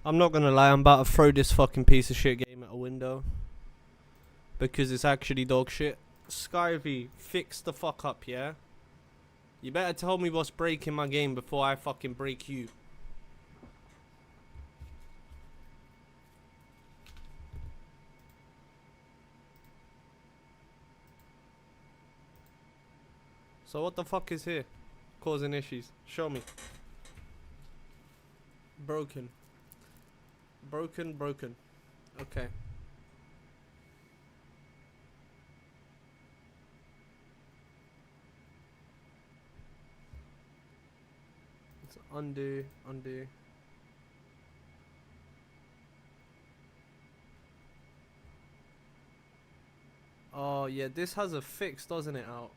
I'm not gonna lie, I'm about to throw this fucking piece of shit game at a window. Because it's actually dog shit. Skyvy, fix the fuck up, yeah? You better tell me what's breaking my game before I fucking break you. So what the fuck is here? Causing issues. Show me. Broken. Broken. Okay. Let's undo. Oh yeah, this has a fix, doesn't it, out?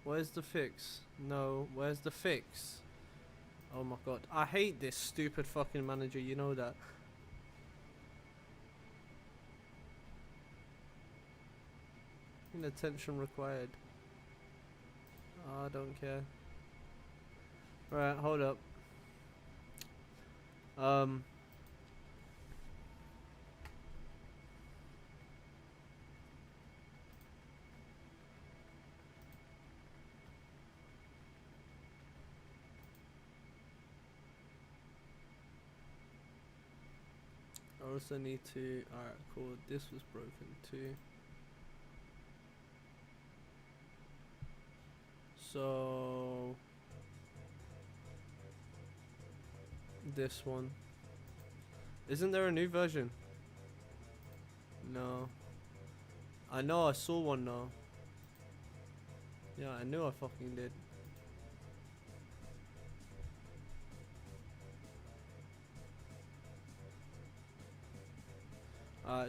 Where's the fix? No, where's the fix? Oh my god, I hate this stupid fucking manager, you know that. Attention required. Oh, I don't care. Right, hold up. I also need to. Alright, cool. This was broken too. So. This one. Isn't there a new version? No. I know I saw one now. Yeah, I knew I fucking did.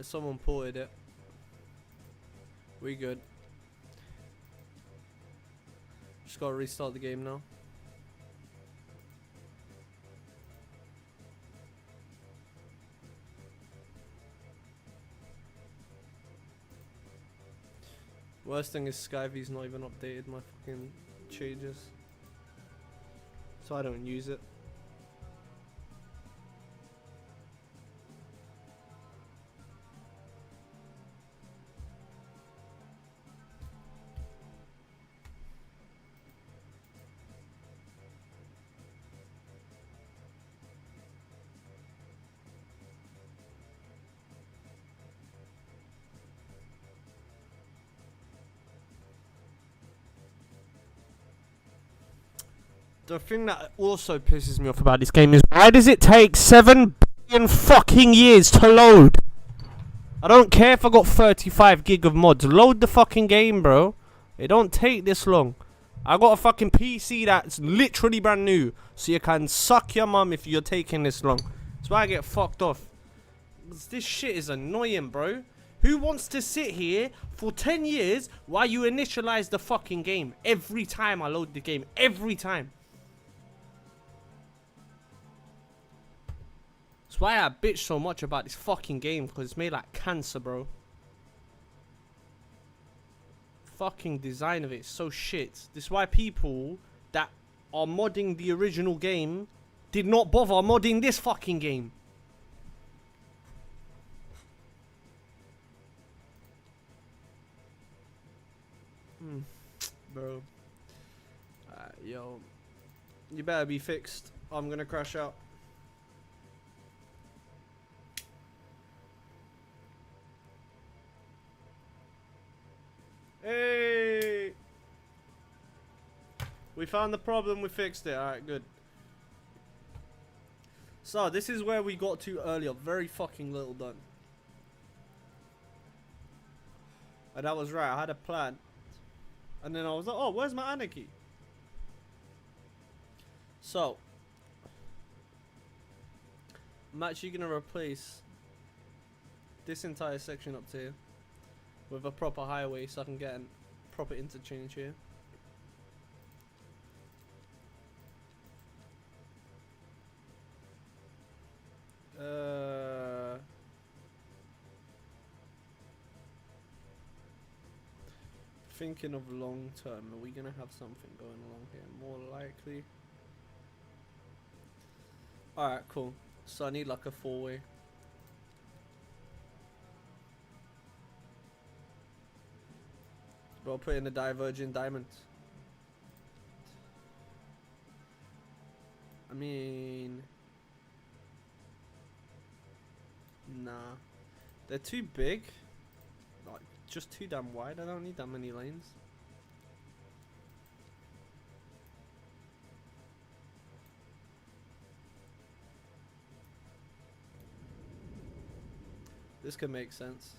Someone ported it. We good. Just gotta restart the game now. Worst thing is Skyvy's not even updated my fucking changes, so I don't use it. The thing that also pisses me off about this game is why does it take 7 billion fucking years to load? I don't care if I got 35 gig of mods. Load the fucking game, bro. It don't take this long. I got a fucking PC that's literally brand new, so you can suck your mum if you're taking this long. That's why I get fucked off. This shit is annoying, bro. Who wants to sit here for 10 years while you initialize the fucking game? Every time I load the game. Every time. That's why I bitch so much about this fucking game, because it's made like cancer, bro. Fucking design of it is so shit. This is why people that are modding the original game did not bother modding this fucking game. Bro. Yo. You better be fixed. I'm gonna crash out. Hey! We found the problem, we fixed it. Alright, good. So, this is where we got to earlier. Very fucking little done. And that was right, I had a plan. And then I was like, oh, where's my anarchy? So, I'm actually going to replace this entire section up here with a proper highway so I can get a proper interchange here. Thinking of long term, are we gonna have something going along here? More likely. Alright, cool. So I need like a 4-way. But I'll put in a diverging diamond. I mean... Nah. They're too big. Like, just too damn wide. I don't need that many lanes. This could make sense.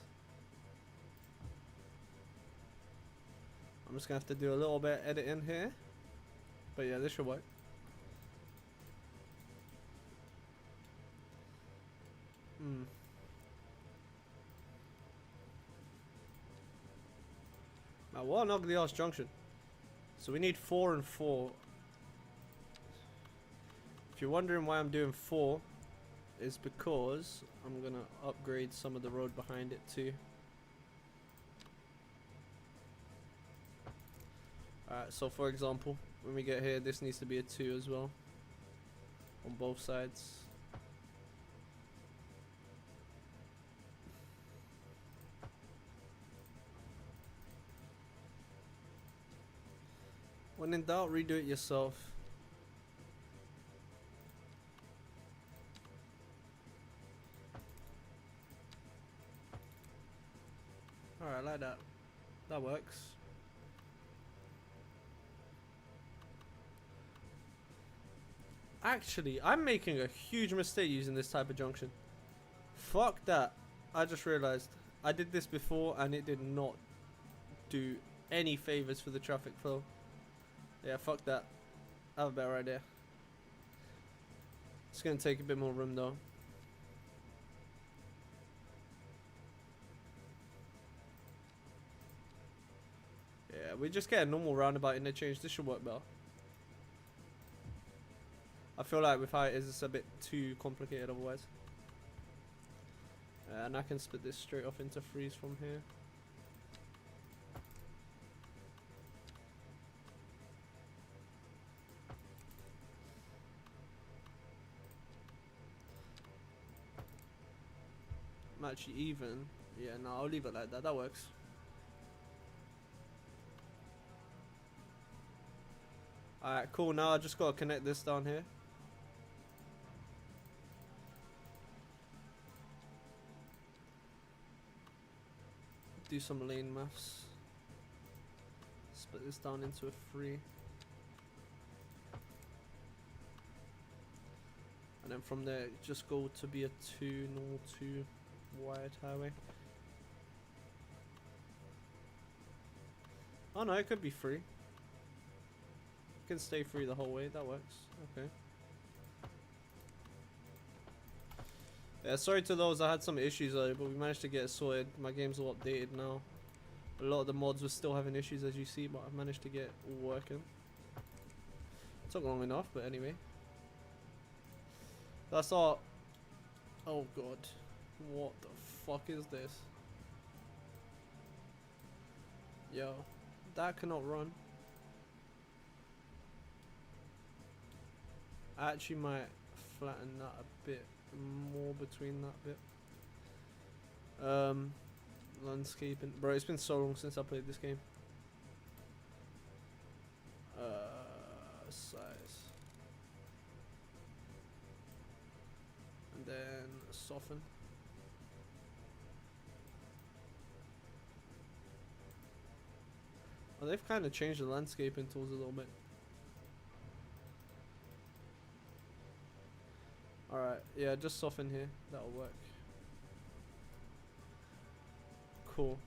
I'm just gonna have to do a little bit of editing here. But yeah, this should work. Now what an ugly ass junction. So we need 4 and 4. If you're wondering why I'm doing 4, is because I'm gonna upgrade some of the road behind it too. Alright, so for example, when we get here, this needs to be a 2 as well. On both sides. When in doubt, redo it yourself. Alright, like that. That works. Actually, I'm making a huge mistake using this type of junction. Fuck that. I just realized I did this before and it did not do any favors for the traffic flow. Yeah, fuck that. I have a better idea. It's gonna take a bit more room though. Yeah, we just get a normal roundabout interchange. This should work better. I feel like with how it is, it's a bit too complicated otherwise. And I can split this straight off into 3s from here. I'm actually even. Yeah, no, I'll leave it like that. That works. Alright, cool. Now I just gotta connect this down here. Do some lane maths. Split this down into a 3. And then from there, just go to be a 2, normal 2 wide highway. Oh no, it could be 3. It can stay 3 the whole way, that works. Okay. Yeah, sorry to those, I had some issues earlier, but we managed to get it sorted. My game's all updated now. A lot of the mods were still having issues as you see, but I've managed to get it all working. Took long enough, but anyway. That's all. Oh god. What the fuck is this? Yo, that cannot run. I actually might flatten that a bit more between that bit. Landscaping. Bro, it's been so long since I played this game. Size. And then soften. Oh, they've kind of changed the landscaping tools a little bit. Alright, yeah, just soften here. That'll work. Cool.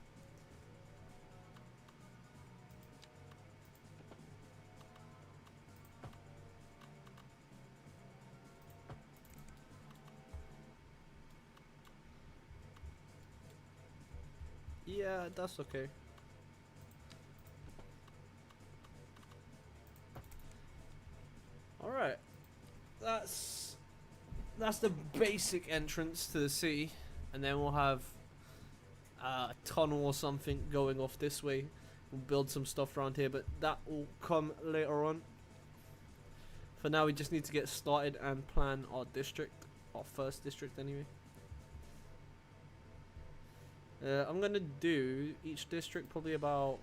Yeah, that's okay. Alright. That's the basic entrance to the city. And then we'll have a tunnel or something going off this way. We'll build some stuff around here, but that will come later on. For now, we just need to get started and plan our district, our first district anyway. I'm gonna do each district probably about,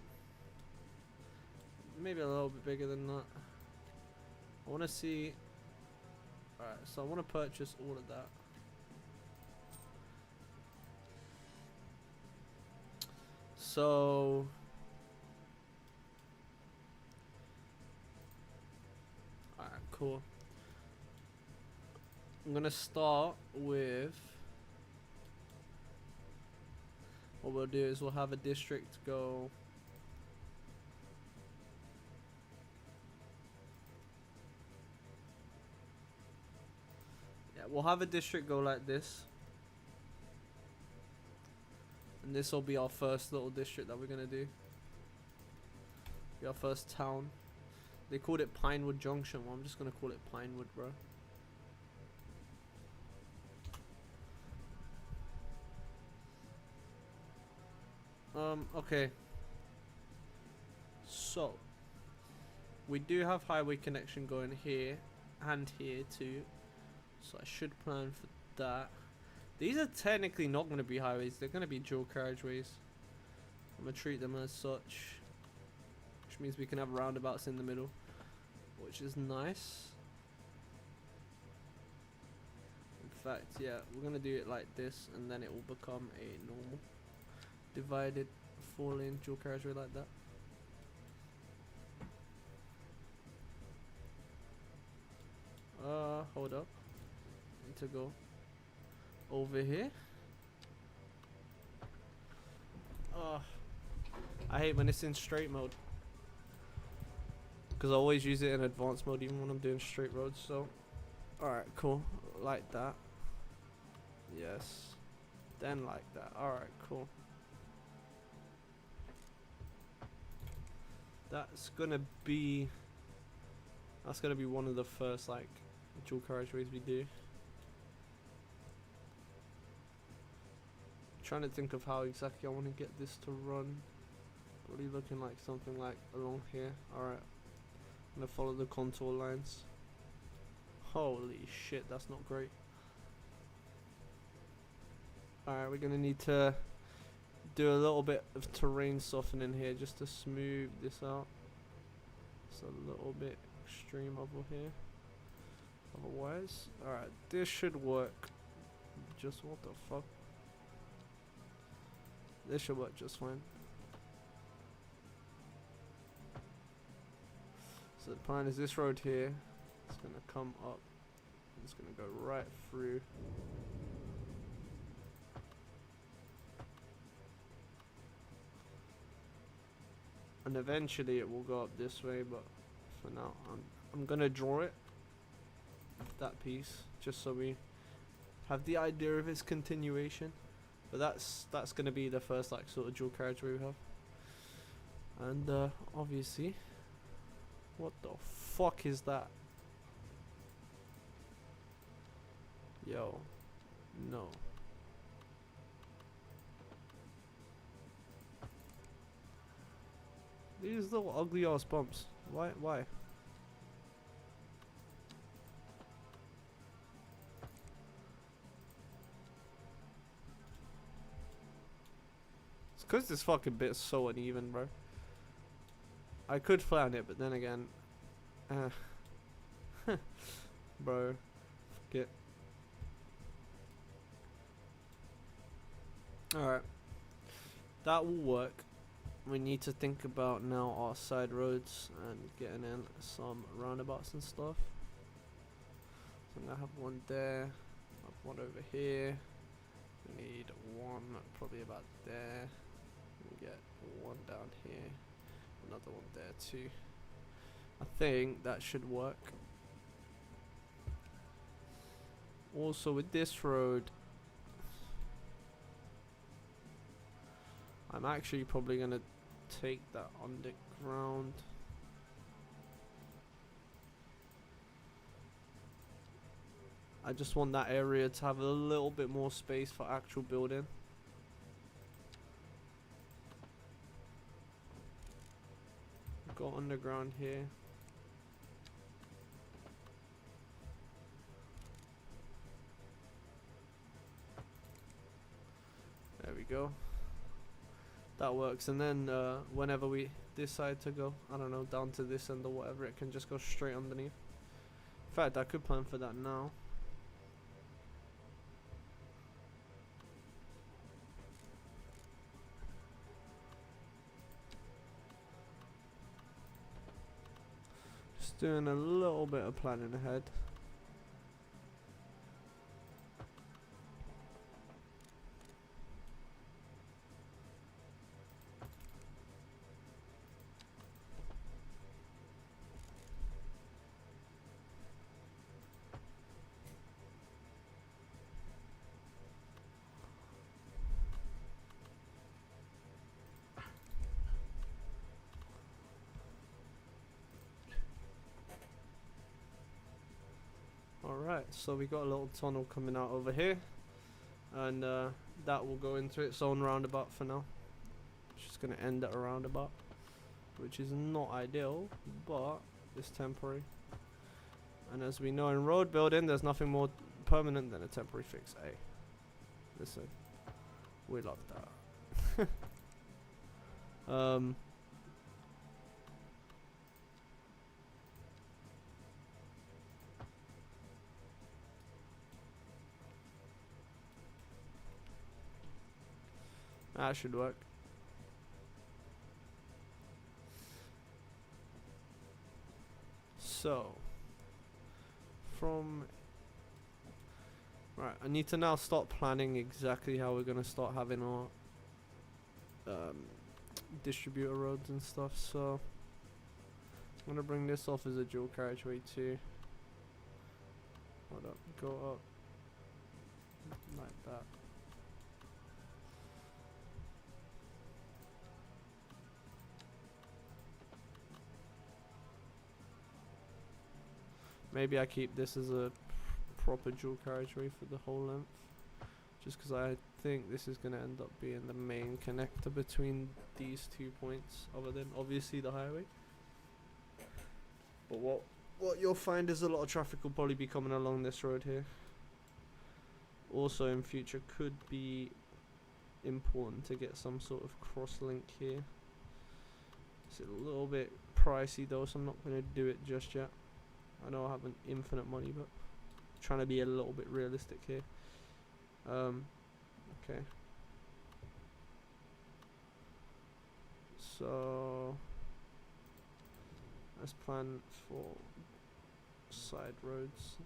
maybe a little bit bigger than that. I want to see. Alright, so I want to purchase all of that. So alright, cool. I'm gonna start with, what we'll do is we'll have a district go we'll have a district go like this. And this will be our first little district that we're gonna do. Be our first town. They called it Pinewood Junction. Well, I'm just gonna call it Pinewood, bro. Okay. So we do have highway connection going here and here too. So I should plan for that. These are technically not going to be highways. They're going to be dual carriageways. I'm going to treat them as such. Which means we can have roundabouts in the middle. Which is nice. In fact, yeah, we're going to do it like this. And then it will become a normal divided 4-lane dual carriageway like that. Hold up. Need to go over here. I hate when it's in straight mode, because I always use it in advanced mode even when I'm doing straight roads. So alright, cool, like that. Yes, then like that. Alright, cool. That's gonna be one of the first like dual carriageways we do. Trying to think of how exactly I want to get this to run. Probably looking like something like along here. Alright, I'm gonna follow the contour lines. Holy shit, that's not great. Alright, we're gonna need to do a little bit of terrain softening here just to smooth this out. It's a little bit extreme over here. Otherwise, alright, this should work. Just what the fuck? This should work just fine. So the plan is this road here. It's gonna come up. It's gonna go right through. And eventually it will go up this way, but for now I'm gonna draw it, that piece, just so we have the idea of its continuation. But that's gonna be the first like sort of dual carriageway we have. And obviously, what the fuck is that? Yo, no. These little ugly ass bumps. Why? It's cause this fucking bit's so uneven, bro. I could plan it, but then again, bro, fuck it. Alright, that will work. We need to think about now our side roads and getting in some roundabouts and stuff. So I'm gonna have one there, have one over here. We need one probably about there. We get one down here, another one there too. I think that should work. Also with this road, I'm actually probably gonna take that underground. I just want that area to have a little bit more space for actual building. Go underground here. go. That works. And then whenever we decide to go, I don't know, down to this end or whatever, it can just go straight underneath. In fact, I could plan for that now. Just doing a little bit of planning ahead. Alright, so we got a little tunnel coming out over here, and that will go into its own roundabout for now. It's just going to end at a roundabout, which is not ideal, but it's temporary. And as we know in road building, there's nothing more permanent than a temporary fix. Hey, listen, we love that. That should work. So, right, I need to now start planning exactly how we're gonna start having our distributor roads and stuff. So, I'm gonna bring this off as a dual carriageway too. Hold up, go up like that. Maybe I keep this as a proper dual carriageway for the whole length, just because I think this is going to end up being the main connector between these 2 points, other than obviously the highway. But what you'll find is a lot of traffic will probably be coming along this road here. Also in future could be important to get some sort of cross link here. It's a little bit pricey though, so I'm not going to do it just yet. I know I haven't infinite money, but I'm trying to be a little bit realistic here. Okay. So let's plan for side roads.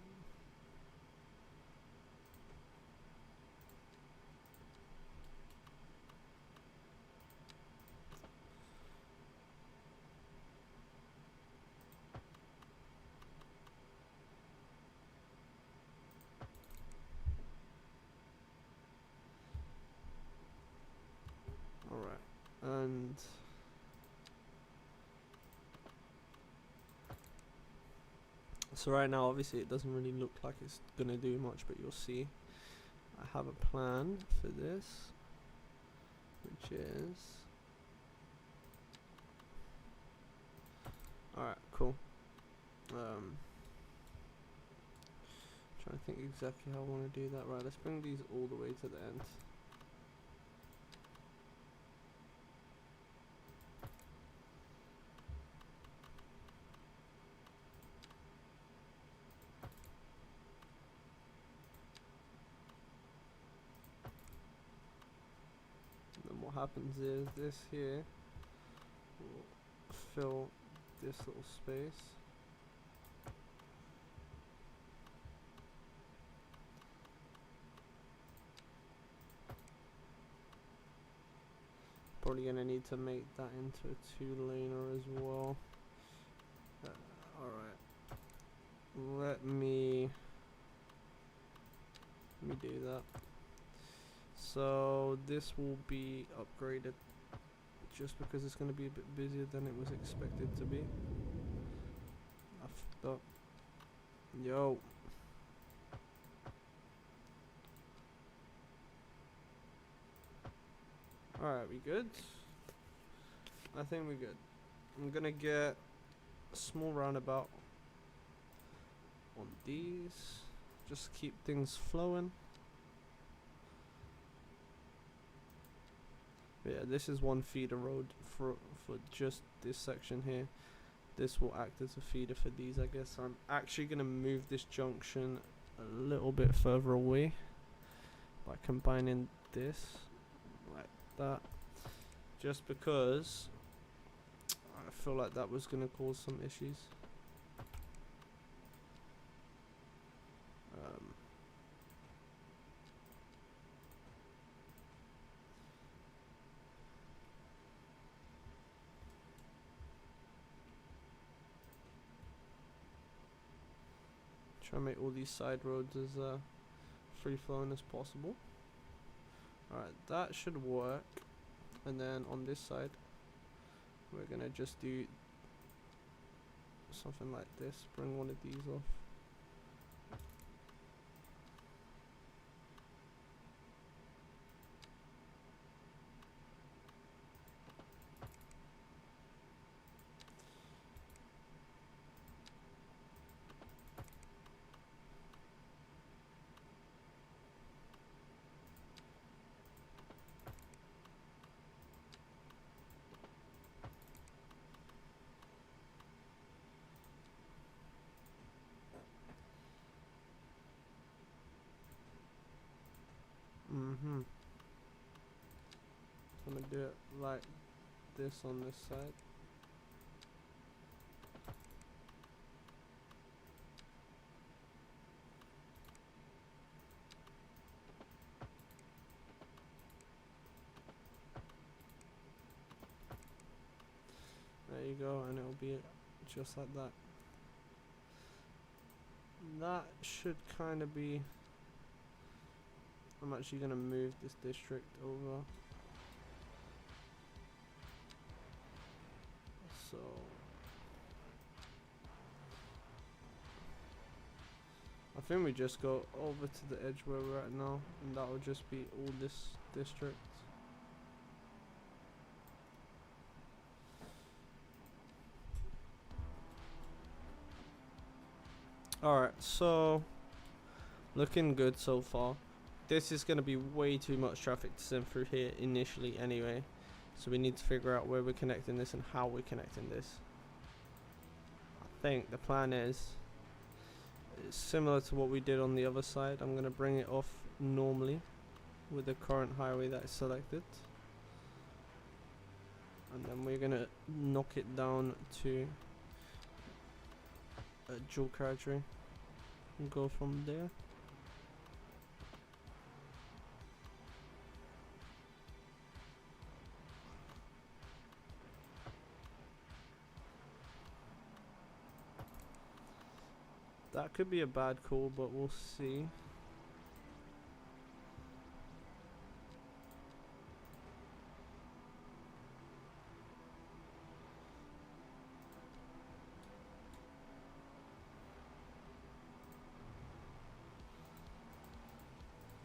And so right now obviously it doesn't really look like it's gonna do much, but you'll see I have a plan for this, which is alright, cool. Trying to think exactly how I want to do that. Right, let's bring these all the way to the end. Happens is this here will fill this little space. Probably gonna need to make that into a 2-laner as well. Alright, let me do that. So this will be upgraded just because it's going to be a bit busier than it was expected to be. I fucked up. Yo. Alright, we good? I think we're good. I'm going to get a small roundabout on these. Just keep things flowing. But yeah, this is one feeder road for just this section here. This will act as a feeder for these, I guess. I'm actually going to move this junction a little bit further away by combining this like that, just because I feel like that was going to cause some issues. Try and make all these side roads as free flowing as possible. Alright, that should work. And then on this side, we're gonna just do something like this. Bring one of these off. I'm gonna do it like this on this side. There you go, and it'll be just like that. That should kind of be... I'm actually gonna move this district over. So I think we just go over to the edge where we're at now, and that will just be all this district. Alright, so looking good so far. This is going to be way too much traffic to send through here initially anyway, so we need to figure out where we're connecting this and how we're connecting this. I think the plan is similar to what we did on the other side. I'm going to bring it off normally with the current highway that is selected, and then we're going to knock it down to a dual carriageway and go from there. That could be a bad call, but we'll see.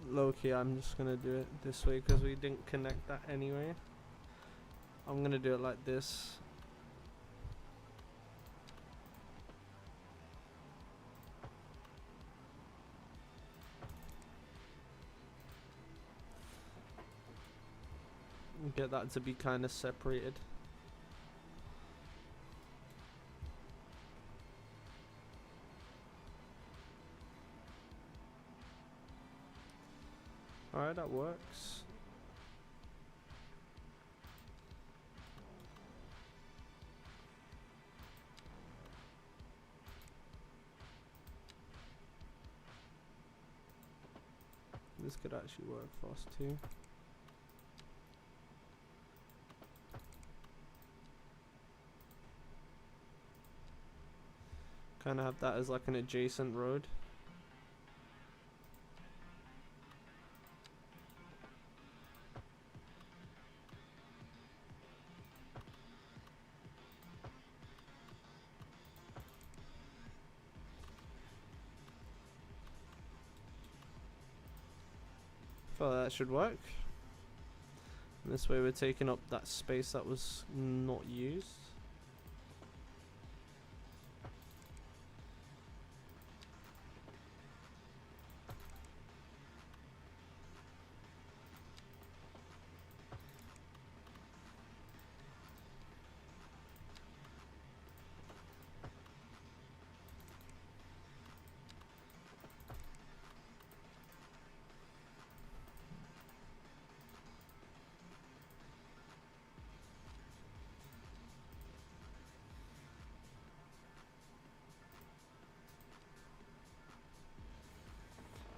Low-key, I'm just gonna do it this way because we didn't connect that anyway. I'm gonna do it like this. Get that to be kind of separated. Alright, that works. This could actually work for us too. Kind of have that as like an adjacent road. So that should work. And this way we're taking up that space that was not used.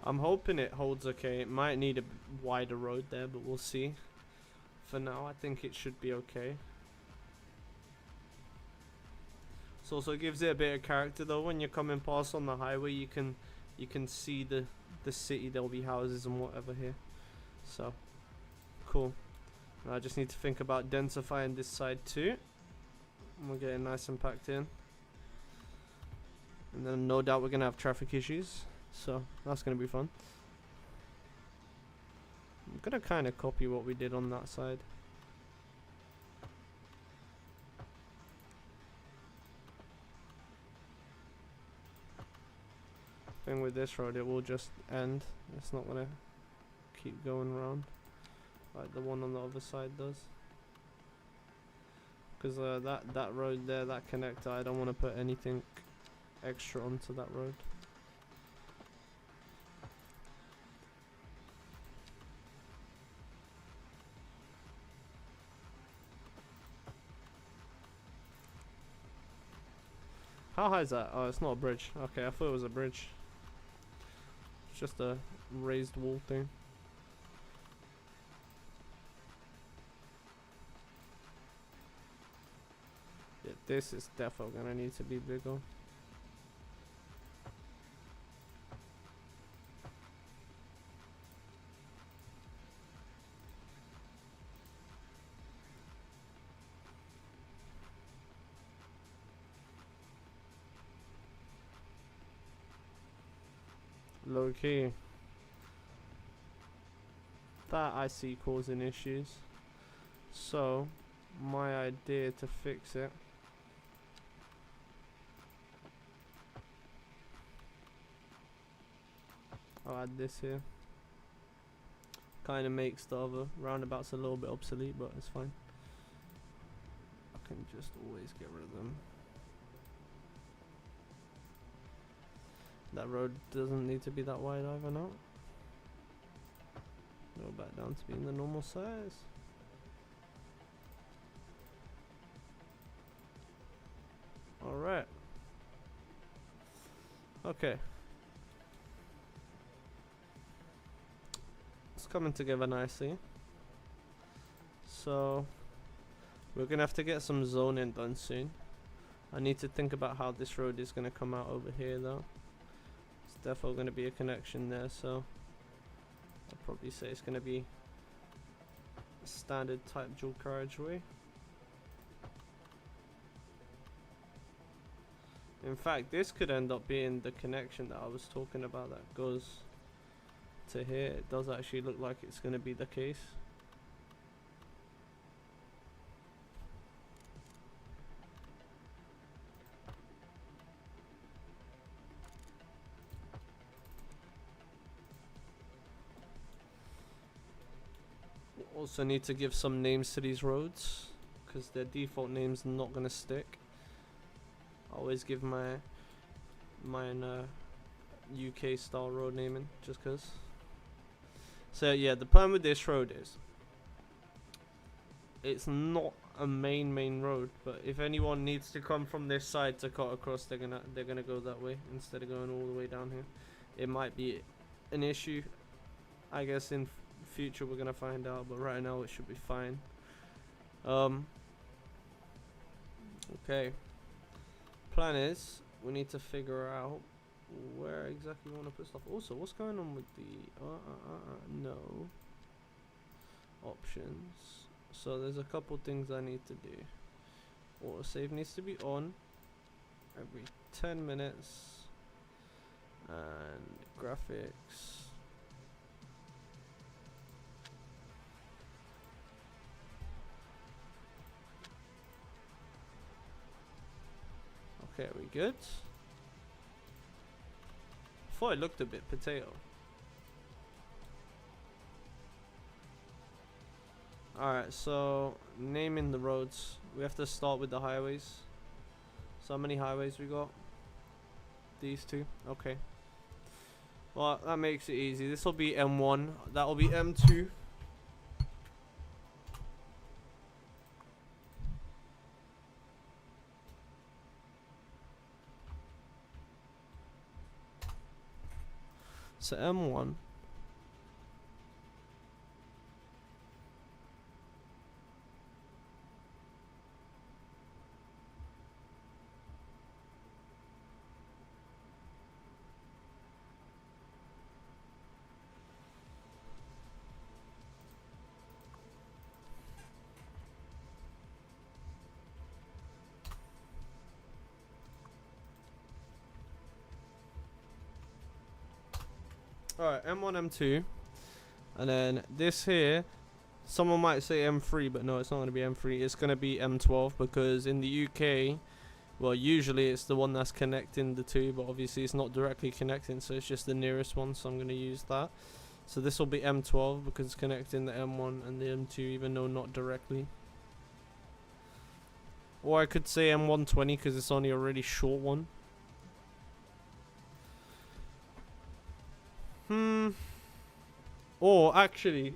I'm hoping it holds okay. It might need a wider road there, but we'll see. For now, I think it should be okay. This also gives it a bit of character though. When you're coming past on the highway, you can see the city. There'll be houses and whatever here. So cool. Now I just need to think about densifying this side too. We're getting nice and packed in. And then no doubt we're gonna have traffic issues. So that's gonna be fun. I'm gonna kind of copy what we did on that side. Thing with this road, it will just end. It's not gonna keep going around like the one on the other side does. Because that road there, that connector, I don't want to put anything extra onto that road. How high is that? Oh, it's not a bridge. Okay, I thought it was a bridge. It's just a raised wall thing. Yeah, this is definitely gonna need to be bigger. Low key. That I see causing issues. So, my idea to fix it. I'll add this here. Kind of makes the other roundabouts a little bit obsolete, but it's fine. I can just always get rid of them. That road doesn't need to be that wide either now. Go back down to being the normal size. Alright. Okay. It's coming together nicely. So we're gonna have to get some zoning done soon. I need to think about how this road is gonna come out over here though. It's definitely gonna be a connection there, so I'll probably say it's gonna be a standard type dual carriageway. In fact, this could end up being the connection that I was talking about that goes to here. It does actually look like it's gonna be the case. Also need to give some names to these roads because their default name's not gonna stick. I always give mine UK style road naming just cause. So yeah, the plan with this road is it's not a main road, but if anyone needs to come from this side to cut across, they're gonna go that way instead of going all the way down here. It might be an issue, I guess in future we're gonna find out, but right now it should be fine. Okay, plan is we need to figure out where exactly we want to put stuff. Also, what's going on with the no options? So there's a couple things I need to do. Autosave needs to be on every 10 minutes, and graphics. Okay, are we good? I thought it looked a bit potato. Alright, so naming the roads. We have to start with the highways. So how many highways we got? These two. Okay. Well, that makes it easy. This will be M1. That will be M2. So M1. Alright, M1, M2. And then this here, someone might say M3, but no, it's not going to be M3. It's going to be M12 because in the UK, well, usually it's the one that's connecting the two, but obviously it's not directly connecting, so it's just the nearest one, so I'm going to use that. So this will be M12 because it's connecting the M1 and the M2, even though not directly. Or I could say M120 because it's only a really short one. Or actually,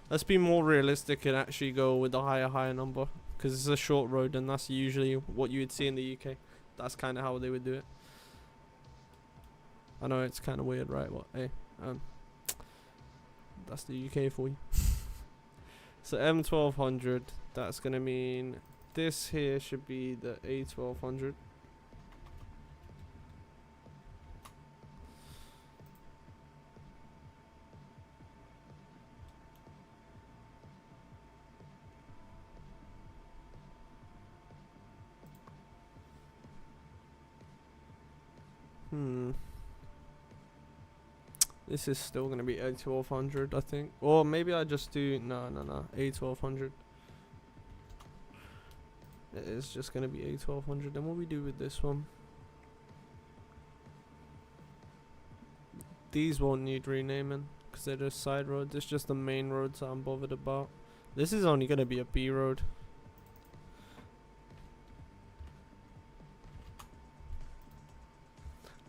let's be more realistic and actually go with the higher number because it's a short road and that's usually what you would see in the UK. That's kind of how they would do it. I know it's kind of weird, right? But hey, that's the UK for you. So M1200, that's gonna mean this here should be the A1200. This is still gonna be A1200, I think. Or maybe I just do no, A1200. It is just gonna be A1200. Then what we do with this one? These won't need renaming because they're just side roads. It's just the main roads that I'm bothered about. This is only gonna be a B road.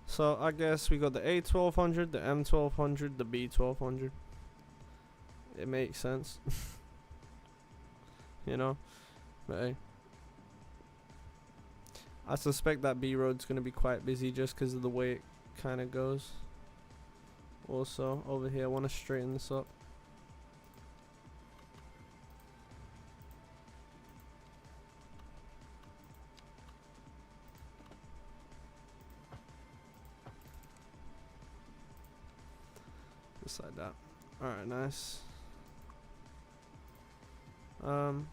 So I guess we got the A1200, the M1200, the B1200. It makes sense. You know? But hey. I suspect that B road's going to be quite busy just because of the way it kind of goes. Also, over here I want to straighten this up. Just like that. Alright, nice. Alright,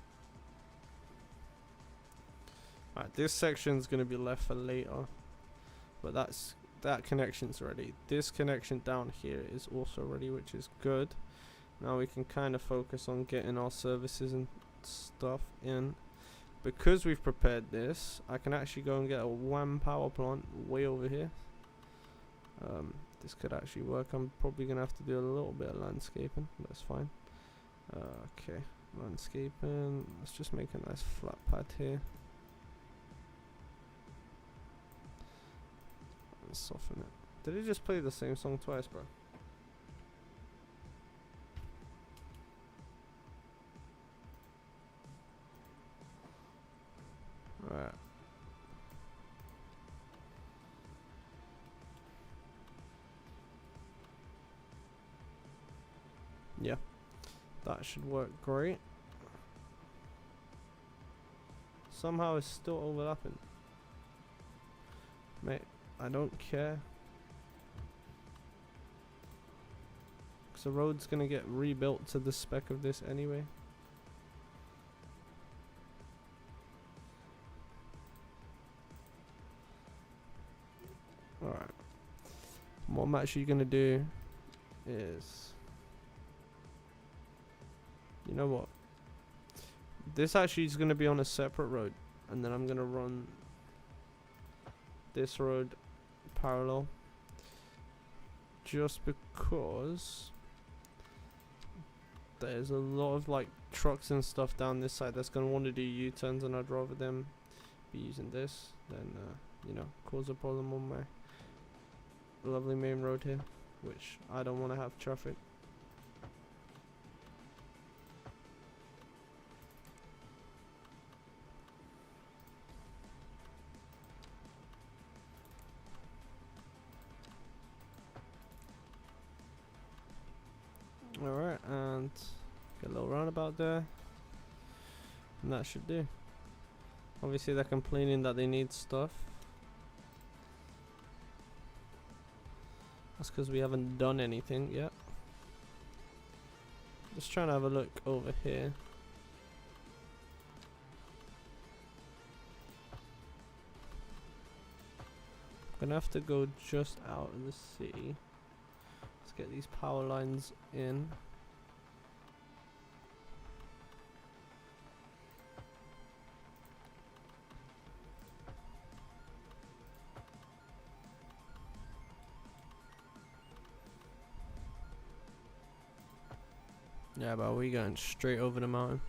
this section's gonna be left for later. But that connection's ready. This connection down here is also ready, which is good. Now we can kind of focus on getting our services and stuff in. Because we've prepared this, I can actually go and get a WAM power plant way over here. This could actually work. I'm probably gonna have to do a little bit of landscaping. That's fine. Okay, landscaping. Let's just make a nice flat pad here. And soften it. Did it just play the same song twice, bro? Alright. Yeah, that should work great. Somehow it's still overlapping. Mate, I don't care. Because the road's going to get rebuilt to the spec of this anyway. Alright. What I'm actually going to do is... You know what? This actually is going to be on a separate road. And then I'm going to run this road parallel. Just because there's a lot of like trucks and stuff down this side that's going to want to do U-turns. And I'd rather them be using this than, you know, cause a problem on my lovely main road here. Which I don't want to have traffic. Get a little roundabout there. And that should do. Obviously they're complaining that they need stuff. That's because we haven't done anything yet. Just trying to have a look over here. Gonna have to go just out of the city. Let's get these power lines in. Yeah, but we going straight over the mountain.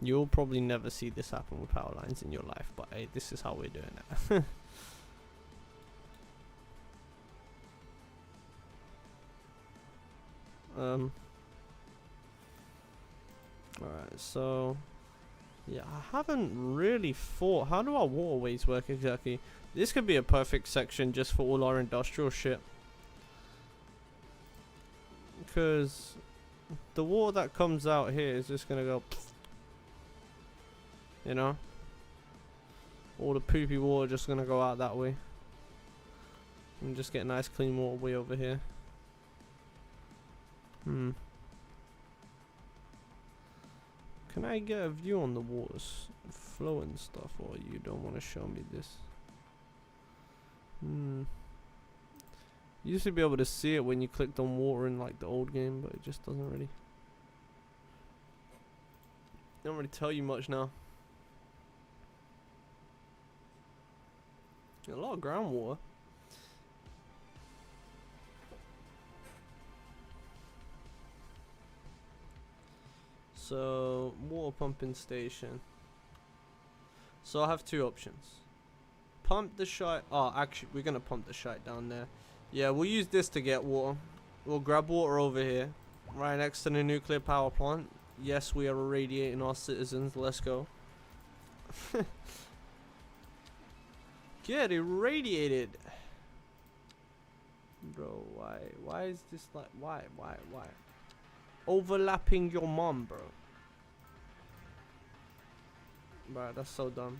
You'll probably never see this happen with power lines in your life, but hey, this is how we're doing it. Alright, so yeah, I haven't really thought, how do our waterways work exactly? This could be a perfect section just for all our industrial shit. Because the water that comes out here is just gonna go, you know? All the poopy water just gonna go out that way. And just get nice clean water way over here. Can I get a view on the water's flow and stuff, or you don't want to show me this? You used to be able to see it when you clicked on water in like the old game, but it just doesn't really tell you much now. A lot of groundwater. So, water pumping station. So I have two options. Pump the shite. Oh, actually, we're gonna pump the shite down there. Yeah, we'll use this to get water. We'll grab water over here, right next to the nuclear power plant. Yes, we are irradiating our citizens. Let's go. Get irradiated. Bro, why is this like, why? Overlapping your mom, bro. Bro, that's so dumb.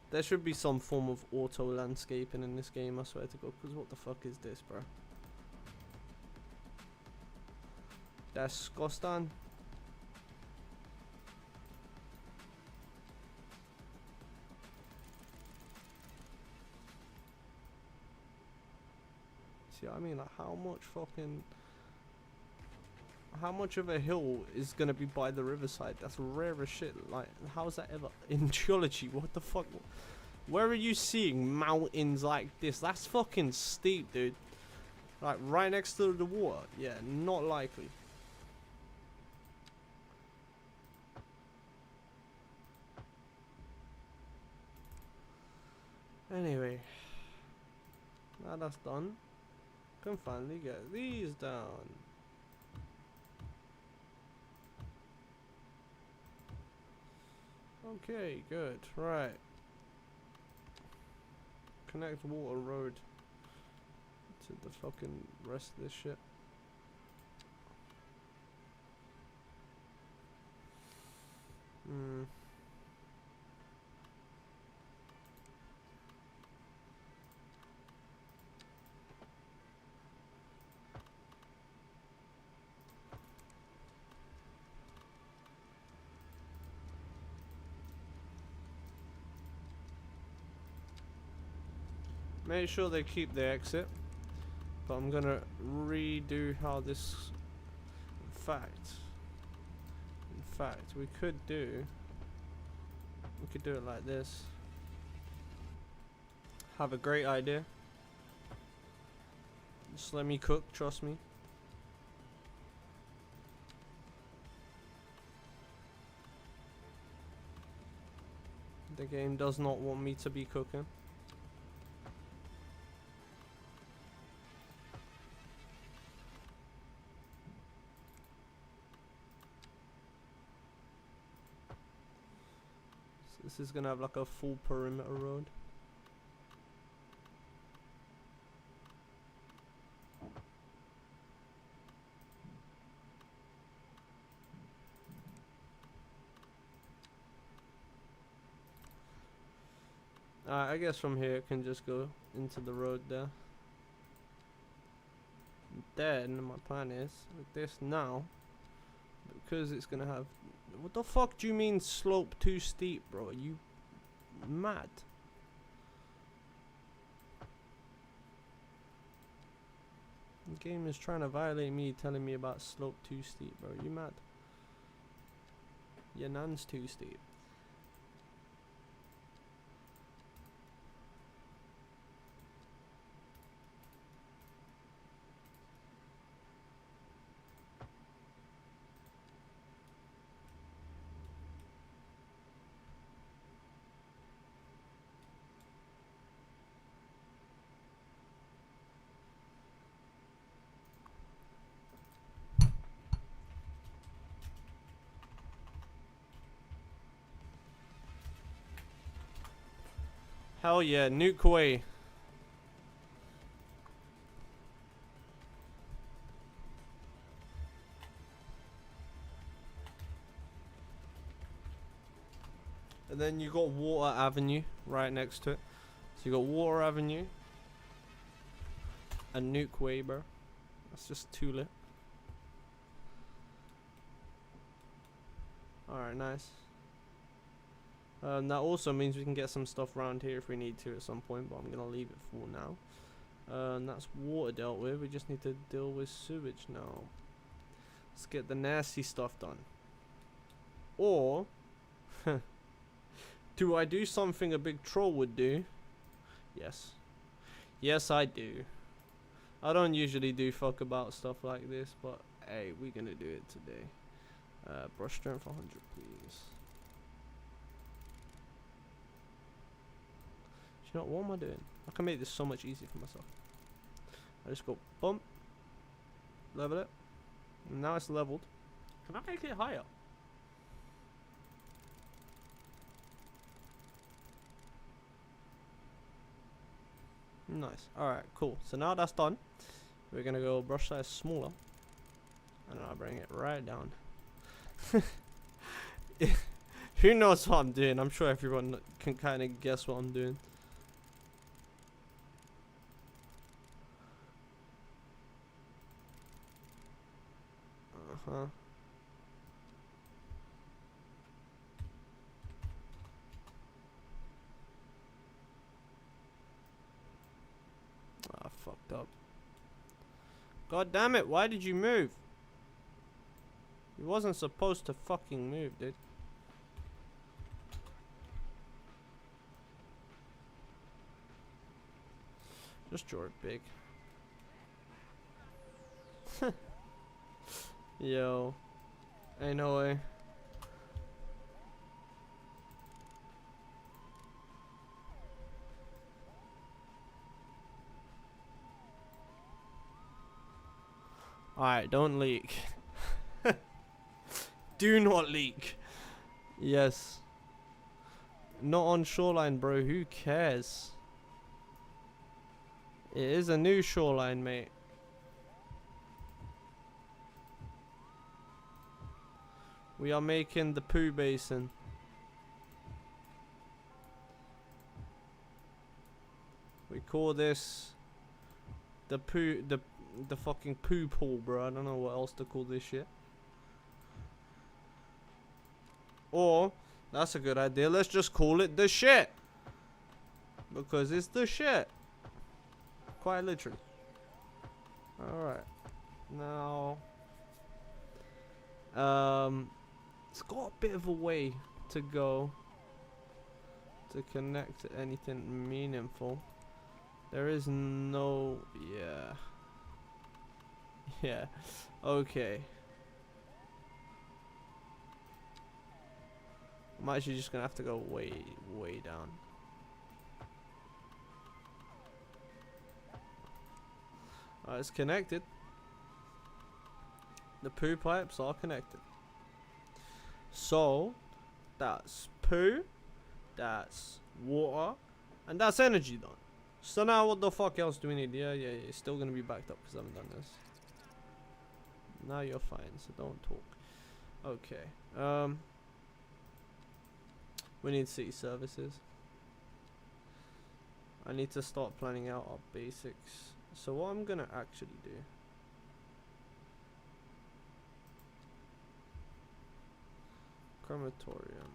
There should be some form of auto landscaping in this game, I swear to God, because what the fuck is this, bro? That's Skostan. See what I mean? Like, how much of a hill is gonna be by the riverside? That's rare as shit. Like, how's that ever in geology? What the fuck? Where are you seeing mountains like this? That's fucking steep, dude. Like, right next to the water? Yeah, not likely. Anyway, now that's done. Can finally get these down. Okay, good. Right. Connect water road to the fucking rest of this shit. Make sure they keep the exit, but I'm gonna redo how this. In fact, we could do it like this. Have a great idea. Just let me cook, trust me. The game does not want me to be cooking. This is gonna have like a full perimeter road. I guess from here it can just go into the road there. Then my plan is with this now, because it's gonna have. What the fuck do you mean slope too steep, bro? Are you mad? The game is trying to violate me, telling me about slope too steep, bro. Are you mad? Your nan's too steep. Hell yeah, nuke away. And then you got Water Avenue right next to it. So you got Water Avenue and Nuke Way, bro. That's just too lit. Alright, nice. That also means we can get some stuff around here if we need to at some point, but I'm gonna leave it for now. And that's water dealt with. We just need to deal with sewage now. Let's get the nasty stuff done. Or do I do something a big troll would do? Yes. Yes, I do. I don't usually do fuck about stuff like this, but hey, we're gonna do it today. Brush strength 100, please. You know what am I doing? I can make this so much easier for myself. I just go bump, level it, and now it's leveled. Can I make it higher? Nice. Alright, cool. So now that's done. We're gonna go brush size smaller. And I'll bring it right down. Who knows what I'm doing? I'm sure everyone can kind of guess what I'm doing. Uh-huh. Ah, fucked up. God damn it, why did you move? You wasn't supposed to fucking move, dude. Just draw it big. Yo. Ain't no way. Alright, don't leak. Do not leak. Yes. Not on shoreline, bro. Who cares? It is a new shoreline, mate. We are making the poo basin. We call this the poo, the fucking poo pool, bro. I don't know what else to call this shit. Or, that's a good idea, let's just call it the shit. Because it's the shit. Quite literally. Alright. Now, it's got a bit of a way to go to connect to anything meaningful. There is no, yeah, okay. I'm actually just gonna have to go way down. It's connected. The poo pipes are connected. So, that's poo, That's water. And that's energy done. So now what the fuck else do we need? Yeah, it's still gonna be backed up because I haven't done this. Now you're fine, so don't talk. Okay. We need city services. I need to start planning out our basics. So what I'm gonna actually do. Crematorium.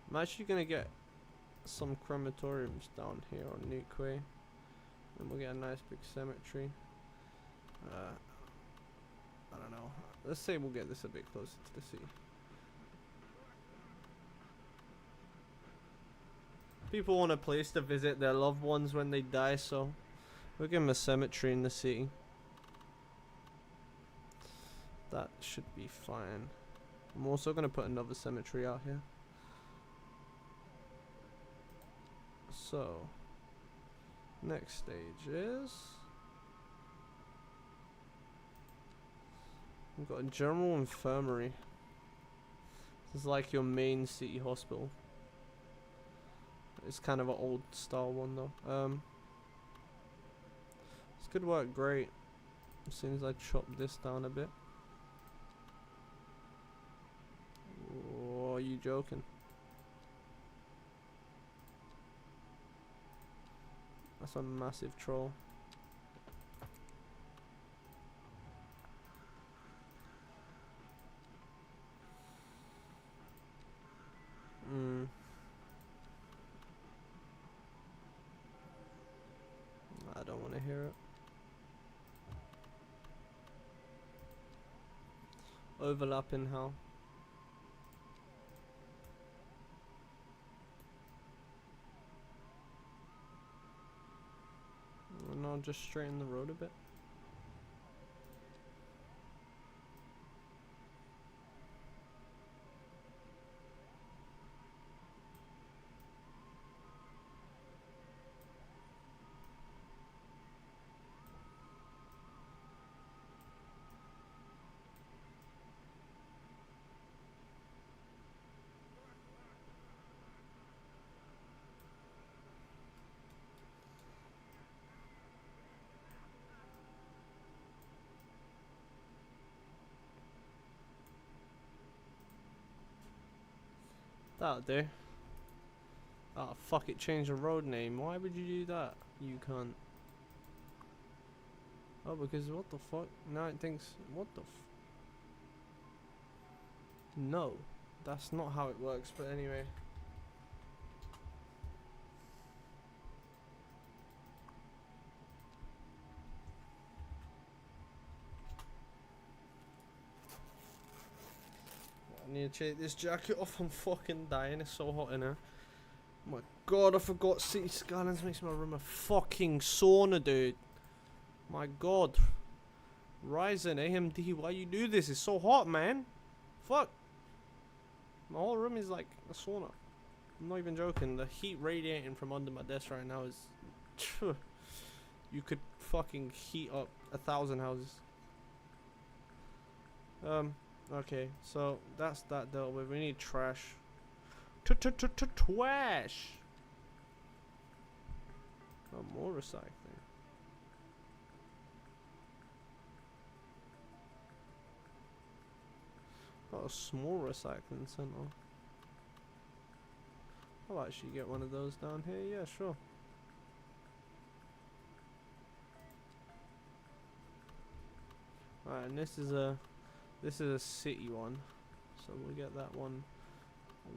I'm actually gonna get some crematoriums down here on Nuke Way. And we'll get a nice big cemetery. I don't know. Let's say we'll get this a bit closer to the sea. People want a place to visit their loved ones when they die, so we'll give them a cemetery in the city. That should be fine. I'm also gonna put another cemetery out here. So, next stage is... we've got a general infirmary. This is like your main city hospital. It's kind of an old style one though. This could work great as soon as I chop this down a bit. Oh, are you joking? That's a massive troll. I don't want to hear it. Overlapping how? No, just straighten the road a bit. That'll do. Oh fuck it, change the road name. Why would you do that? You can't. Oh, because what the fuck? Now it thinks, what the no, that's not how it works, but anyway. I need to take this jacket off, I'm fucking dying, it's so hot in here. Oh my god, I forgot City Skylines makes my room a fucking sauna, dude. My god. Ryzen, AMD, why you do this? It's so hot, man. Fuck. My whole room is like a sauna. I'm not even joking. The heat radiating from under my desk right now is... you could fucking heat up 1,000 houses. Okay, so that's that dealt with. We need trash. Trash! Oh, more recycling. Got a small recycling center. I'll actually get one of those down here. Yeah, sure. Alright, and this is a city one, so we'll get that one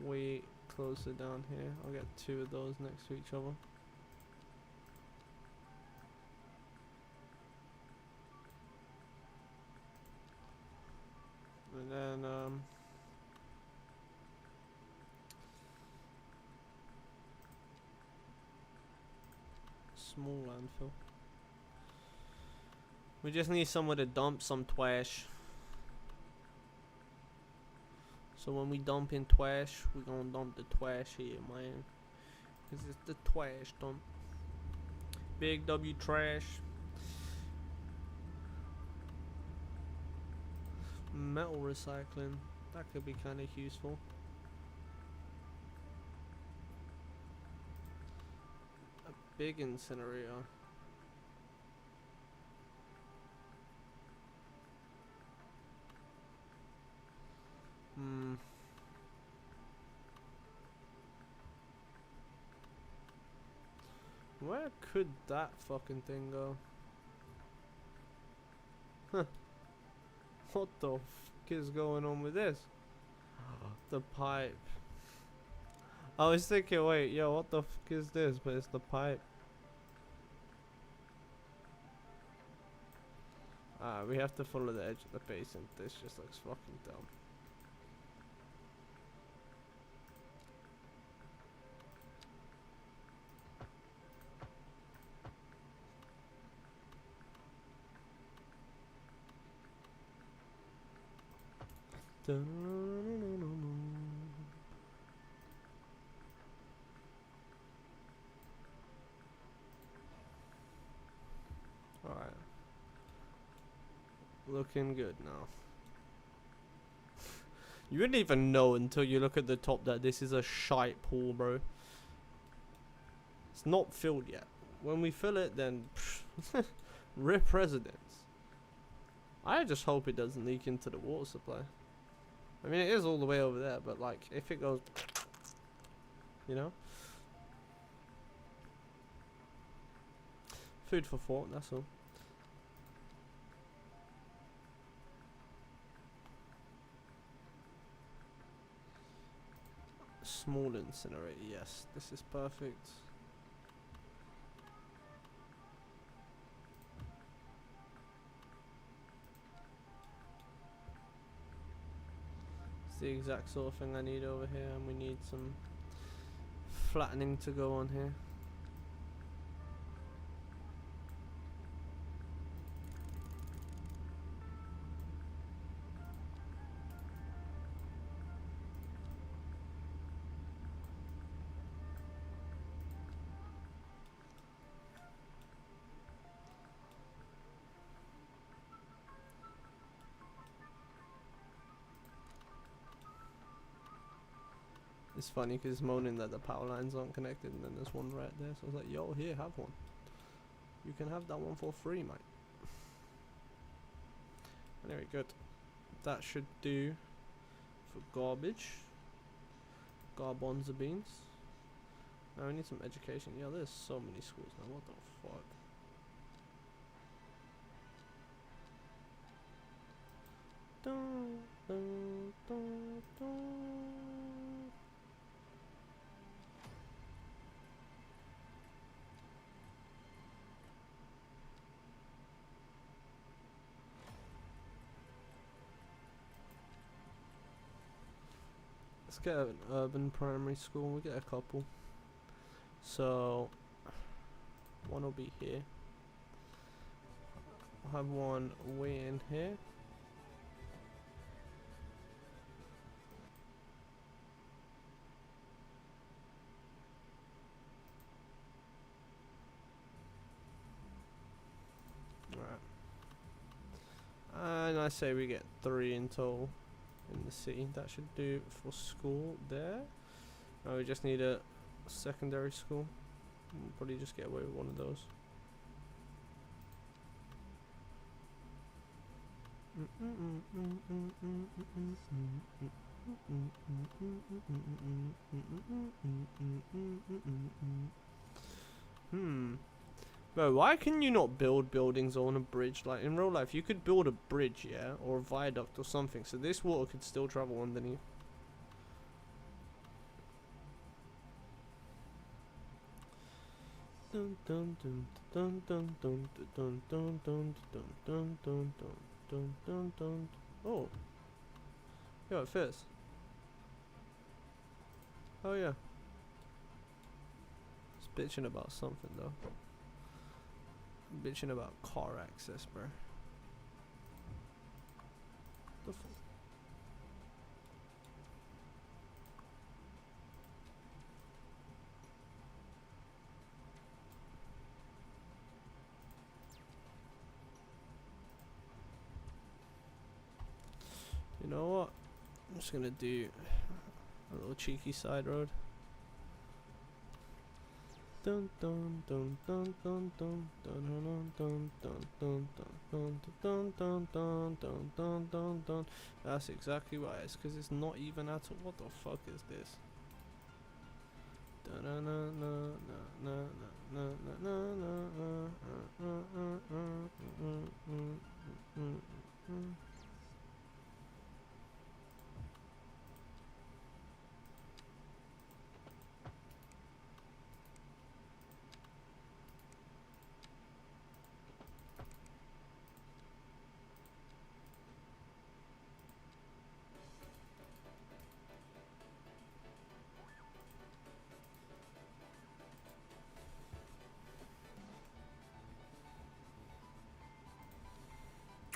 way closer down here. I'll get 2 of those next to each other. And then small landfill. We just need somewhere to dump some trash. So when we dump in trash, we're gonna dump the trash here, man. Cause it's the trash dump. Big W trash. Metal recycling. That could be kind of useful. A big incinerator. Hmm. Where could that fucking thing go? Huh. What the fuck is going on with this? The pipe. I was thinking, wait, yo, what the fuck is this? But it's the pipe. We have to follow the edge of the basin. This just looks fucking dumb. Alright. Looking good now. You wouldn't even know until you look at the top that this is a shite pool, bro. It's not filled yet. When we fill it, then rip residents. I just hope it doesn't leak into the water supply. I mean, it is all the way over there, but like, if it goes, you know? Food for thought, that's all. Small incinerator, yes, this is perfect. It's the exact sort of thing I need over here, and we need some flattening to go on here. It's funny because it's moaning that the power lines aren't connected, and then there's one right there. So I was like, yo, here, have one. You can have that one for free, mate. Anyway, good. That should do for garbage. Garbanzo beans. Now we need some education. Yeah, there's so many schools now. What the fuck? Dun, dun, dun, dun. Let's get an urban primary school. We get a couple. So one will be here. I'll have one way in here. Alright. And I say we get 3 in total in the city. That should do for school there. Now we just need a secondary school. We'll probably just get away with one of those. Bro, why can you not build buildings on a bridge? Like in real life, you could build a bridge, yeah, or a viaduct or something, so this water could still travel underneath. Dun dun dun dun dun dun dun dun dun dun dun dun dun dun dun. Oh, yeah, it fits. Oh yeah. It's bitching about something though. Bitching about car access, bro. The f know what? I'm just gonna do a little cheeky side road. Dun dun dun dun dun dun dun dun dun dun dun dun dun dun dun dun dun dun. That's exactly why. It's because it's not even at all. What the fuck is this?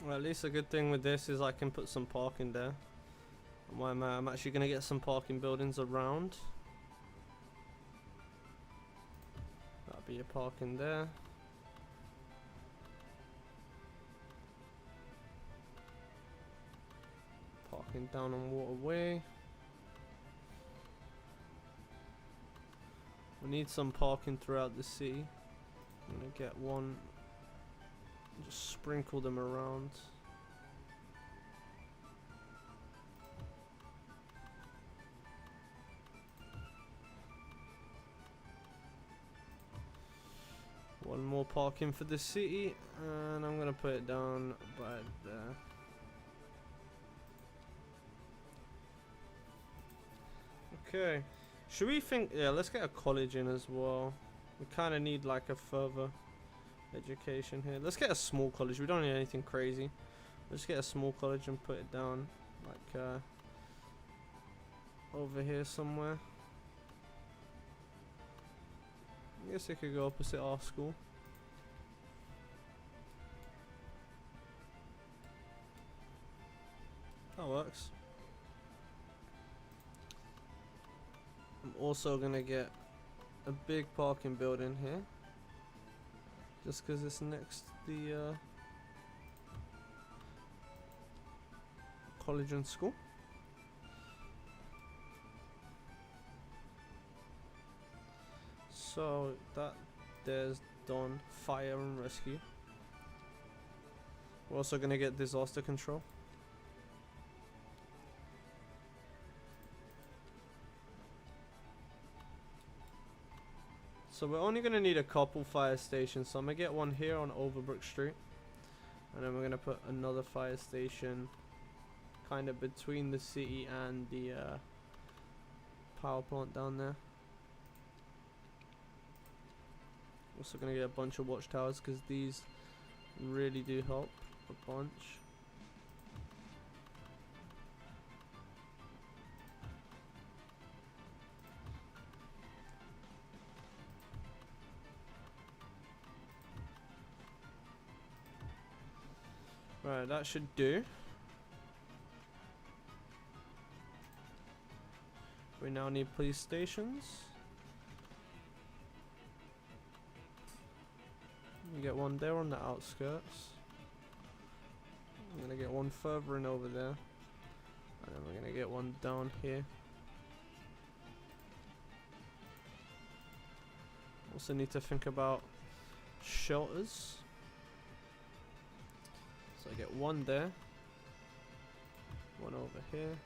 Well, at least a good thing with this is I can put some parking there. I'm actually going to get some parking buildings around. That'll be a parking there. Parking down on Waterway. We need some parking throughout the city. I'm going to get one. Just sprinkle them around. One more parking for the city, and I'm gonna put it down by there. Okay, should we think? Yeah, let's get a college in as well. We kind of need like a further education here. Let's get a small college. We don't need anything crazy. Let's get a small college and put it down like over here somewhere. I guess it could go opposite our school. That works. I'm also gonna get a big parking building here. Just because it's next to the college and school. So that there's done. Fire and rescue. We're also gonna get disaster control. So we're only gonna need a couple fire stations. So I'm gonna get one here on Overbrook Street, and then we're gonna put another fire station kind of between the city and the power plant down there. Also gonna get a bunch of watchtowers because these really do help a bunch. Right, that should do. We now need police stations. We get one there on the outskirts. I'm gonna get one further in over there. And then we're gonna get one down here. Also need to think about shelters. So I get one there. One over here.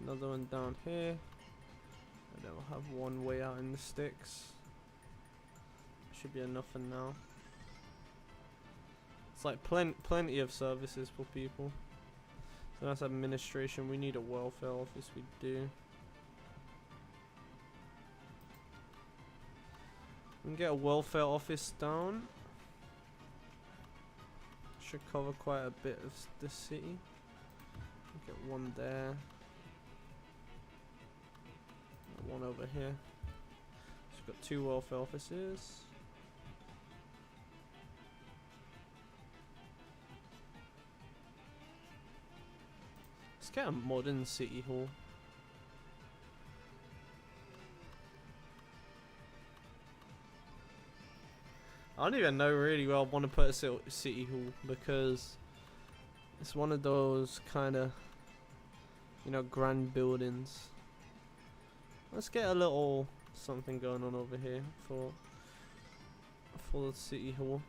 Another one down here. And then we'll have one way out in the sticks. Should be enough for now. It's like plenty of services for people. So that's administration. We need a welfare office. We do. We can get a welfare office down. Should cover quite a bit of the city. Get one there. One over here. So we've got two welfare offices. Let's get a modern city hall. I don't even know really where I want to put a city hall because It's one of those kind of, you know, grand buildings. Let's get a little something going on over here for the city hall.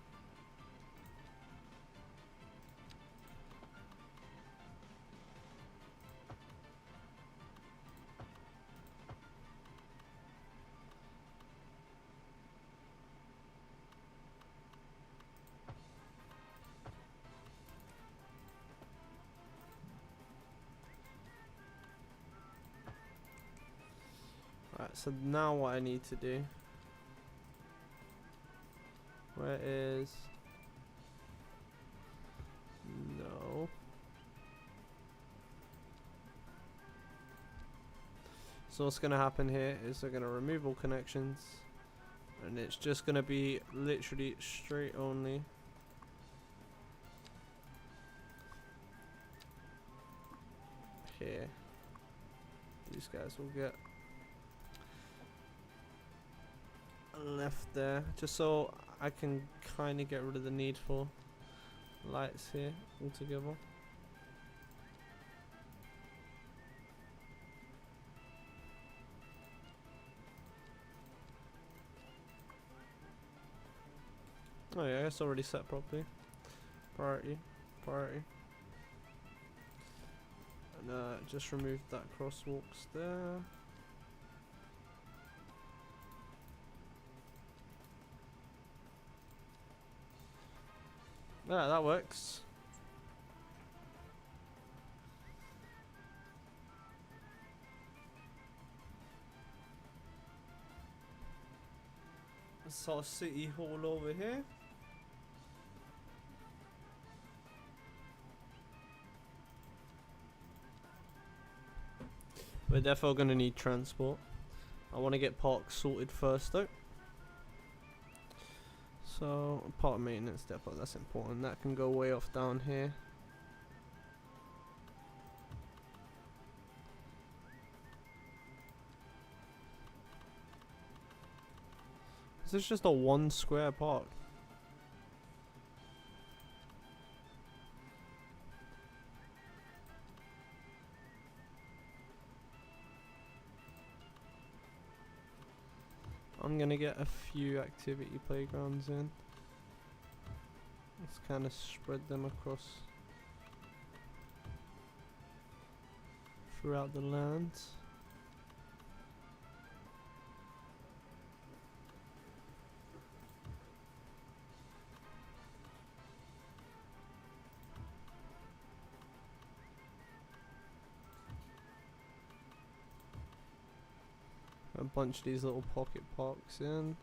Right, so now what I need to do, where is, no, so what's gonna happen here is they're gonna remove all connections, and it's just gonna be literally straight only. Here, these guys will get left there, just so I can kind of get rid of the need for lights here altogether. Oh yeah, it's already set properly. Priority. And just remove that crosswalks there. Yeah, that works. So City Hall over here. We're definitely gonna need transport. I want to get parks sorted first though. So park maintenance depot, that's important. That can go way off down here. This is just a 1 square park. I'm gonna get a few activity playgrounds in. Let's kind of spread them across throughout the land. A bunch of these little pocket parks in.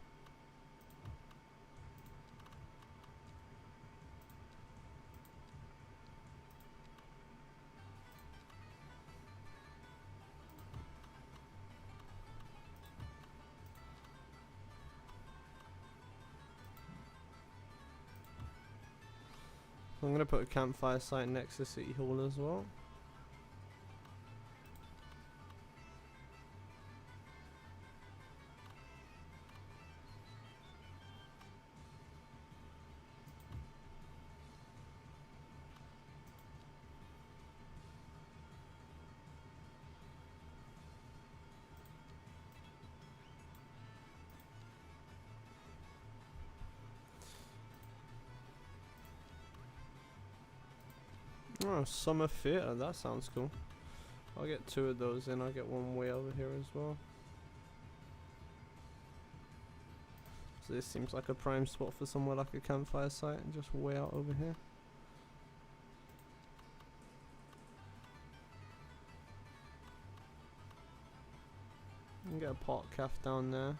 I'm gonna put a campfire site next to City Hall as well. Oh, summer theatre, that sounds cool. I'll get 2 of those in, I'll get one way over here as well. So this seems like a prime spot for somewhere like a campfire site, and just way out over here. And get a park cafe down there.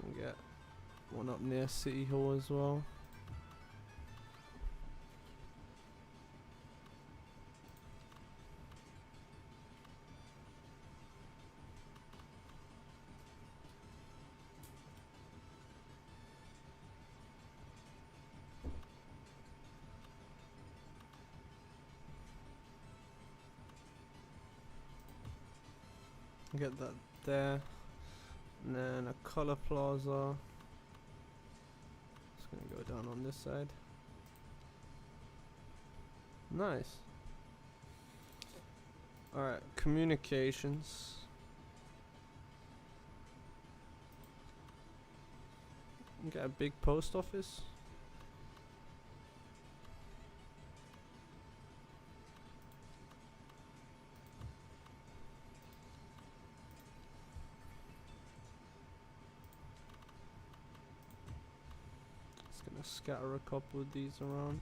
And get one up near City Hall as well. Get that there, and then a colour plaza. Just gonna go down on this side. Nice. Alright, communications. Get a big post office. Just gonna scatter a couple of these around.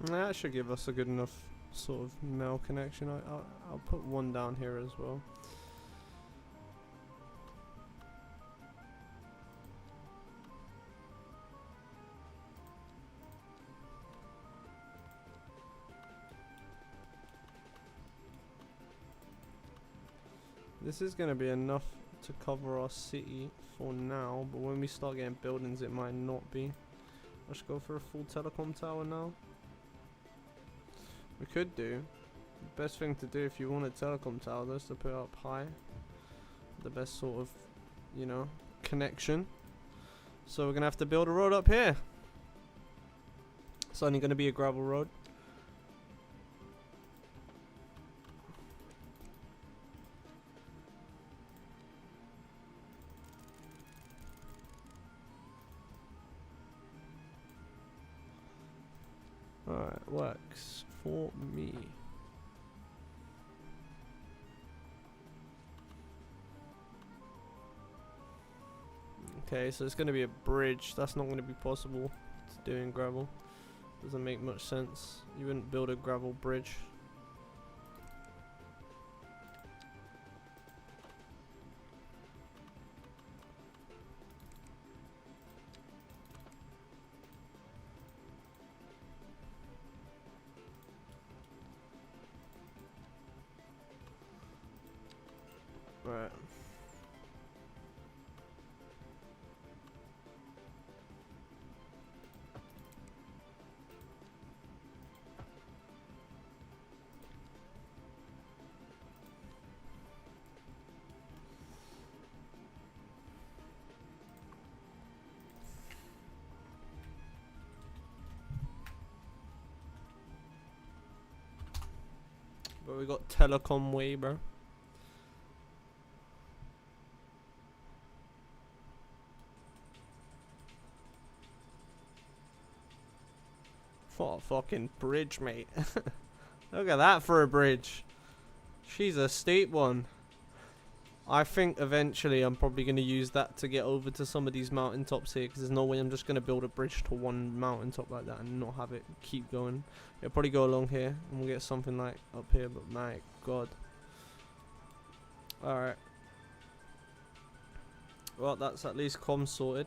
That should give us a good enough sort of mail connection. I'll put one down here as well. This is going to be enough to cover our city for now, but when we start getting buildings it might not be. Let's go for a full telecom tower now. We could do, the best thing to do if you want a telecom tower is to put it up high. The best sort of, you know, connection. So we're going to have to build a road up here. It's only going to be a gravel road. Alright, works for me. Okay, so it's going to be a bridge. That's not going to be possible to do in gravel. Doesn't make much sense. You wouldn't build a gravel bridge. Right. But we got telecom way, bro. What a fucking bridge, mate. Look at that for a bridge. She's a steep one. I think eventually I'm probably going to use that to get over to some of these mountaintops here, because there's no way I'm just going to build a bridge to one mountaintop like that and not have it keep going. It'll probably go along here and we'll get something like up here, but my god. Alright. Well, that's at least comms sorted.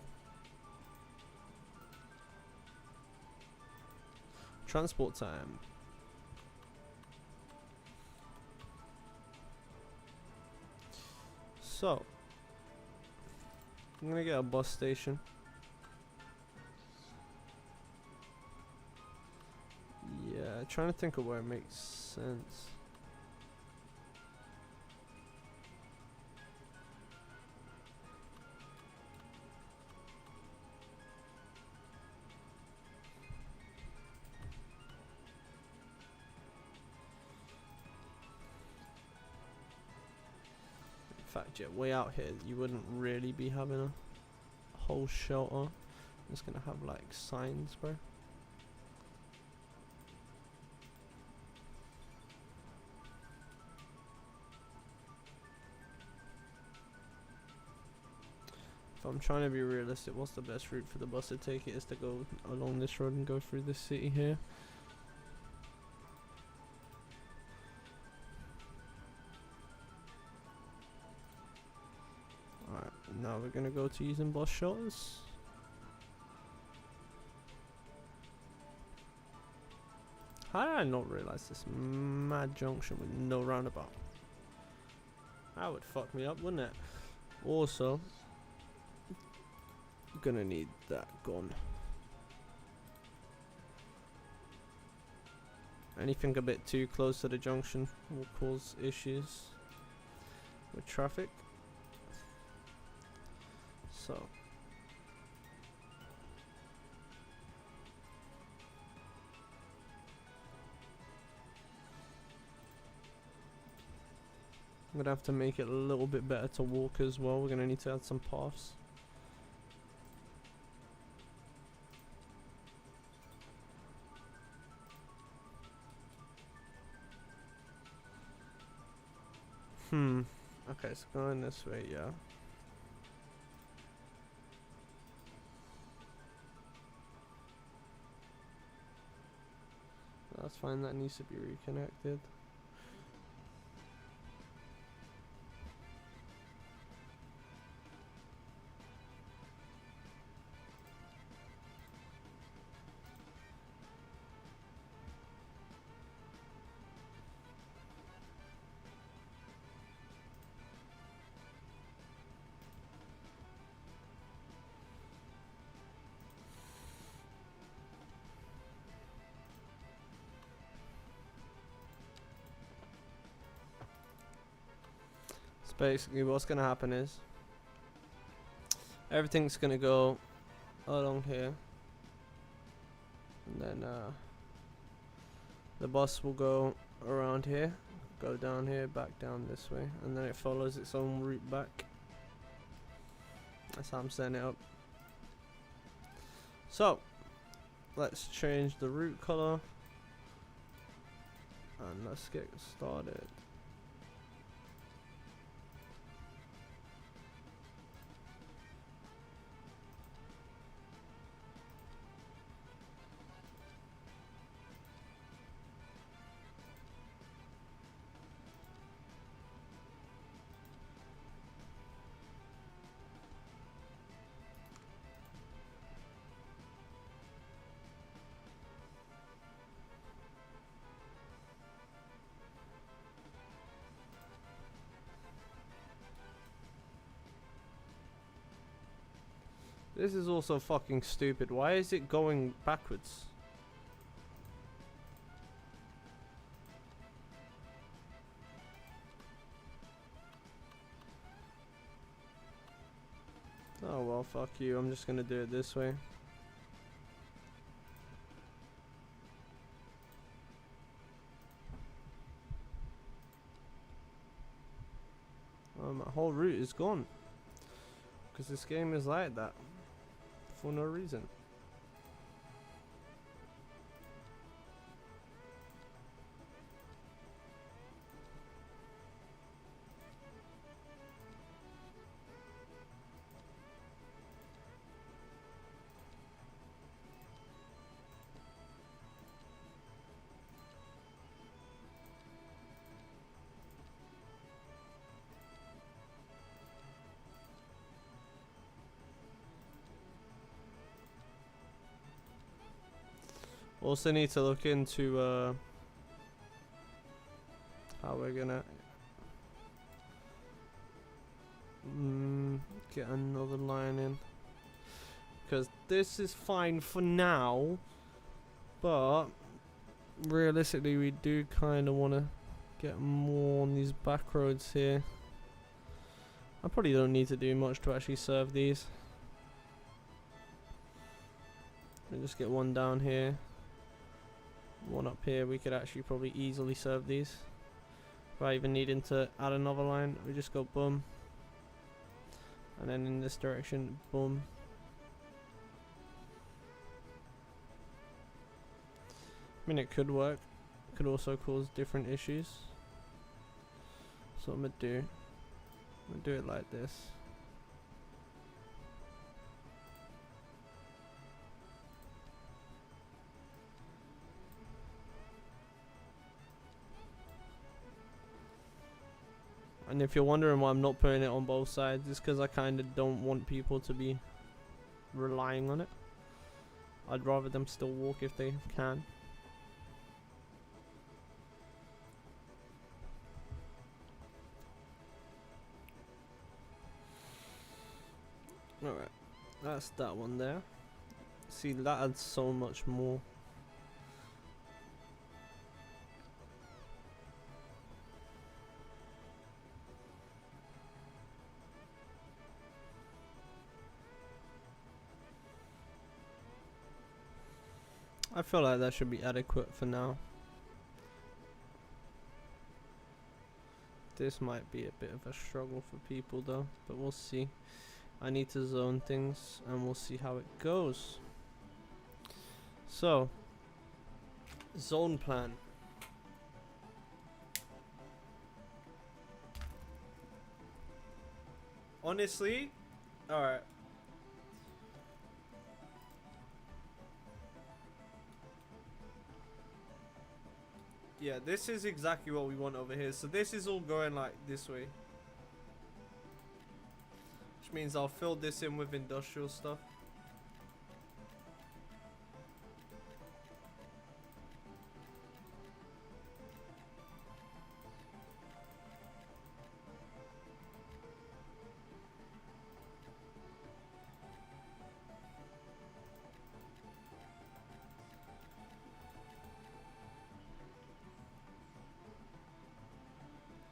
Transport time. So, I'm gonna get a bus station. Yeah, trying to think of where it makes sense. In fact, yeah, way out here, you wouldn't really be having a whole shelter. I'm just gonna have like signs, bro. If I'm trying to be realistic, what's the best route for the bus to take? It is to go along this road and go through this city here. Now we're gonna go to using bus shutters. How did I not realize this mad junction with no roundabout? That would fuck me up, wouldn't it? Also, gonna need that gun. Anything a bit too close to the junction will cause issues with traffic. So I'm gonna have to make it a little bit better to walk as well. We're gonna need to add some paths. Okay, so going this way, yeah. That's fine, that needs to be reconnected. Basically what's gonna happen is everything's gonna go along here, and then the bus will go around here, go down here, back down this way, and then it follows its own route back. That's how I'm setting it up. So let's change the route color and let's get started. This is also fucking stupid. Why is it going backwards? Oh well, fuck you. I'm just gonna do it this way. My whole route is gone. Because this game is like that. For no reason. Also need to look into how we're gonna get another line in, because this is fine for now, but realistically we do kind of want to get more on these back roads here. I probably don't need to do much to actually serve these. We'll just get one down here, one up here. We could actually probably easily serve these without even needing to add another line. We just go boom, and then in this direction, boom. I mean, it could work. It could also cause different issues. So what I'm gonna do it like this. I And if you're wondering why I'm not putting it on both sides, it's because I kind of don't want people to be relying on it. I'd rather them still walk if they can. Alright, that's that one there. See, that adds so much more. I feel like that should be adequate for now. This might be a bit of a struggle for people though, but we'll see. I need to zone things and we'll see how it goes. So, zone plan. Honestly, alright. Yeah, this is exactly what we want over here. So this is all going like this way. Which means I'll fill this in with industrial stuff.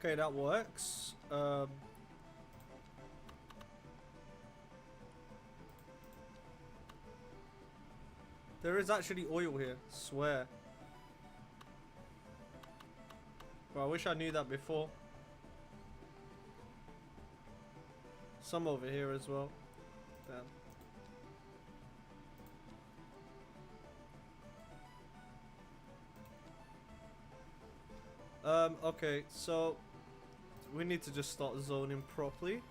Okay, that works. There is actually oil here, swear. Bro, I wish I knew that before. Some over here as well. Damn. Okay, so we need to just start zoning properly.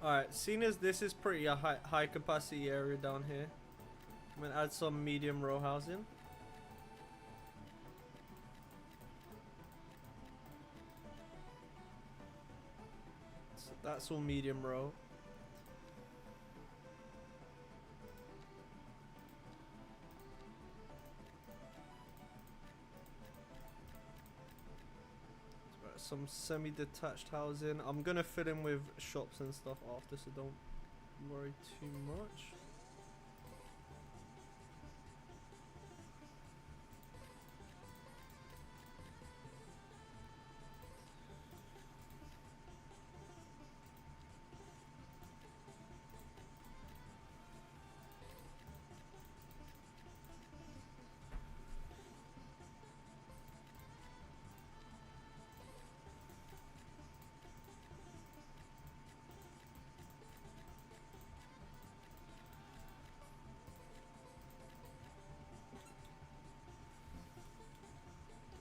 Alright, seeing as this is pretty a high capacity area down here, I'm gonna add some medium row housing. So that's all medium row. Some semi-detached housing. I'm gonna fill in with shops and stuff after, so don't worry too much.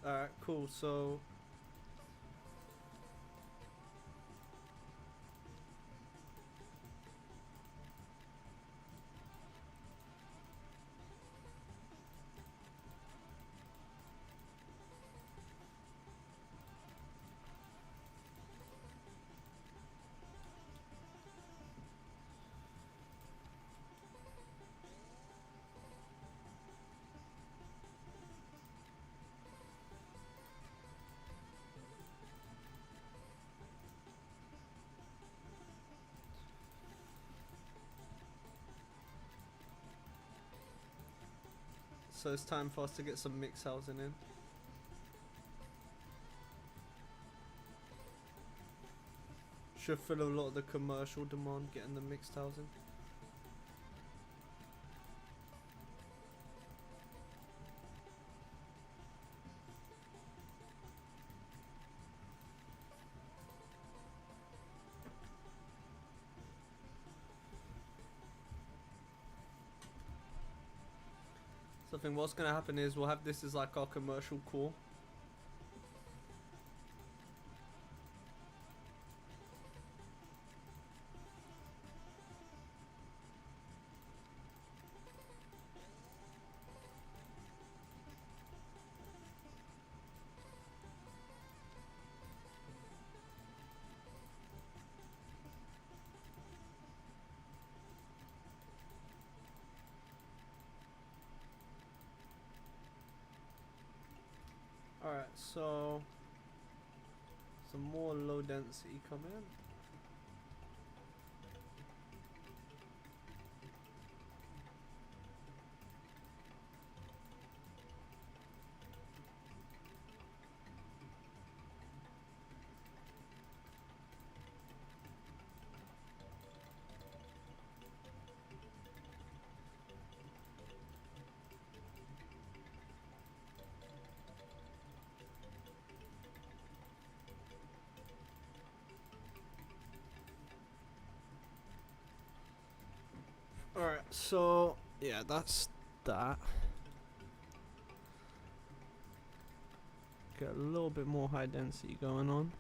Alright, cool, so it's time for us to get some mixed housing in. Should fill a lot of the commercial demand getting the mixed housing. So I think what's gonna happen is we'll have this as like our commercial core. so some more low density come in. Alright, so yeah, that's that. Get a little bit more high density going on.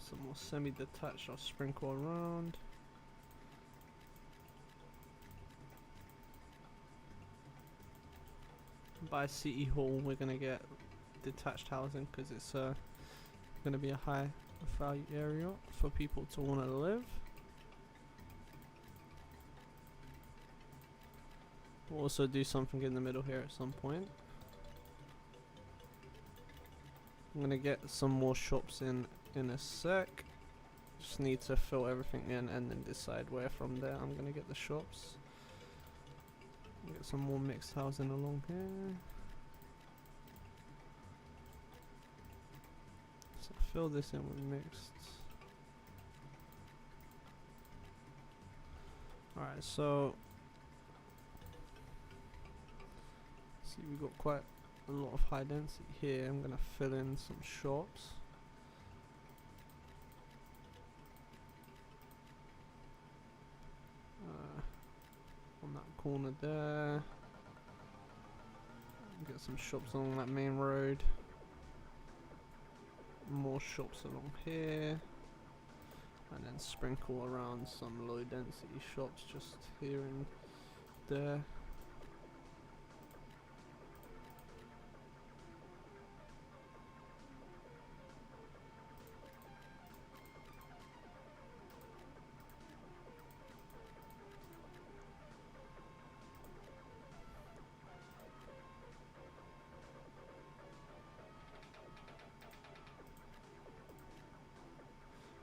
Some more semi-detached I'll sprinkle around. By City Hall we're gonna get detached housing because it's gonna be a high value area for people to want to live. We'll also do something in the middle here at some point. I'm gonna get some more shops in a sec. Just need to fill everything in and then decide where from there I'm gonna get the shops. Get some more mixed housing along here. So fill this in with mixed. Alright, so see we've got quite a lot of high density here. I'm gonna fill in some shops. On that corner there. Get some shops along that main road. More shops along here. And then sprinkle around some low density shops just here and there.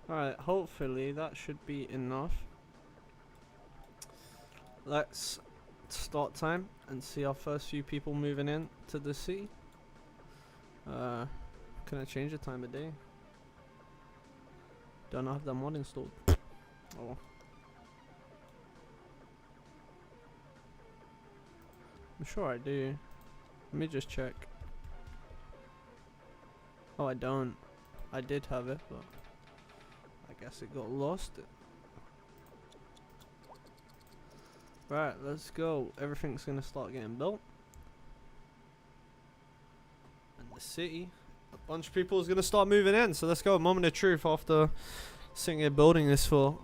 Alright, hopefully that should be enough. Let's start time and see our first few people moving in to the city. Can I change the time of day? Don't have that mod installed. Oh. I'm sure I do. Let me just check. Oh, I don't. I did have it, but I guess it got lost. Right, let's go. Everything's gonna start getting built. And the city, a bunch of people is gonna start moving in. So let's go. Moment of truth after sitting here building this for,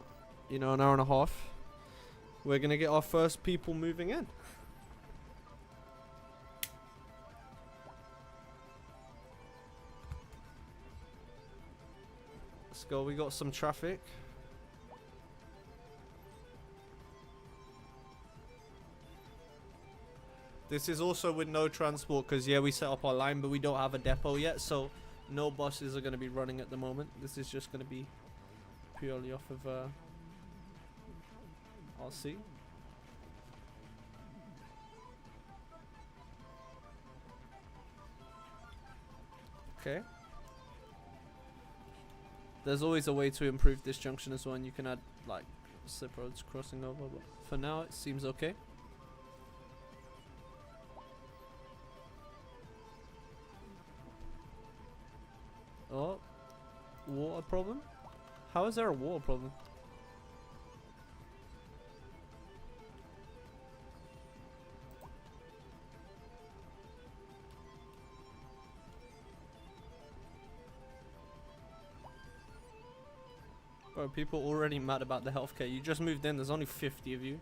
you know, an hour and a half. We're gonna get our first people moving in. Let's go. We got some traffic. This is also with no transport because, yeah, we set up our line, but we don't have a depot yet, so no buses are going to be running at the moment. This is just going to be purely off of RC. Okay. There's always a way to improve this junction as well, and you can add, like, slip roads crossing over, but for now it seems okay. Oh, water problem? How is there a water problem? Bro, people already mad about the healthcare. You just moved in, there's only 50 of you.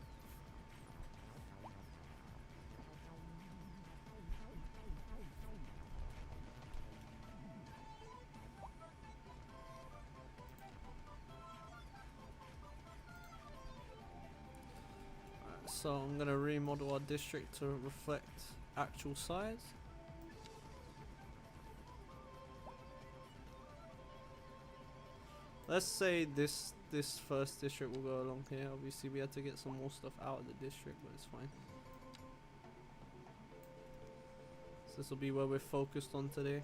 So I'm gonna remodel our district to reflect actual size. Let's say this first district will go along here. Obviously, we had to get some more stuff out of the district, but it's fine. So this will be where we're focused on today.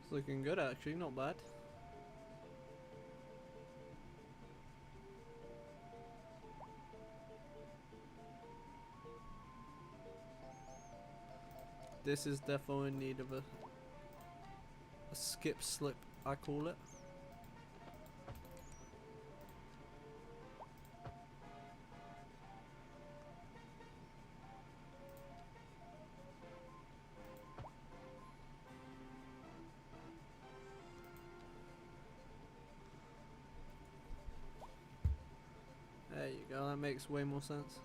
It's looking good actually, not bad. This is definitely in need of a skip slip, I call it. There you go, that makes way more sense.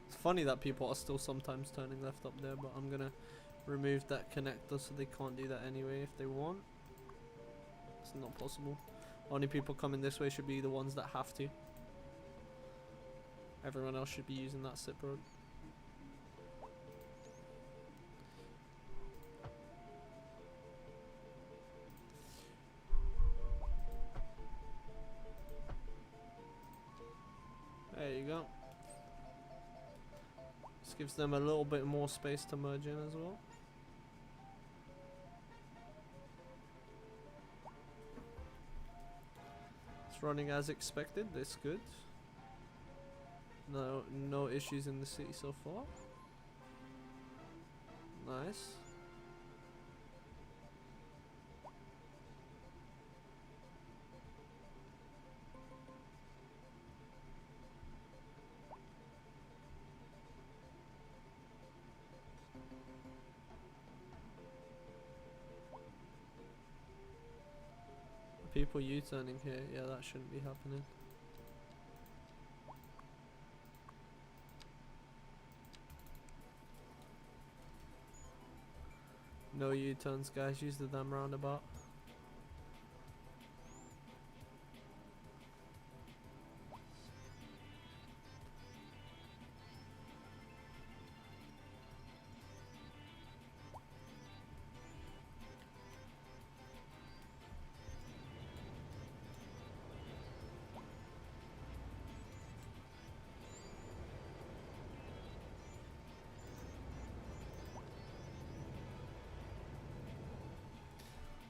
It's funny that people are still sometimes turning left up there, but I'm gonna remove that connector so they can't do that anyway if they want. It's not possible. Only people coming this way should be the ones that have to. Everyone else should be using that SIP road. There you go. This gives them a little bit more space to merge in as well. It's running as expected, that's good. No issues in the city so far. Nice. People U-turning here, yeah, that shouldn't be happening. No U-turns, guys, use the damn roundabout.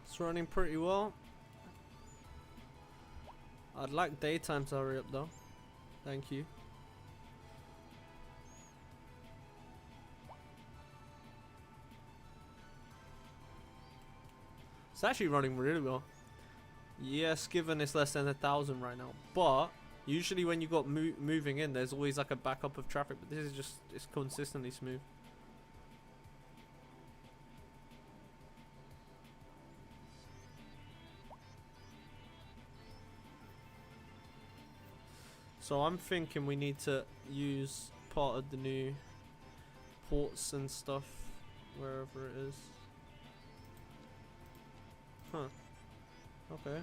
It's running pretty well. I'd like daytime to hurry up though. Thank you. It's actually running really well. Yes, given it's less than 1,000 right now, but usually when you got moving in, there's always like a backup of traffic, but this is just, it's consistently smooth. So I'm thinking we need to use part of the new ports and stuff wherever it is. Huh. Okay.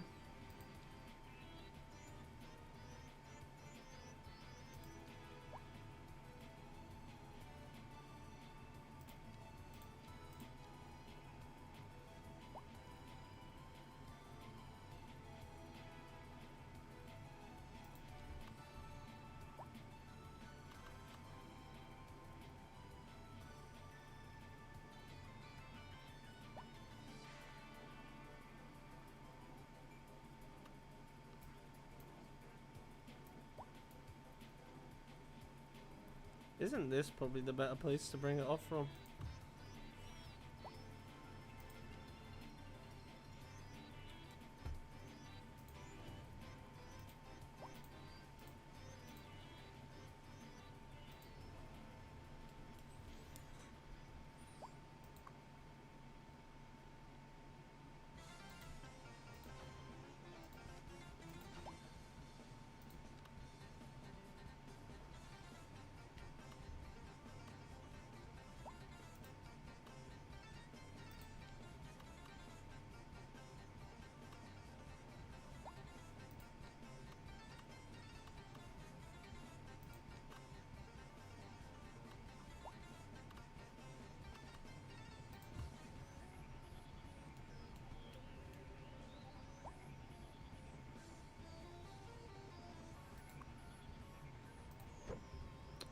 Isn't this probably the better place to bring it off from?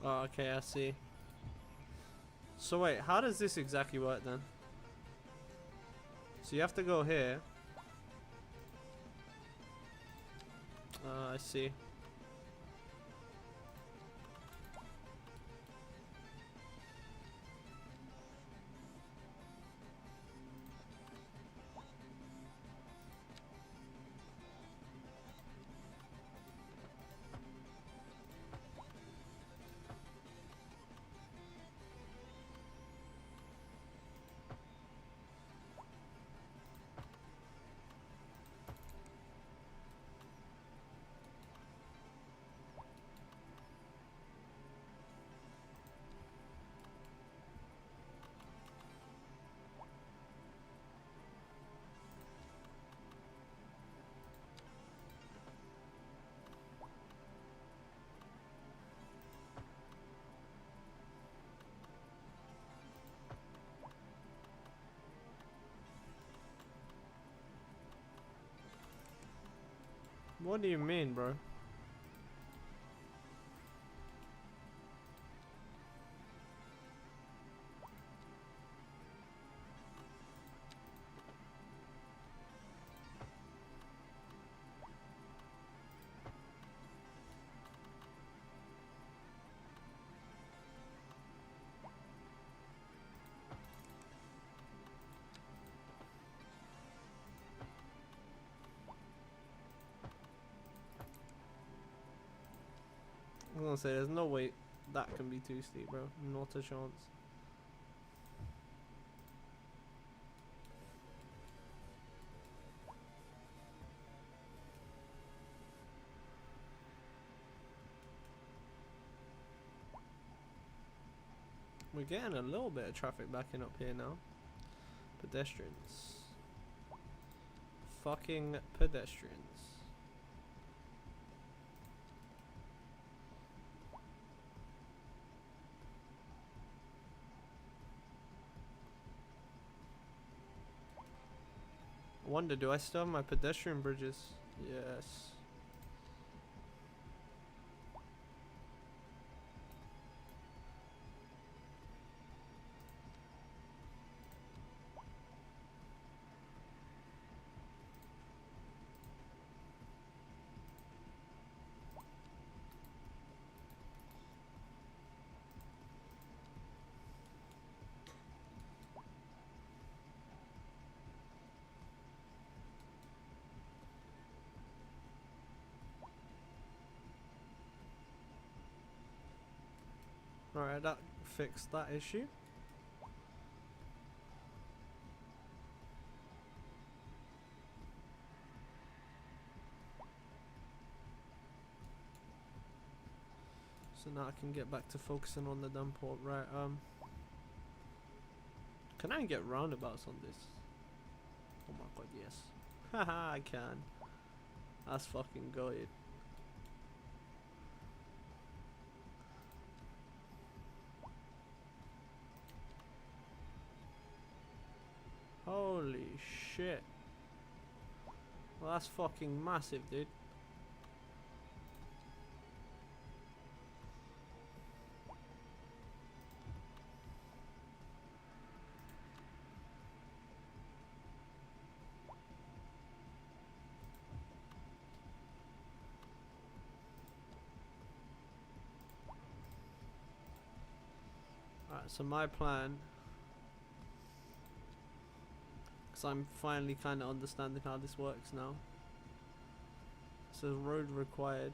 Oh, okay, I see. So wait, how does this exactly work then? So you have to go here. I see. What do you mean, bro? I'm gonna say there's no way that can be too steep, bro. Not a chance. We're getting a little bit of traffic backing up here now. Pedestrians. Fucking pedestrians. I wonder, do I still have my pedestrian bridges? Yes. Alright, that fixed that issue. So now I can get back to focusing on the dump port. Right, can I get roundabouts on this? Oh my god, yes. Haha, I can. That's fucking good. Holy shit. Well, that's fucking massive, dude. Alright, so my plan, because I'm finally kind of understanding how this works now. It says road required.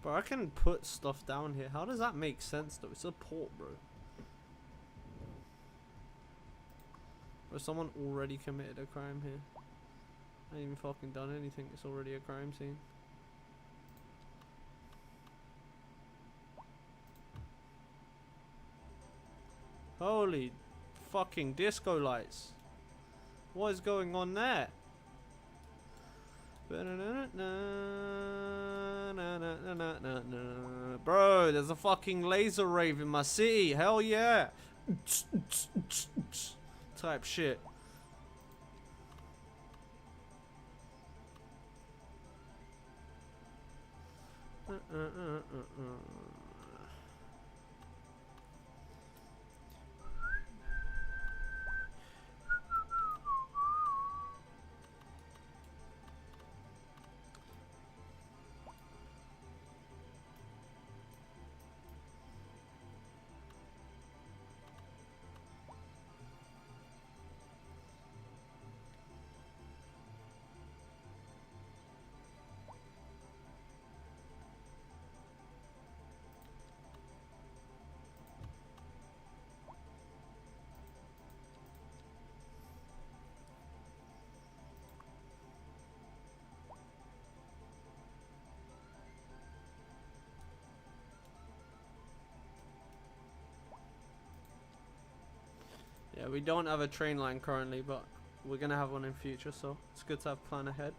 Bro, I can put stuff down here. How does that make sense though? It's a port, bro. Or someone already committed a crime here. I ain't even fucking done anything. It's already a crime scene. Holy fucking disco lights. What is going on there? Bro, there's a fucking laser rave in my city. Hell yeah. type shit. Yeah, we don't have a train line currently, but we're gonna have one in future, so it's good to have a plan ahead.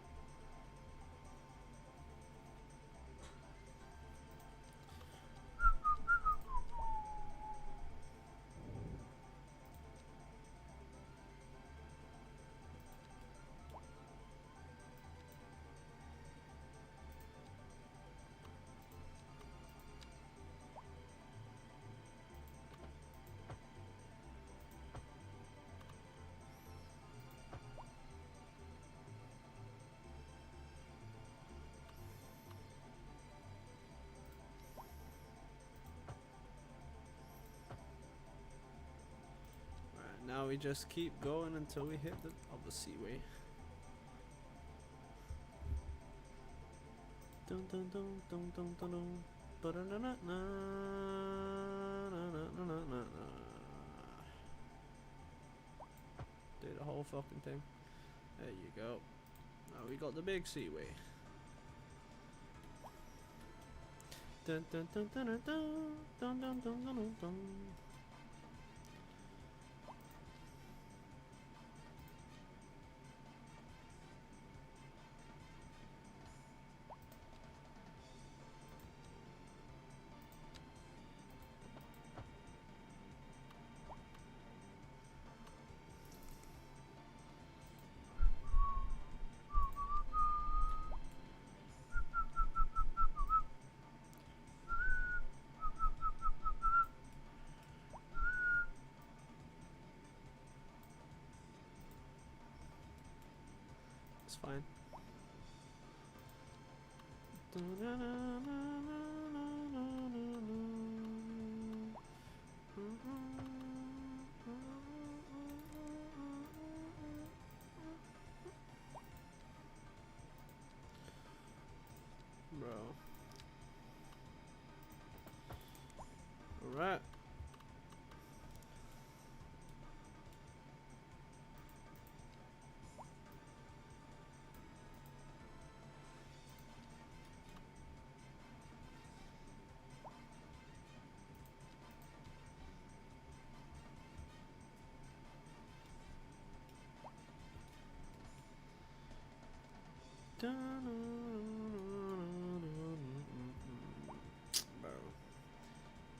Now we just keep going until we hit the other seaway. Dun dun dun dun dun dun dun. Ba-da-na-na-na. Na-na-na-na-na. Do the whole fucking thing. There you go. Now we got the big seaway. Dun dun dun dun dun dun dun dun dun dun. It's fine. Bro. Alright.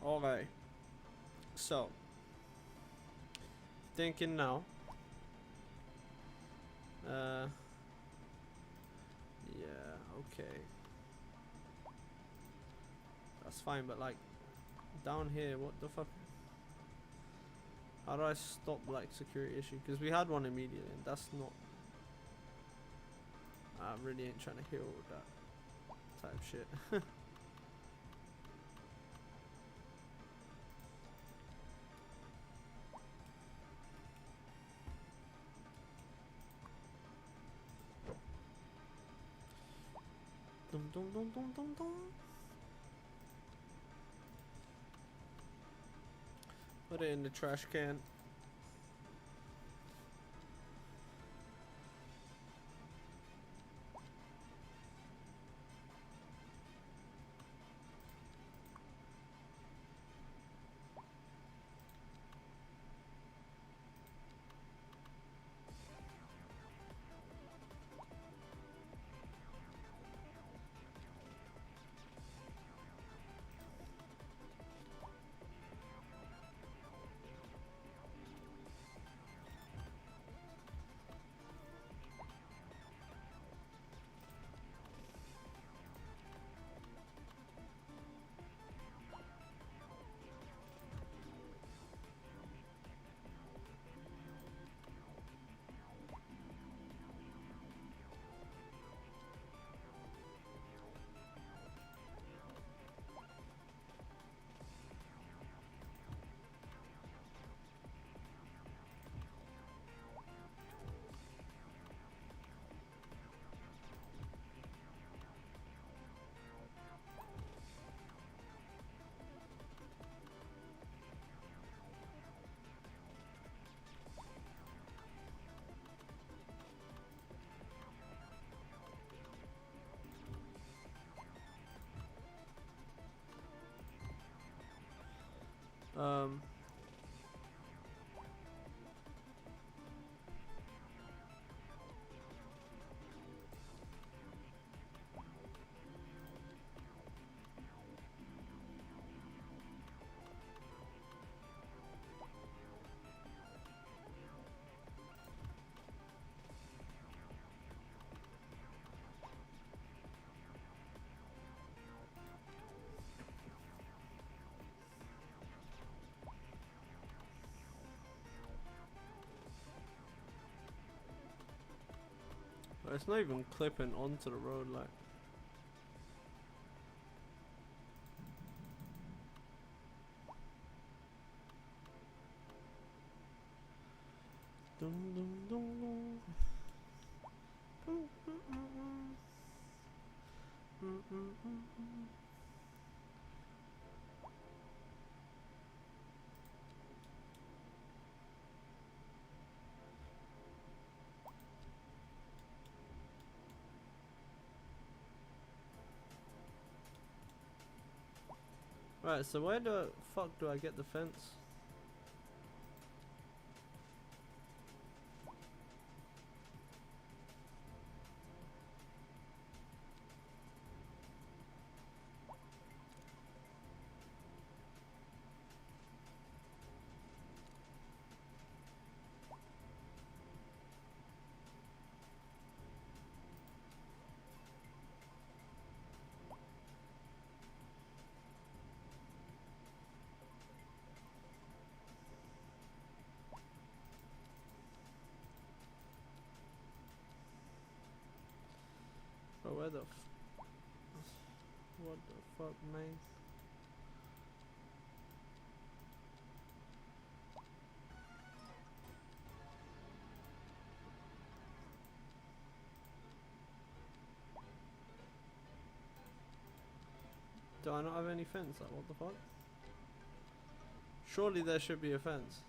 Alright. So, thinking now. Yeah, okay. That's fine, but like down here, what the fuck? How do I stop like security issue? Because we had one immediately, and that's not. I really ain't trying to hear all that type shit. Dum dum dum dum dum dum. Put it in the trash can. It's not even clipping onto the road, like. Dum, dum, dum, dum. Right, so where the fuck do I get the fence? Oh, where the what the fuck, man? Do I not have any fence? Like, what the fuck? Surely there should be a fence.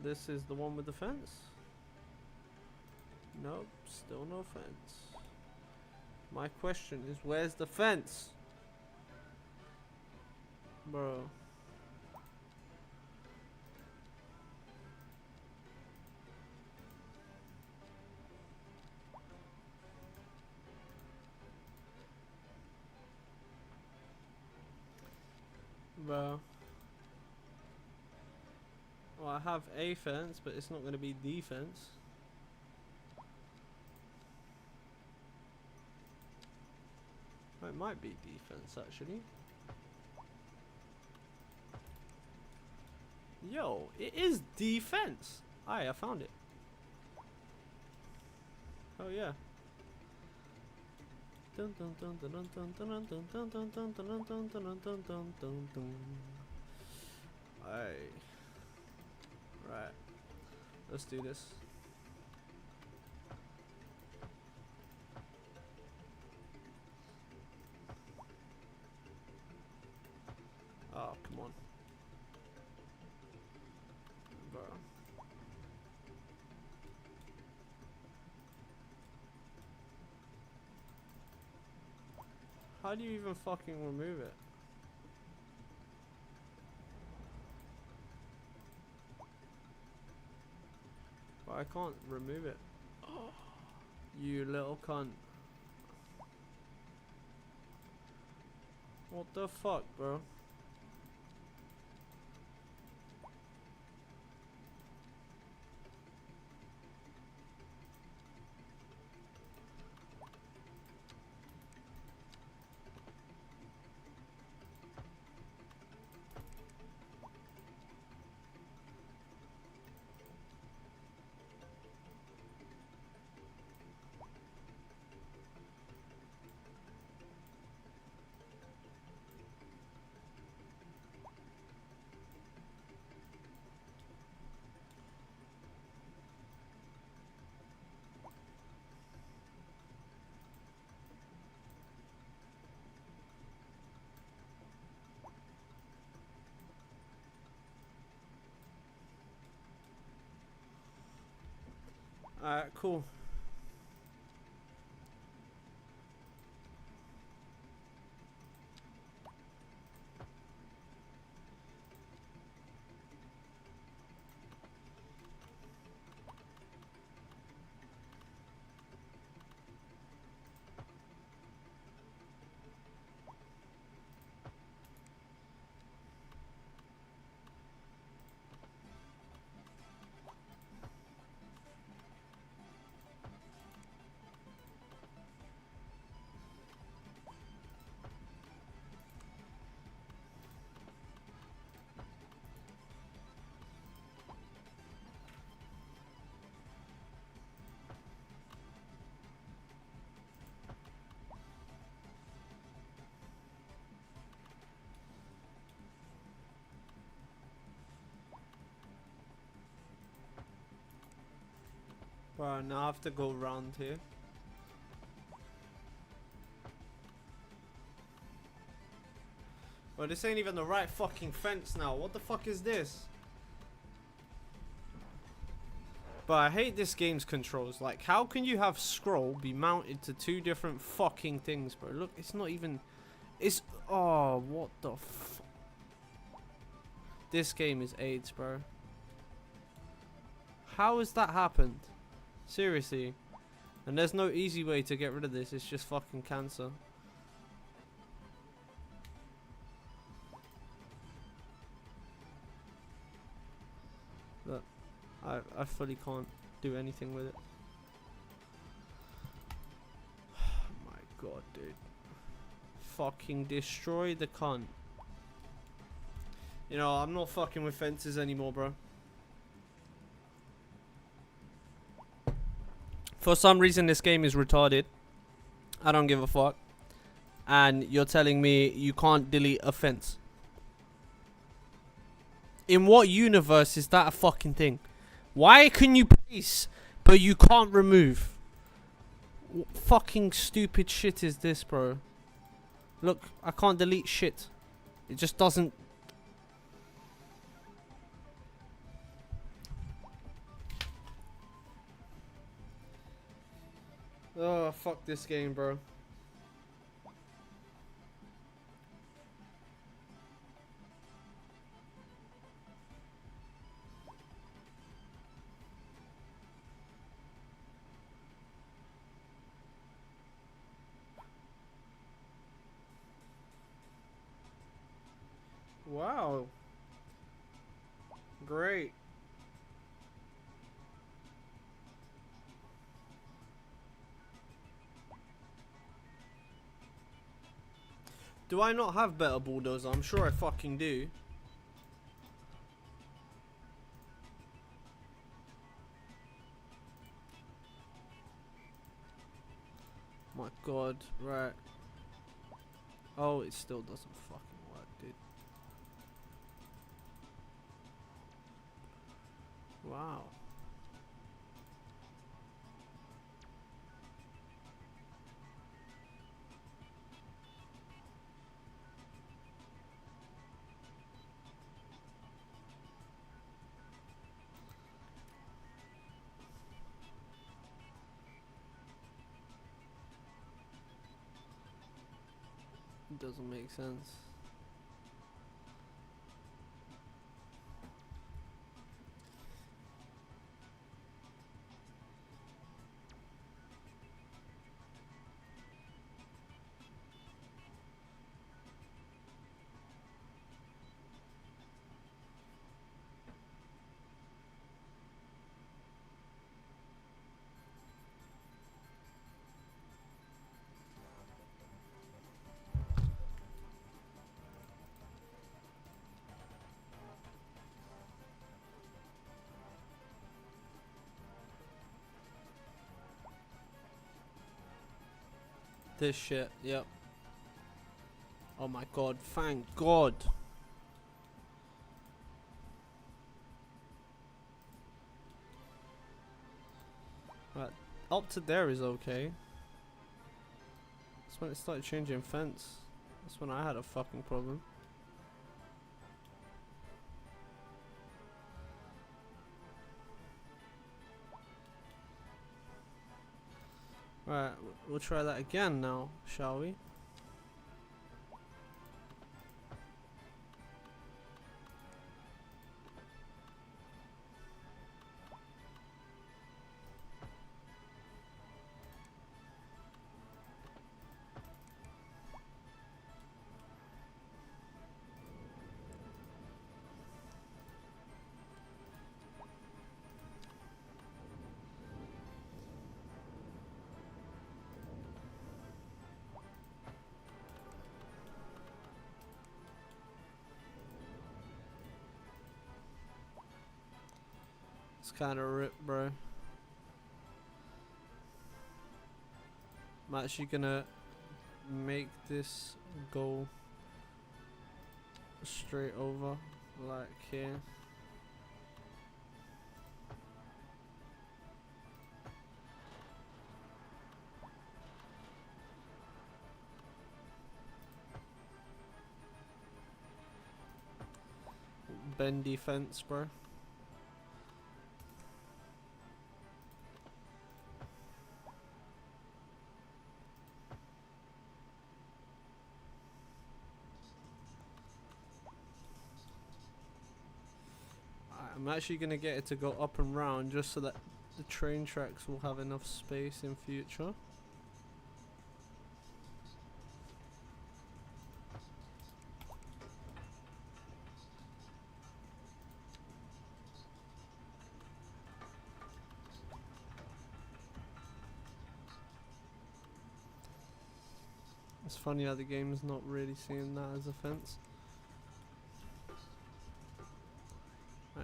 This is the one with the fence? Nope, still no fence. My question is, where's the fence? Bro. Bro. Well, I have a fence, but it's not going to be the fence. Well, it might be defense, actually. Yo, it is defense. Aye, I found it. Oh yeah. Dun dun dun dun dun dun dun dun dun dun dun dun dun dun dun dun dun dun. Aye. Right. Let's do this. Oh, come on. Bro. How do you even fucking remove it? But I can't remove it. Oh, you little cunt. What the fuck, bro? Alright, cool. Bro, now I have to go around here. Bro, this ain't even the right fucking fence now. What the fuck is this? But I hate this game's controls. Like, how can you have scroll be mounted to two different fucking things, bro? Look, it's not even... It's... Oh, what the f... This game is AIDS, bro. How has that happened? Seriously. And there's no easy way to get rid of this. It's just fucking cancer. Look. I fully can't do anything with it. Oh my god, dude. Fucking destroy the cunt. You know, I'm not fucking with fences anymore, bro. For some reason, this game is retarded. I don't give a fuck. And you're telling me you can't delete a fence. In what universe is that a fucking thing? Why can you place, but you can't remove? What fucking stupid shit is this, bro? Look, I can't delete shit. It just doesn't... Oh, fuck this game, bro. Wow. Great. Do I not have better bulldozer? I'm sure I fucking do. My god, right. Oh, it still doesn't fucking work, dude. Wow. It doesn't make sense. This shit, yep. Oh my god, thank god. Right, up to there is okay. That's when it started changing fence. That's when I had a fucking problem. Right, we'll try that again now, shall we? It's kind of ripped, bro. I'm actually gonna make this go straight over, like here. bendy fence, bro. I'm actually gonna get it to go up and round just so that the train tracks will have enough space in future. It's funny how the game is not really seeing that as a fence.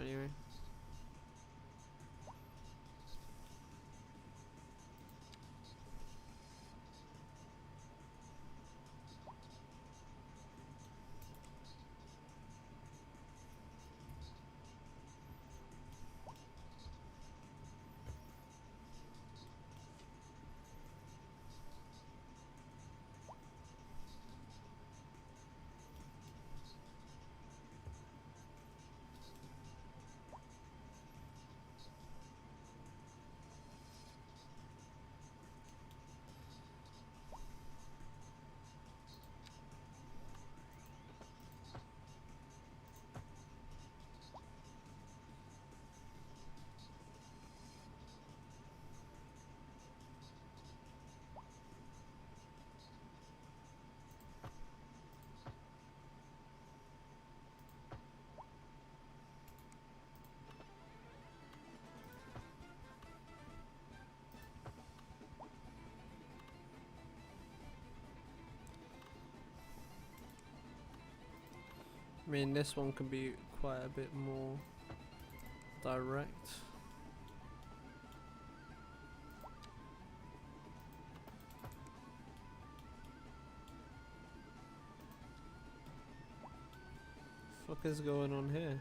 Anyway. I mean, this one can be quite a bit more direct. Fuck is going on here?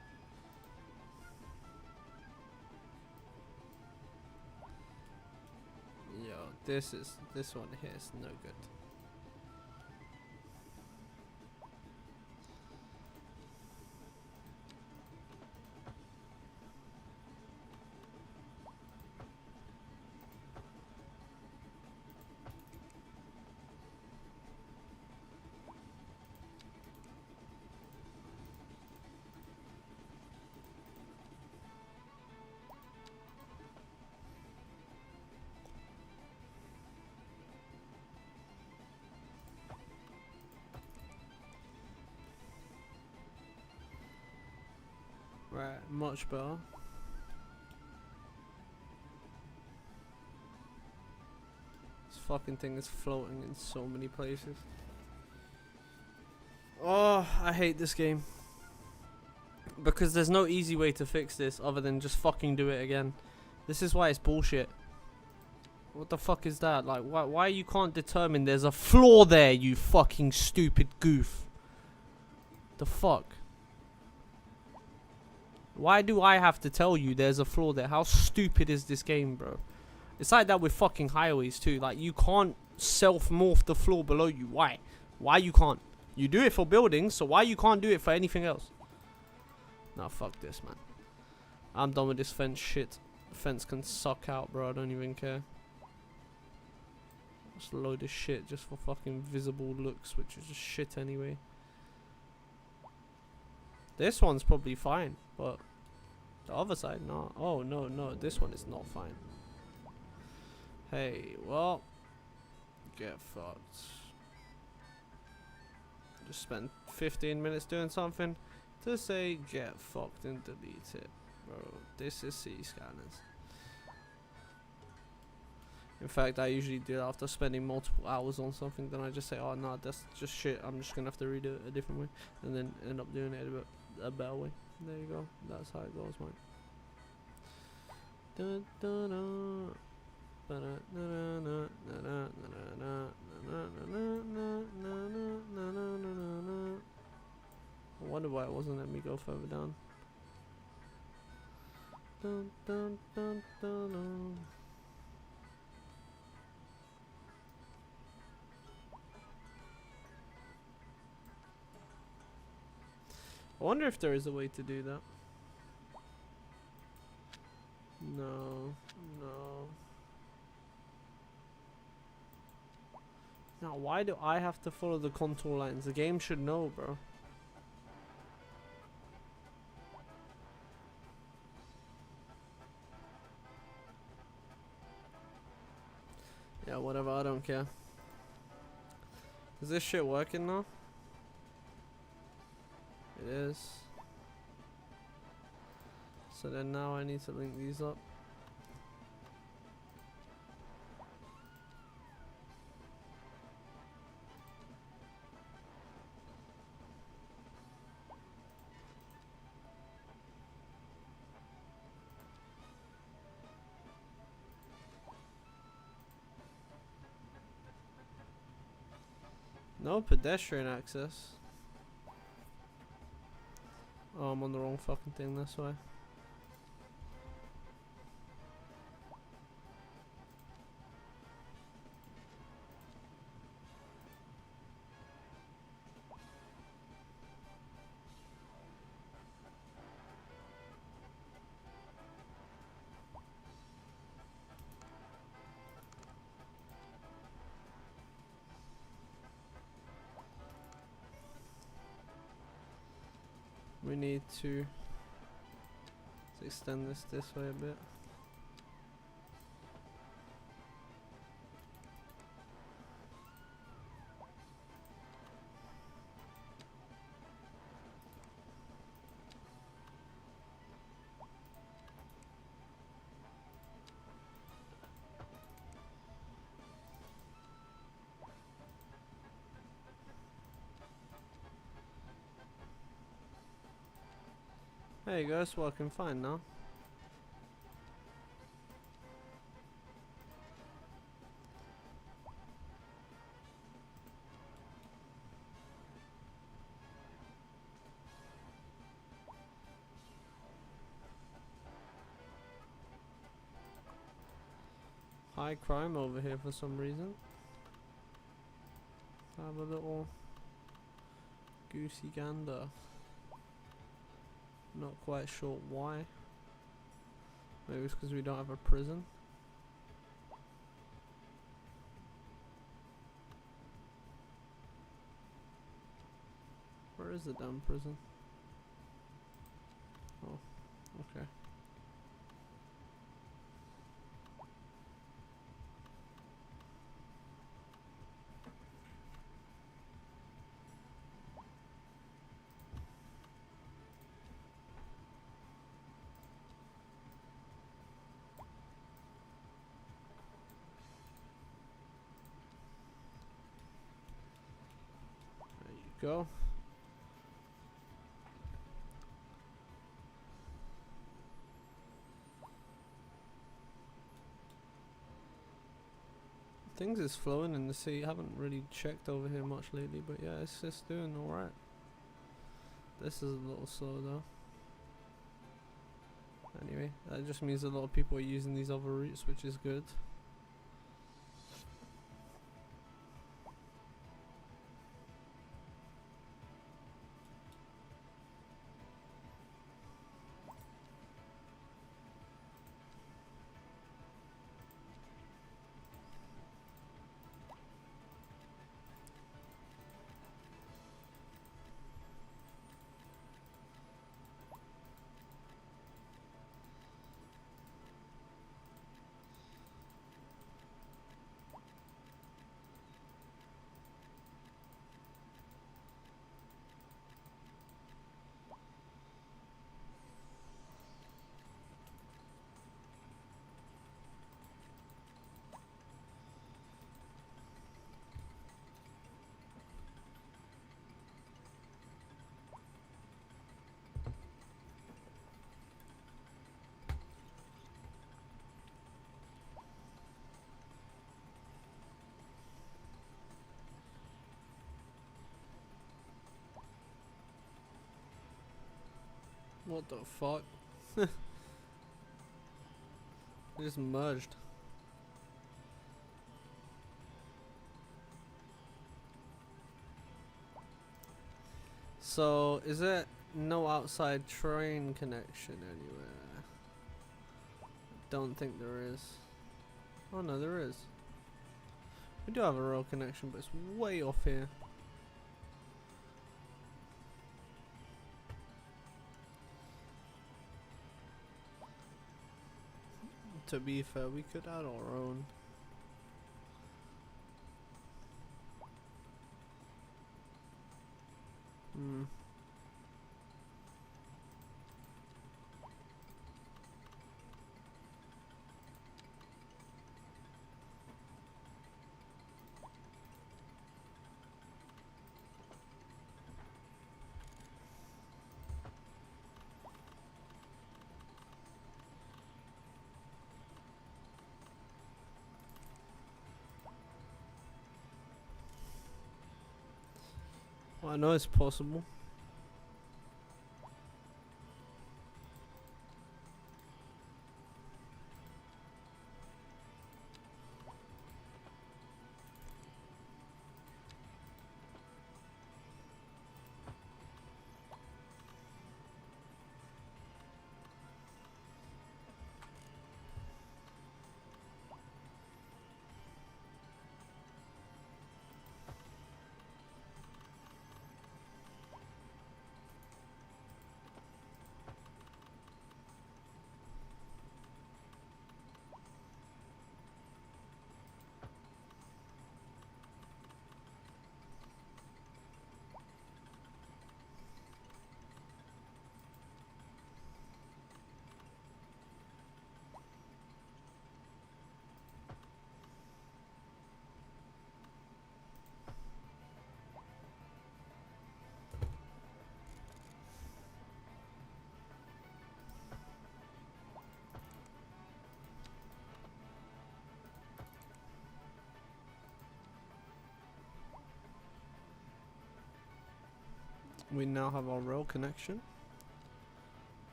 Yo, this one here is no good. Right, much better. This fucking thing is floating in so many places. Oh, I hate this game. Because there's no easy way to fix this other than just fucking do it again. This is why it's bullshit. What the fuck is that? Like, why you can't determine there's a flaw there, you fucking stupid goof? The fuck? Why do I have to tell you there's a flaw there? How stupid is this game, bro? It's like that with fucking highways too. Like, you can't self-morph the floor below you. Why? Why you can't? You do it for buildings, so why you can't do it for anything else? Nah, fuck this, man. I'm done with this fence shit. The fence can suck out, bro. I don't even care. Just a load of shit just for fucking visible looks, which is just shit anyway. This one's probably fine, but the other side, no. Oh, no, no. This one is not fine. Hey, well, get fucked. Just spend 15 minutes doing something to say get fucked and delete it. Bro, this is Skylines. In fact, I usually do it after spending multiple hours on something. Then I just say, oh no, that's just shit. I'm just gonna have to redo it a different way, and then end up doing it a better way. There you go. That's how it goes, man. Dun, dun, dun. I wonder why it wasn't letting me go further down. Dun, dun, dun, dun, dun. I wonder if there is a way to do that. No, no. Now, why do I have to follow the contour lines? The game should know, bro. Yeah, whatever, I don't care. Is this shit working now? It is. So then now I need to link these up. No pedestrian access. Oh, I'm on the wrong fucking thing, that's why. We need to extend this way a bit. There you go, it's working fine now. High crime over here for some reason. Have a little goosey gander. Not quite sure why. Maybe it's because we don't have a prison. Where is the damn prison? Oh, okay. There you go. Things is flowing in the sea. I haven't really checked over here much lately, but yeah, it's just doing alright. This is a little slow though. Anyway, that just means a lot of people are using these other routes, which is good. What the fuck? It just merged. So is it No outside train connection anywhere. Don't think there is. Oh no, there is. We do have a rail connection, but it's way off here. To be fair, we could add our own. Hmm. Well, I know it's possible. We now have our rail connection.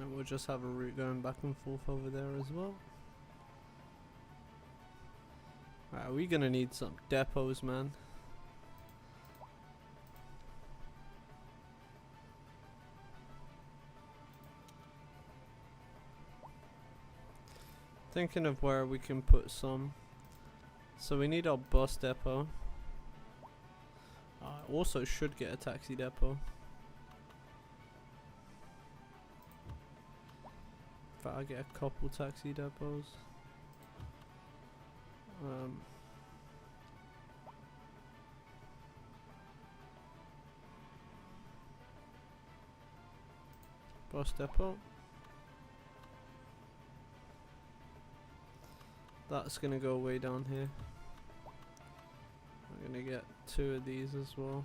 And we'll just have a route going back and forth over there as well. Alright, we're gonna need some depots, man. Thinking of where we can put some. So we need our bus depot. Also should get a taxi depot. In fact, I get a couple taxi depots. Bus depot. That's gonna go way down here. I'm gonna get 2 of these as well.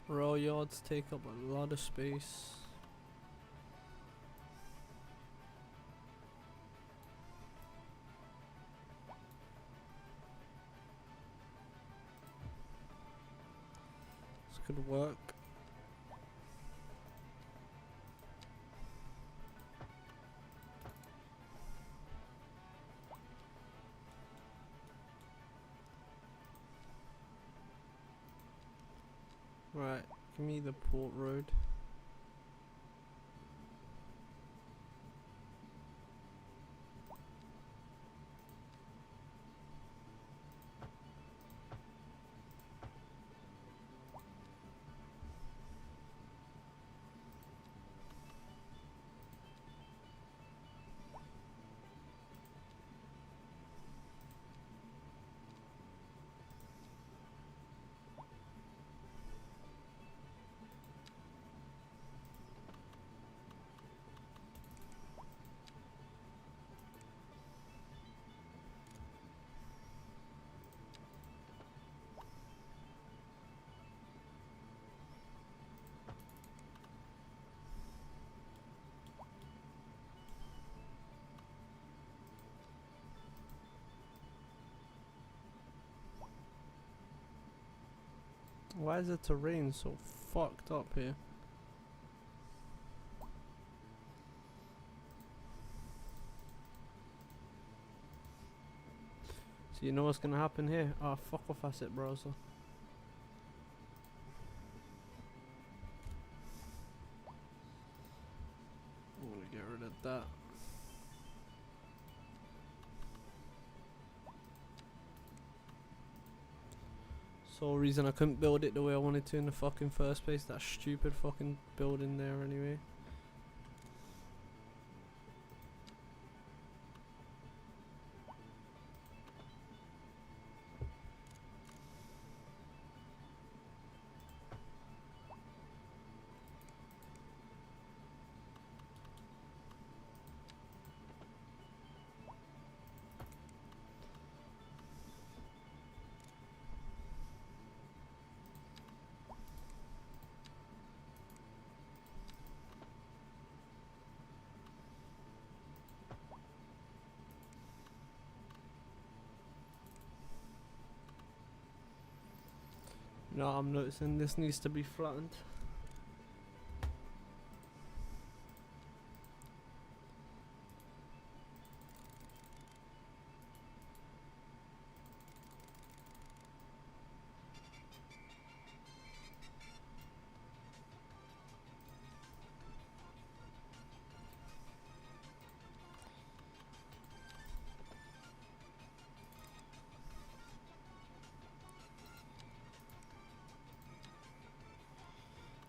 Rail yards take up a lot of space. This could work. Right, give me the port road. Why is the terrain so fucked up here? So you know what's gonna happen here? Ah, fuck off asset browser. I'm gonna get rid of that. Sole reason I couldn't build it the way I wanted to in the fucking first place. That stupid fucking building there anyway. No, I'm noticing this needs to be flattened.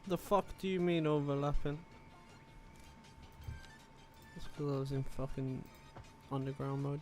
The fuck do you mean overlapping? It's because I was in fucking underground mode.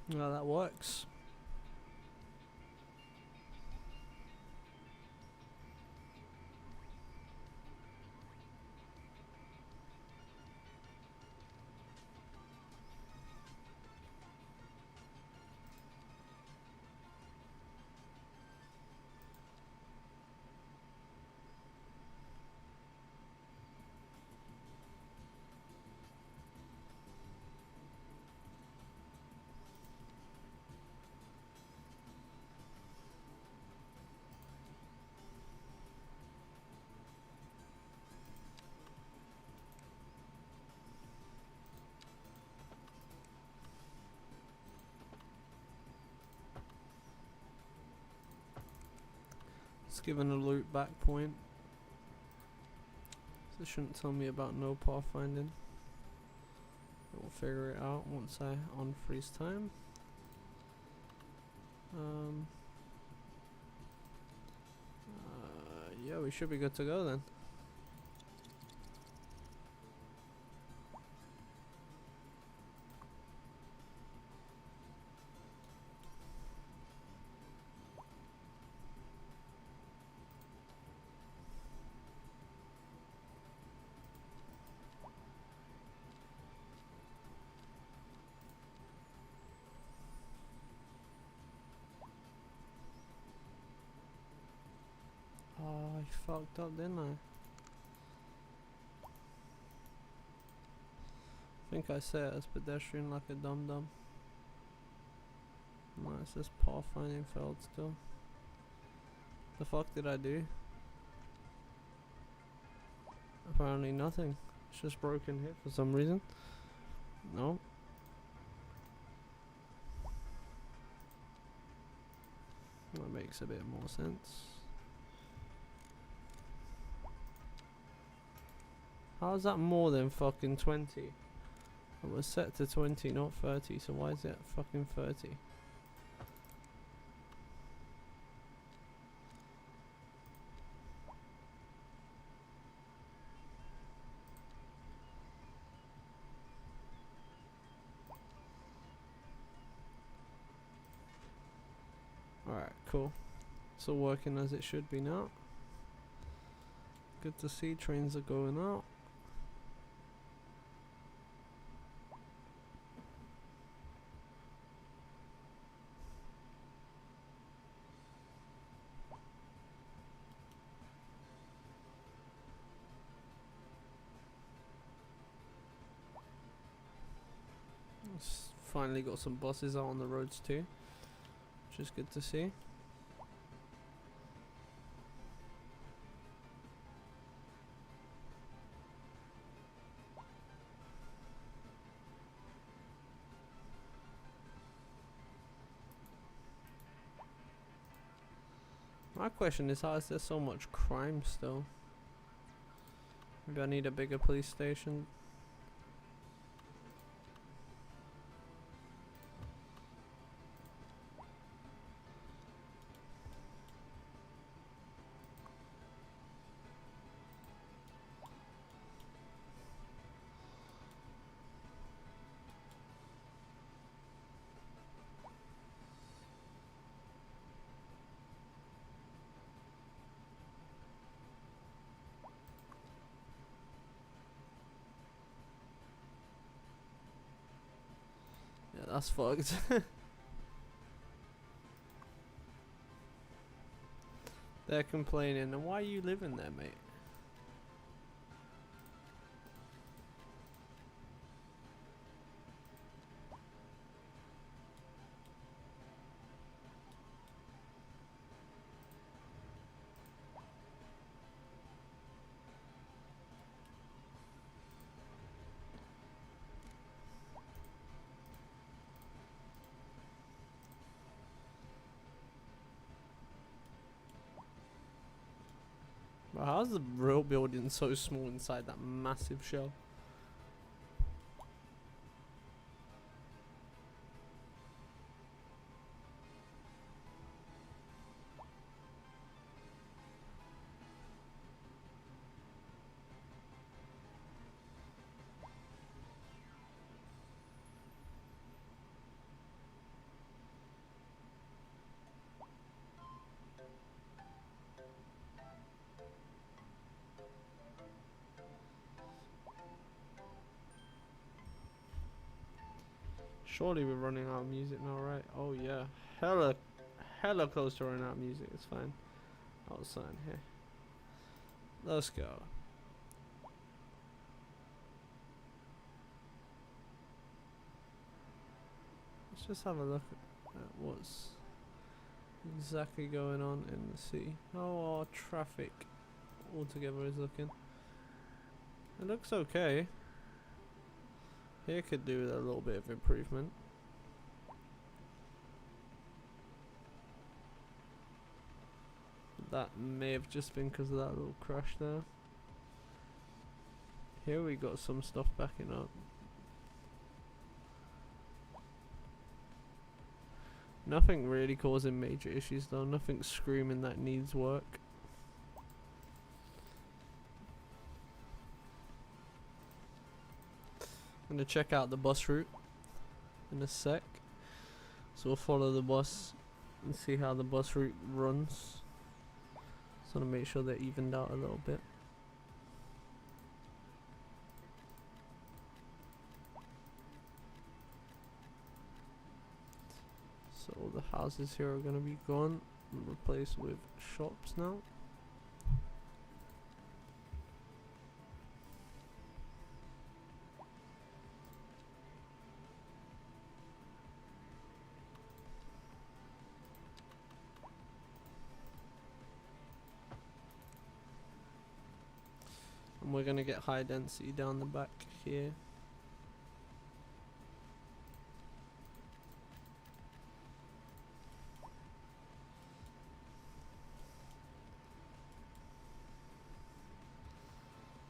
No, that works. It's given a loop back point. So it shouldn't tell me about no pathfinding. We'll figure it out once I unfreeze time. Yeah, we should be good to go then. Oh, I fucked up, didn't I? I think I said it as pedestrian like a dum-dum. No, it says pathfinding failed still. The fuck did I do? Apparently nothing. It's just broken here for some reason. No. That makes a bit more sense. How is that more than fucking 20? It was set to 20, not 30, so why is it fucking 30? Alright, cool. It's all working as it should be now. Good to see trains are going out. Finally got some buses out on the roads too, which is good to see. My question is, how is there so much crime still? Maybe I need a bigger police station. Yeah, that's fucked. They're complaining, and why are you living there, mate? But how's the real building so small inside that massive shell? Surely we're running out of music now, right? Oh yeah, hella close to running out of music. It's fine. I'll sign here. Let's go. Let's just have a look at what's exactly going on in the city. How our traffic altogether is looking. It looks okay. Here could do with a little bit of improvement. That may have just been because of that little crash there. Here we got some stuff backing up. Nothing really causing major issues though, nothing screaming that needs work. I'm gonna check out the bus route in a sec. So we'll follow the bus and see how the bus route runs. Just wanna make sure they're evened out a little bit. So all the houses here are gonna be gone and replaced with shops now. And we're gonna get high density down the back here.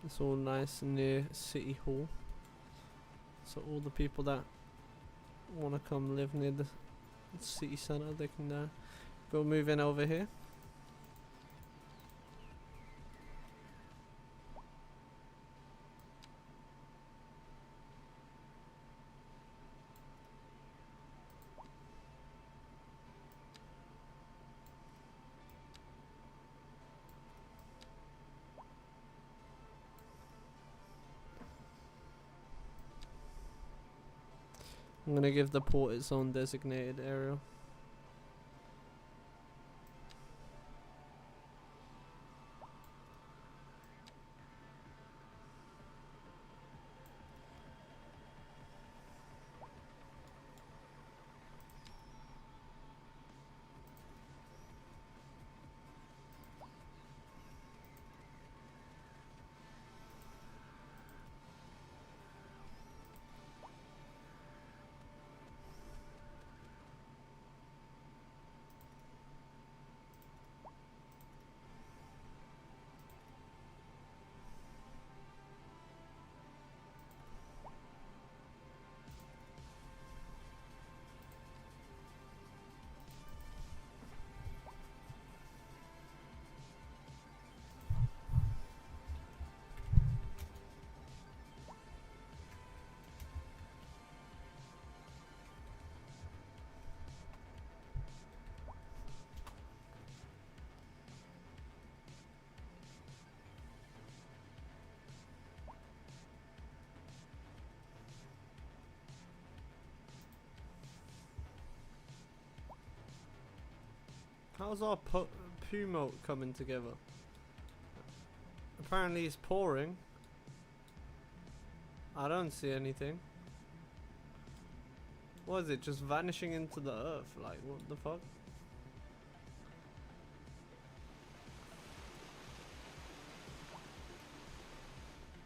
It's all nice and near City Hall, so all the people that want to come live near the city centre, they can go move in over here. I'm gonna give the port its own designated area. How's our Pumo coming together? Apparently it's pouring. I don't see anything. What is it, just vanishing into the earth? Like, what the fuck?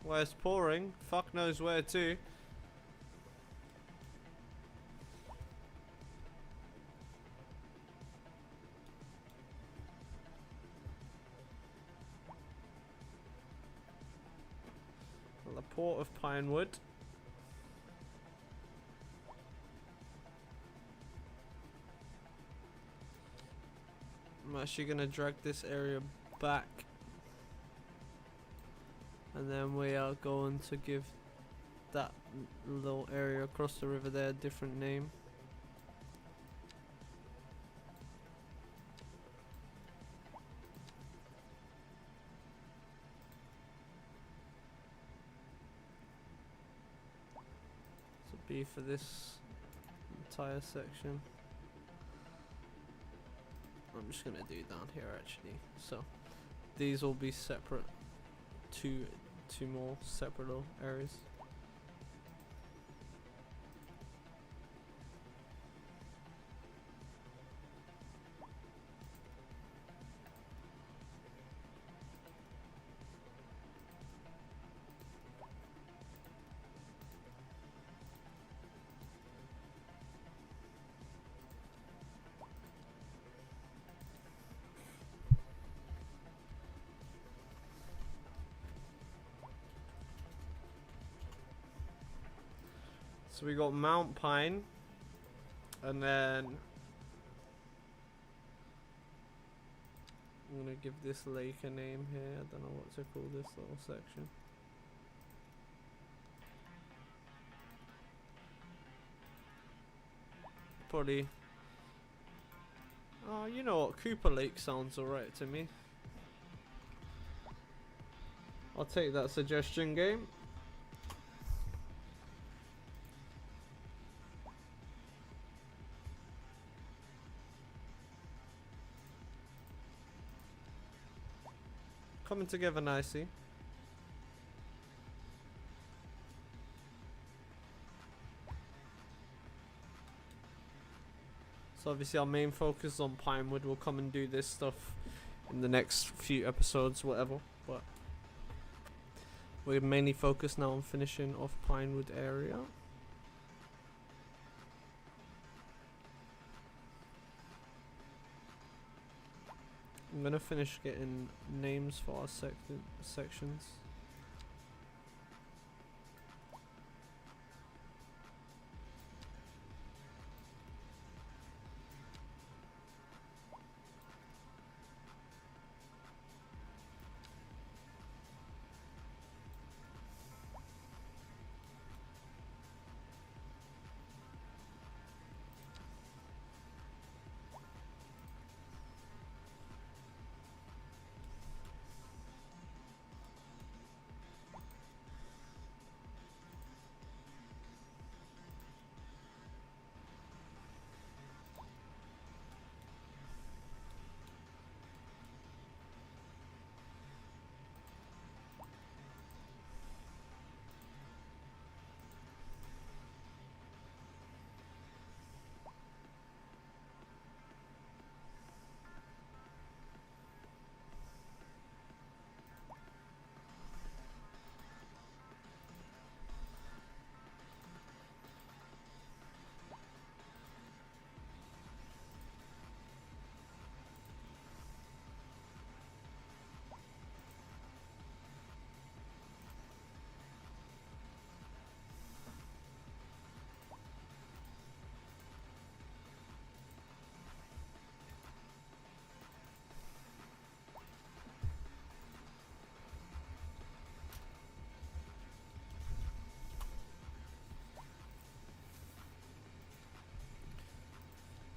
Well, it's pouring. Fuck knows where to. The port of Pinewood. I'm actually gonna drag this area back, and then we are going to give that little area across the river there a different name. B for this entire section. I'm just gonna do down here actually. So these will be separate, two more separate little areas. So we got Mount Pine, and then I'm gonna give this lake a name here. I don't know what to call this little section. Probably. Oh, you know what? Cooper Lake sounds alright to me. I'll take that suggestion, game. Coming together nicely. So obviously our main focus is on Pinewood. We'll come and do this stuff in the next few episodes, whatever. But We're mainly focused now on finishing off Pinewood area. I'm gonna finish getting names for our sections.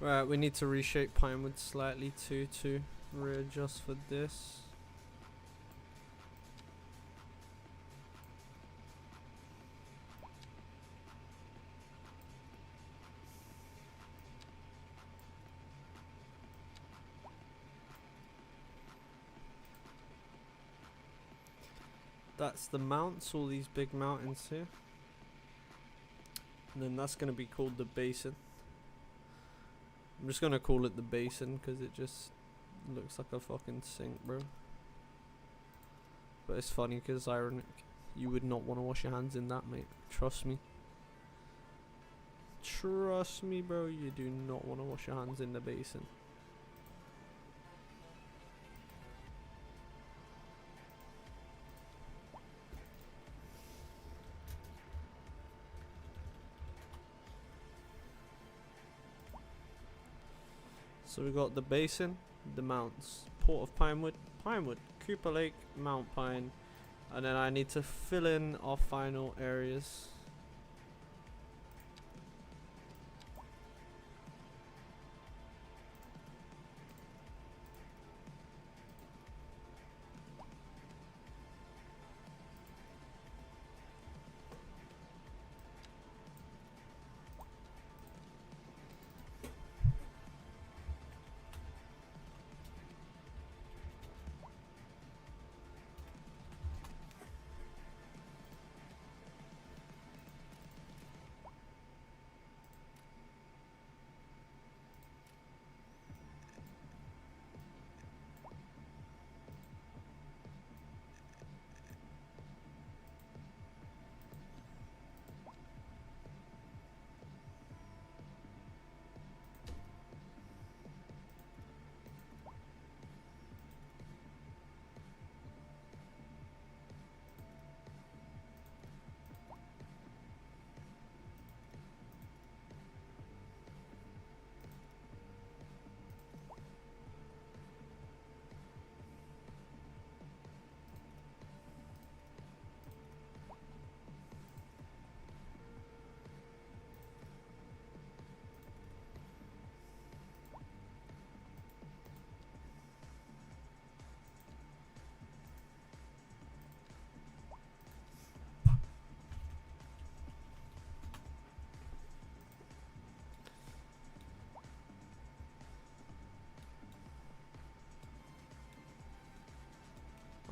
Right, we need to reshape Pinewood slightly too to readjust for this. That's the mounts, all these big mountains here. And then that's going to be called the basin. I'm just going to call it the basin because it just looks like a fucking sink, bro. But it's funny because ironic. You would not want to wash your hands in that, mate. Trust me. Trust me, bro. You do not want to wash your hands in the basin. So we got the basin, the mounts, Port of Pinewood, Pinewood, Cooper Lake, Mount Pine, and then I need to fill in our final areas.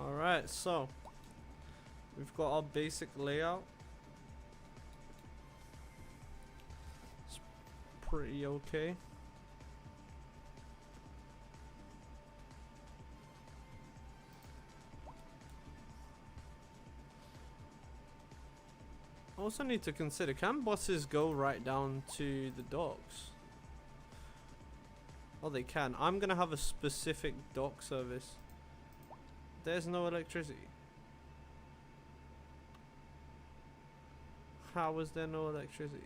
Alright, so we've got our basic layout. It's pretty okay. Also need to consider, can buses go right down to the docks? Oh, they can. I'm gonna have a specific dock service. There's no electricity. How is there no electricity?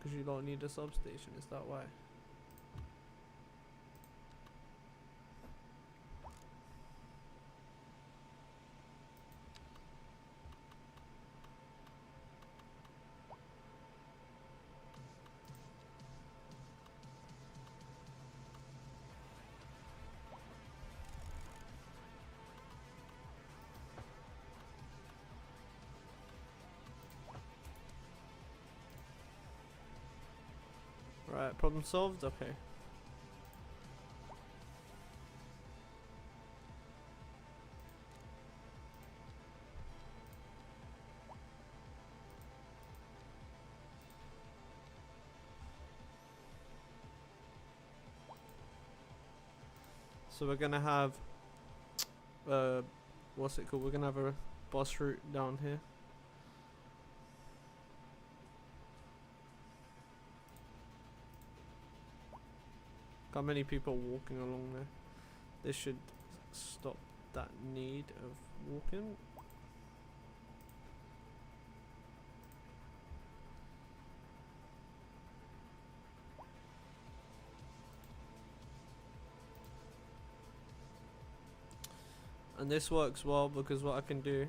Because you don't need a substation, is that why? Right, problem solved? Okay. So we're gonna have what's it called? We're gonna have a bus route down here. Got many people walking along there. This should stop that need of walking. And this works well because what I can do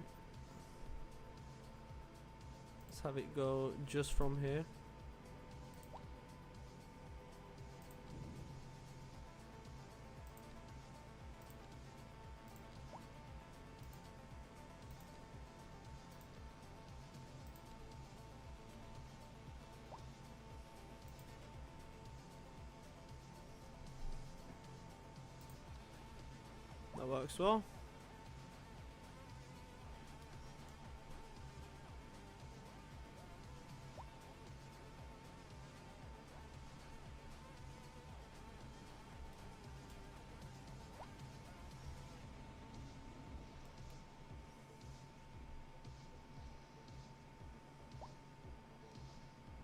is have it go just from here. That works well.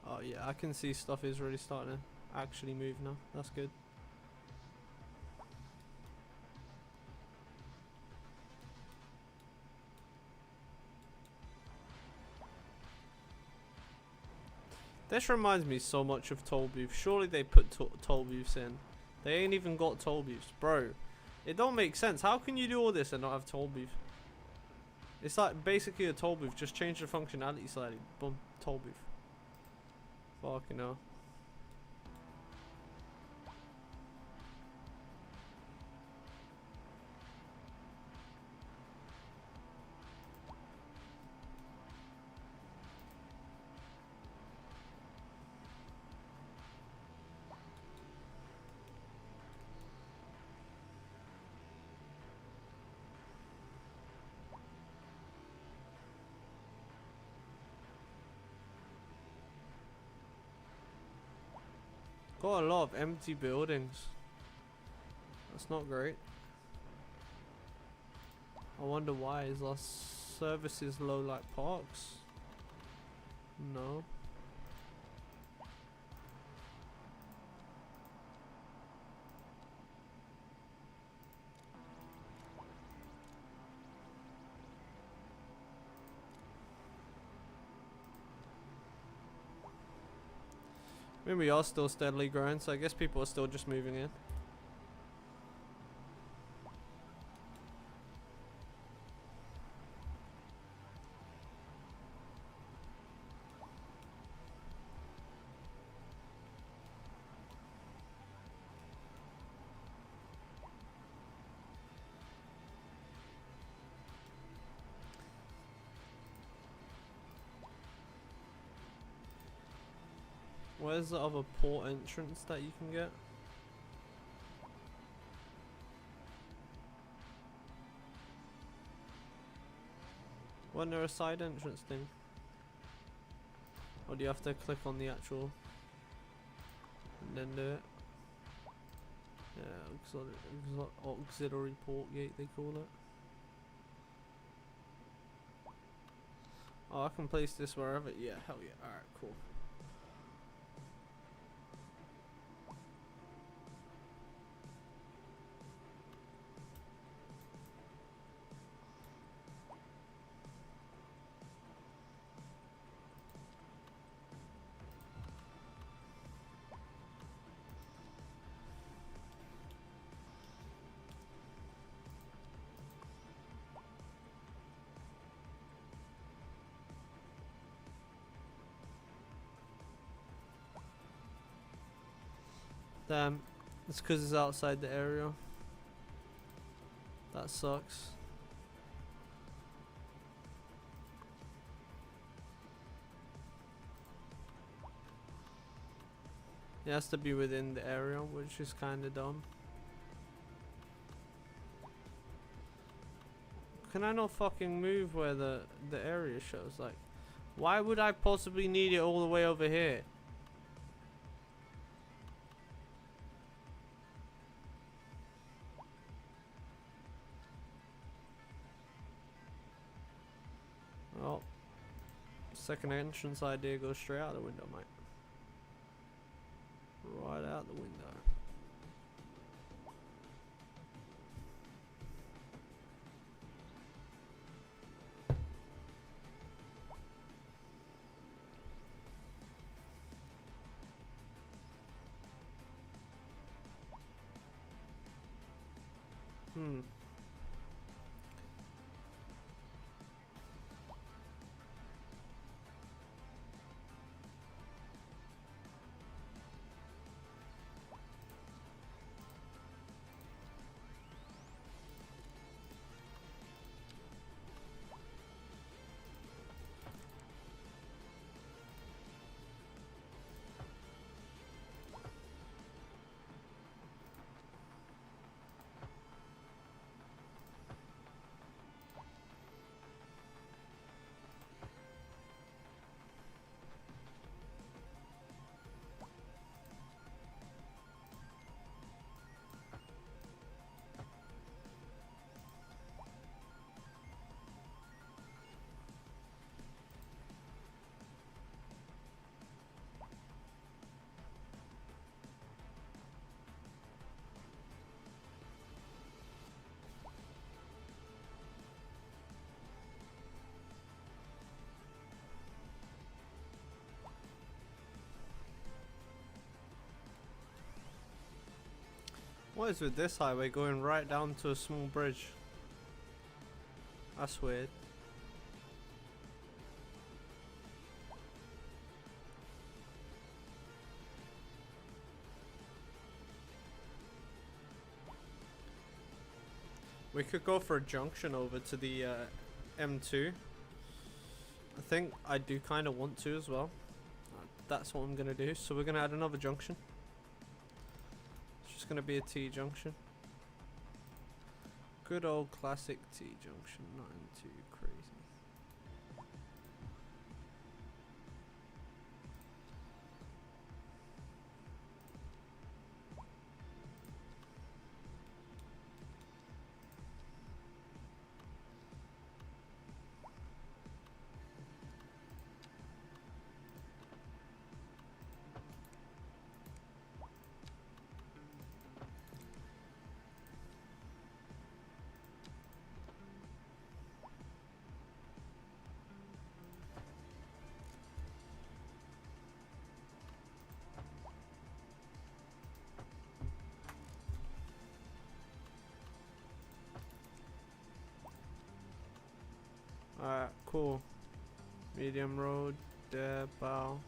Oh yeah, I can see stuff is really starting to actually move now. That's good. This reminds me so much of toll booths. Surely they put toll booths in. They ain't even got toll booths. Bro, it don't make sense. How can you do all this and not have toll booth? It's like basically a toll booth. Just change the functionality slightly. Boom, toll booth. Fucking hell. Got a lot of empty buildings. That's not great. I wonder why. Is our services low like parks? No. I mean, we are still steadily growing, so I guess people are still just moving in. Where's the other port entrance that you can get? Wasn't there a side entrance thing? Or do you have to click on the actual and then do it? Yeah, auxiliary port gate they call it. Oh, I can place this wherever. Yeah, hell yeah. Alright, cool. Damn, it's because it's outside the area. That sucks. It has to be within the area, which is kind of dumb. Can I not fucking move where the area shows? Like, why would I possibly need it all the way over here? Oh, second entrance idea goes straight out the window, mate. Right out the window. What is with this highway going right down to a small bridge? That's weird. We could go for a junction over to the M2. I think I do kind of want to as well. That's what I'm going to do. So we're going to add another junction. It's just going to be a T junction. Good old classic T junction, nothing too crazy. Alright, cool. Medium road, there, bow.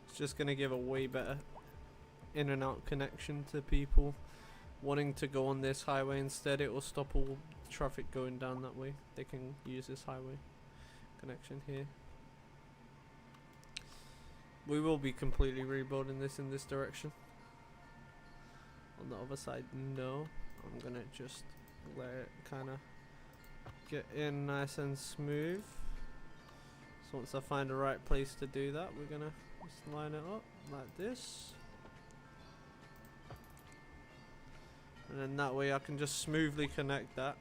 It's just gonna give a way better in and out connection to people wanting to go on this highway instead. It will stop all traffic going down that way. They can use this highway connection here. We will be completely rebuilding this in this direction. On the other side, no. I'm gonna just let it kind of get in nice and smooth. So once I find the right place to do that, we're gonna just line it up like this. And then that way I can just smoothly connect that.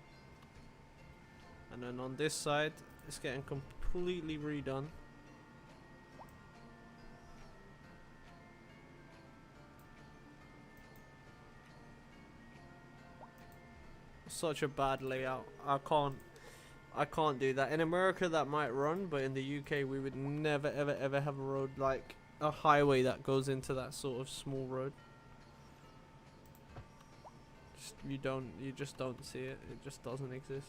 And then on this side, it's getting completely redone. Such a bad layout. I can't do that. In America that might run, but in the UK we would never ever have a road like a highway that goes into that sort of small road. You just don't see it. It just doesn't exist.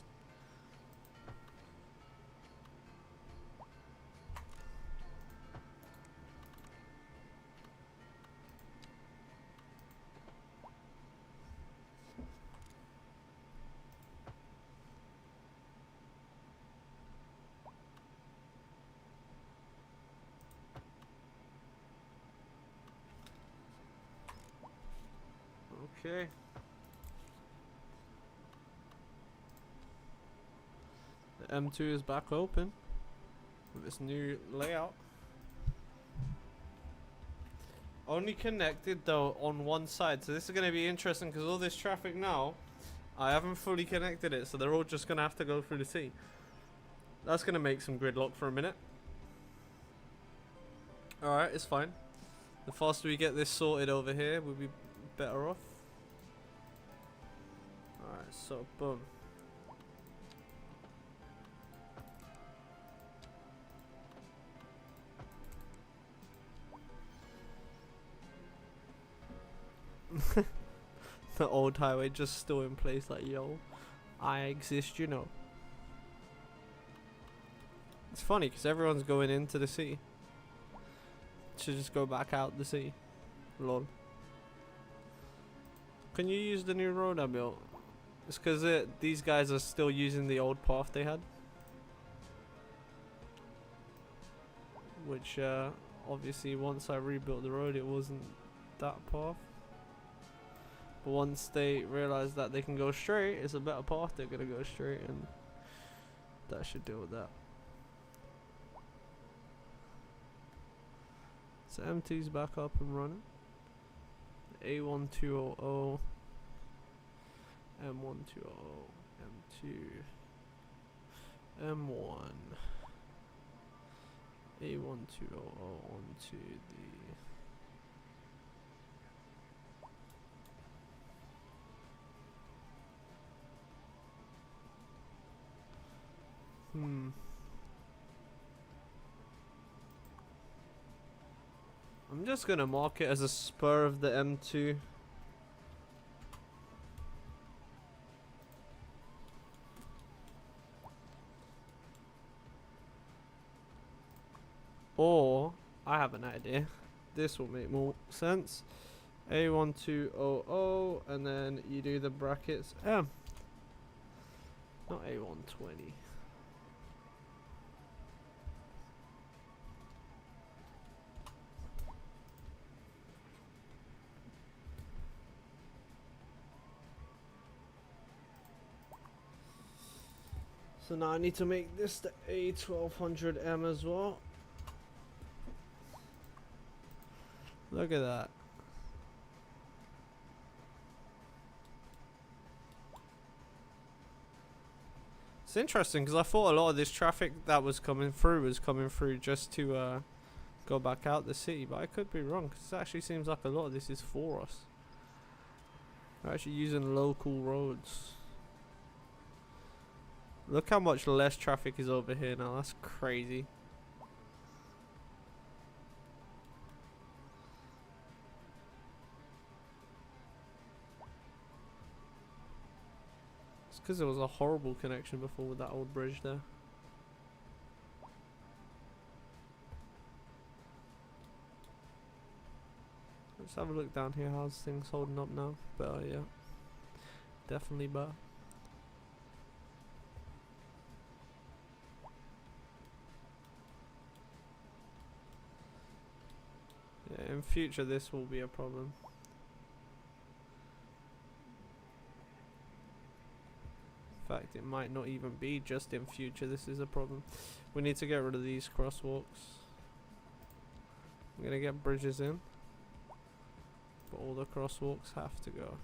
Okay. The M2 is back open with this new layout. Only connected though on one side, so this is going to be interesting because all this traffic now, I haven't fully connected it, so they're all just going to have to go through the sea. That's going to make some gridlock for a minute. Alright, it's fine. The faster we get this sorted over here, we'll be better off. Alright, so boom. The old highway just still in place, like, yo, I exist, you know. It's funny because everyone's going into the sea. Should just go back out the sea. Lol. Can you use the new road I built? It's because these guys are still using the old path they had. Which, obviously, once I rebuilt the road, it wasn't that path. But once they realize that they can go straight, it's a better path, they're gonna go straight, and that should deal with that. So M2's back up and running. A1200, M1200, M2, M1, A1200 onto the I'm just gonna mark it as a spur of the M2. Or, I have an idea. This will make more sense. A1200, and then you do the brackets M. Not A120. So now I need to make this the A1200M as well. Look at that. It's interesting because I thought a lot of this traffic that was coming through just to go back out the city, but I could be wrong because it actually seems like a lot of this is for us. We're actually using local roads. Look how much less traffic is over here now. That's crazy. It's because there was a horrible connection before with that old bridge there. Let's have a look down here. How's things holding up now? Better, yeah. Definitely better. Yeah, in future this will be a problem. In fact, it might not even be just in future this is a problem. We need to get rid of these crosswalks. I'm gonna get bridges in, but all the crosswalks have to go.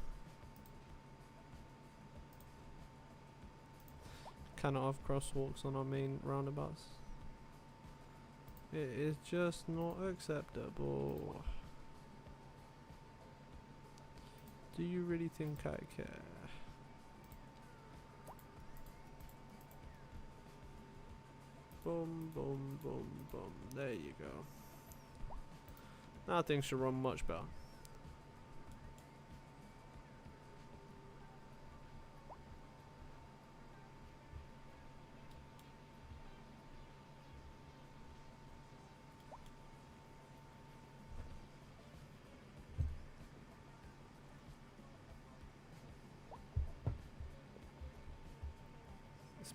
Cannot have crosswalks on our main roundabouts. It is just not acceptable. Do you really think I care? Boom, boom, boom, boom. There you go. Now things should run much better.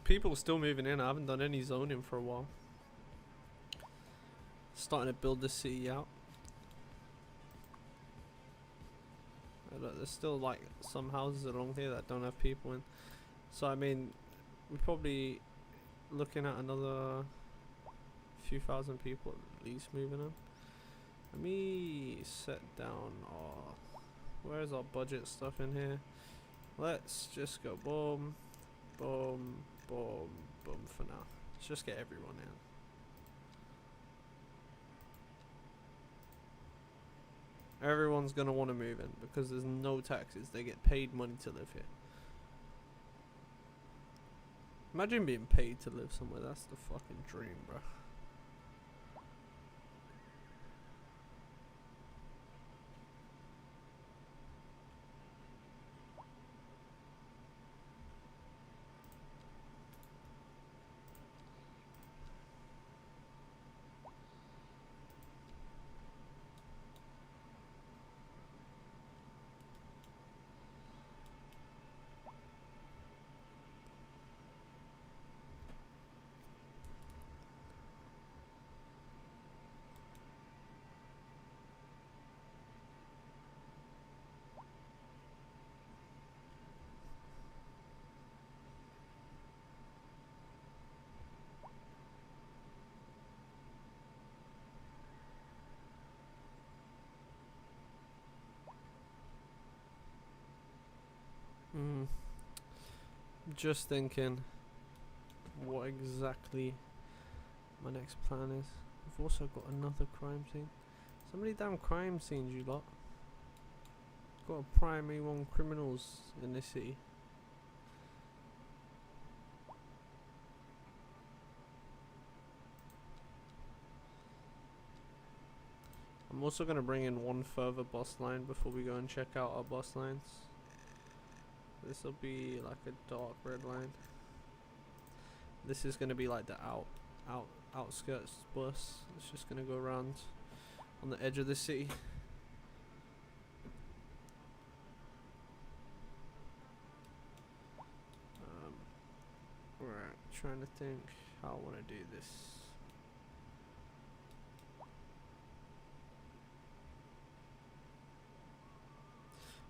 People are still moving in. I haven't done any zoning for a while. Starting to build the city out. Look, there's still like some houses along here that don't have people in. So I mean, we're probably looking at another few thousand people at least moving in. Let me set down our... Where's our budget stuff in here? Let's just go boom, boom, boom, boom for now. Let's just get everyone in. Everyone's gonna want to move in because there's no taxes. They get paid money to live here. Imagine being paid to live somewhere. That's the fucking dream, bro. Just thinking what exactly my next plan is. We've also got another crime scene. So many damn crime scenes, you lot. Got a primary one criminals in this city. I'm also going to bring in one further bus line before we go and check out our bus lines. This will be like a dark red line. This is going to be like the outskirts bus. It's just going to go around on the edge of the city. Right, trying to think how I want to do this.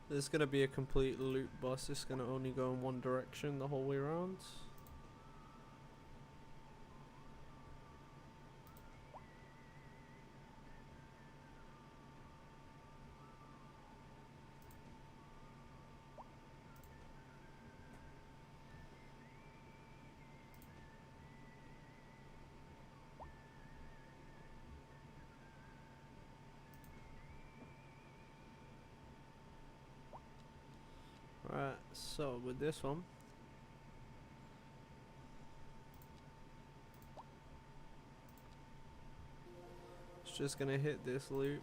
There's going to be a complete loop bus. It's going to only go in one direction the whole way around. Right, so with this one, it's just gonna hit this loop.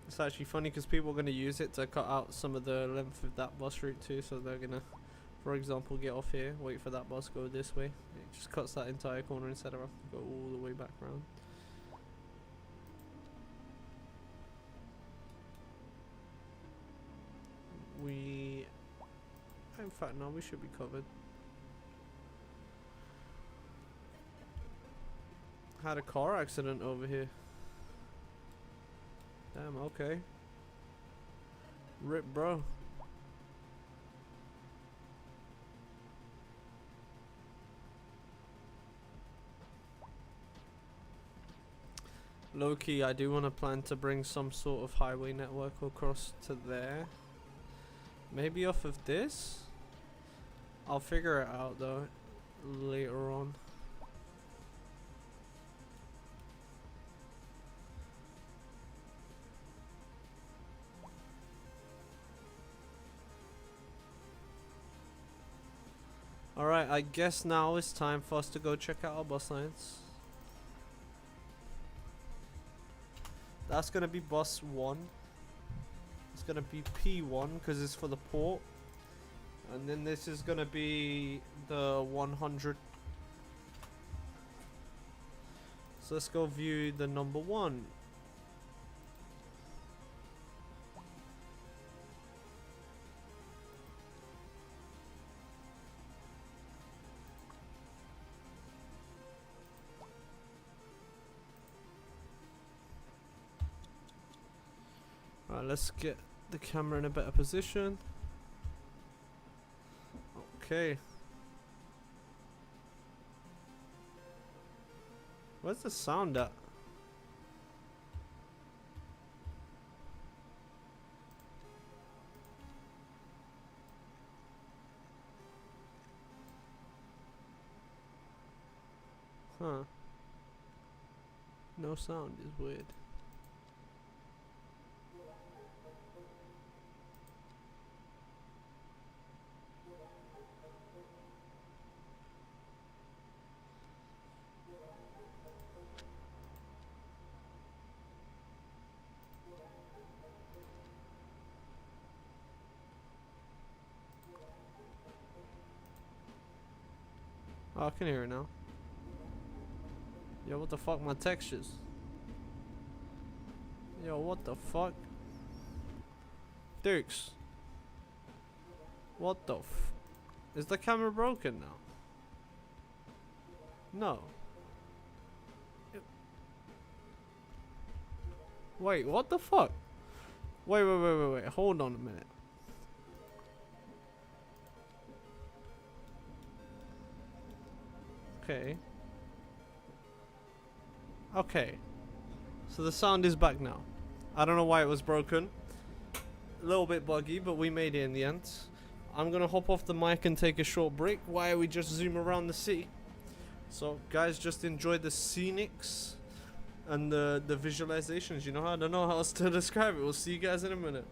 It's actually funny because people are going to use it to cut out some of the length of that bus route too. So they're going to, for example, get off here, wait for that bus, go this way. It just cuts that entire corner instead of having to go all the way back around. fact, no, we should be covered. Had a car accident over here. Damn, okay. Rip, bro. Low-key, I do want to plan to bring some sort of highway network across to there. Maybe off of this? I'll figure it out though later on. Alright, I guess now it's time for us to go check out our bus lines. That's gonna be bus 1. It's gonna be P1 because it's for the port. And then this is gonna be the 100. So let's go view the number 1. Alright, let's get the camera in a better position. Okay. Where's the sound at? Huh. No sound is weird. Oh, I can hear it now. Yo, what the fuck, my textures? Yo, what the fuck? Dukes. What the f... Is the camera broken now? No. Wait, what the fuck? Wait, hold on a minute. Okay. Okay. So the sound is back now. I don't know why it was broken. A little bit buggy, but we made it in the end. I'm gonna hop off the mic and take a short break while we just zoom around the city. So guys, just enjoy the scenics and the visualizations, you know? I don't know how else to describe it. We'll see you guys in a minute.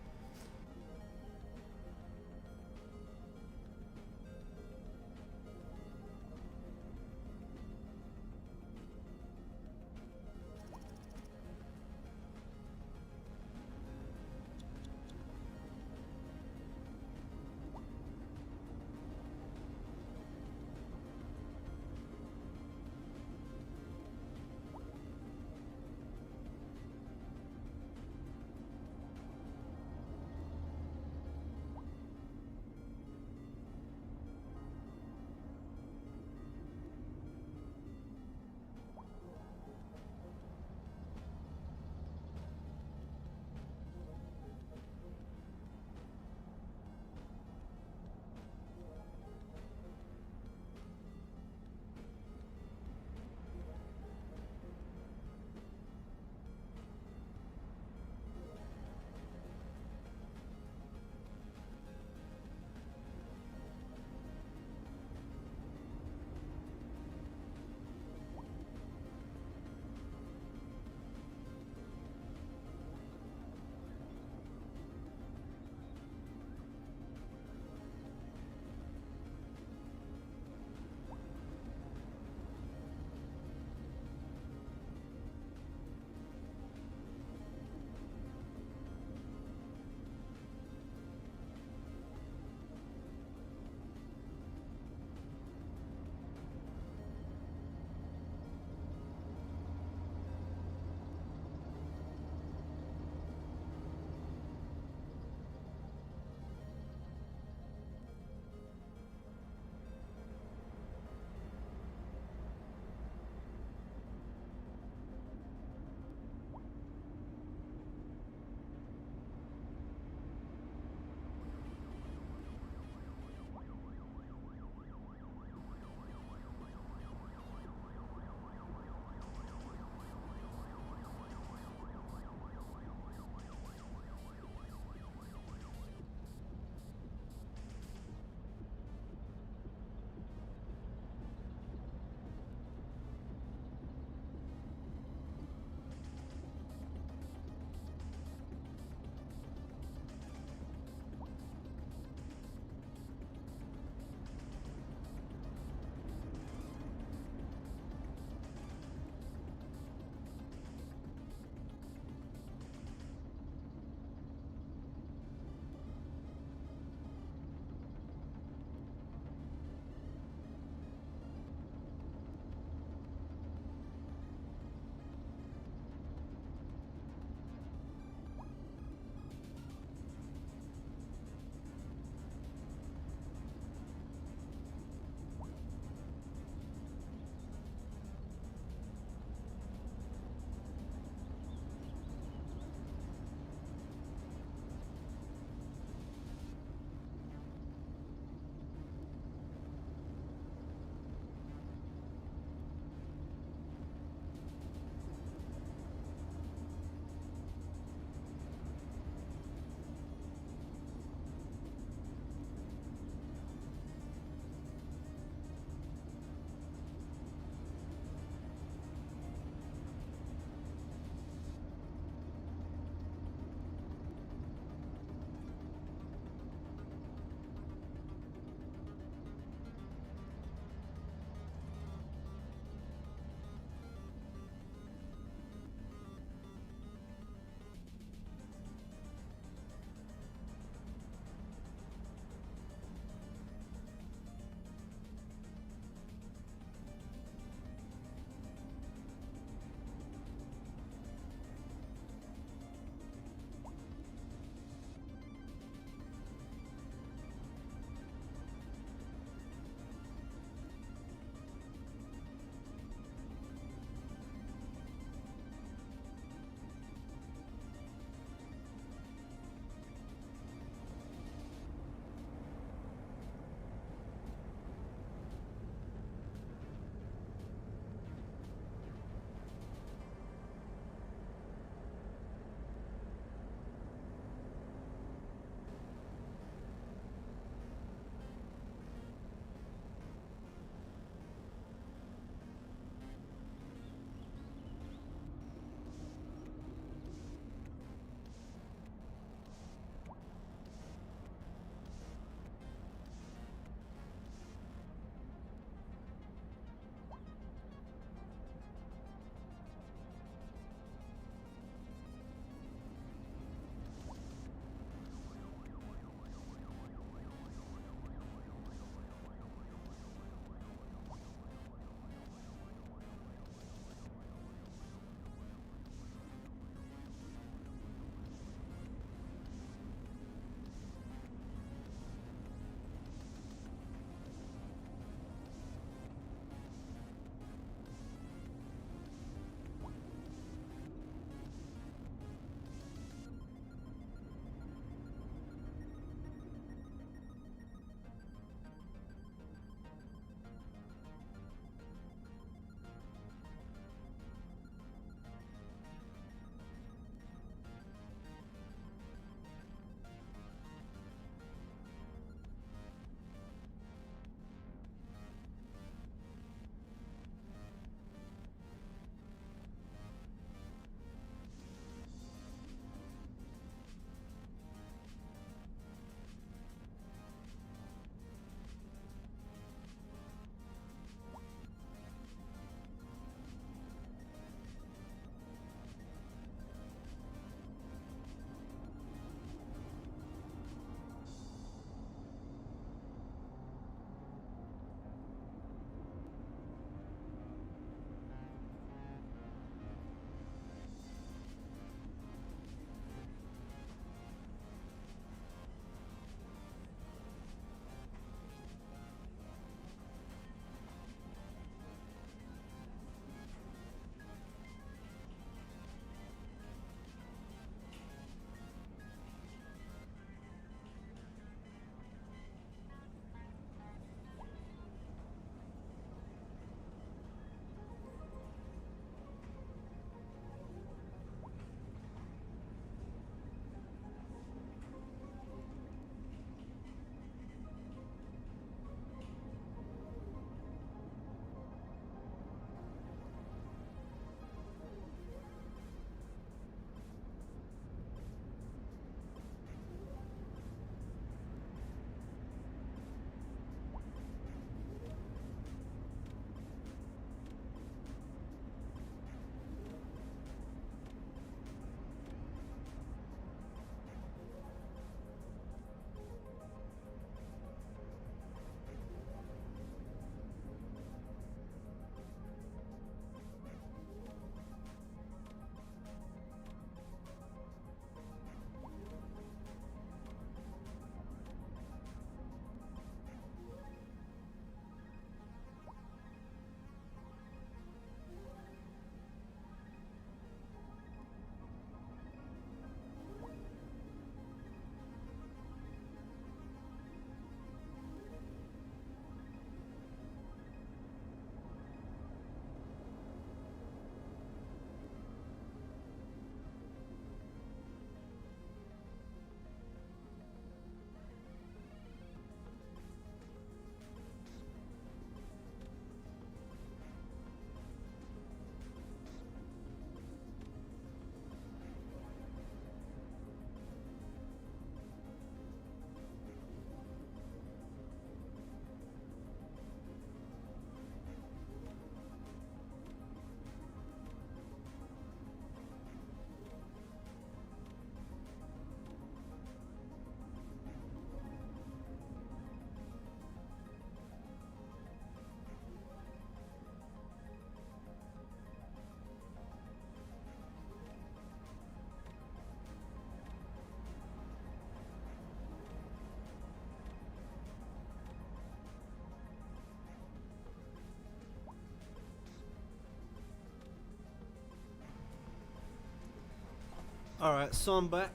Alright, so I'm back.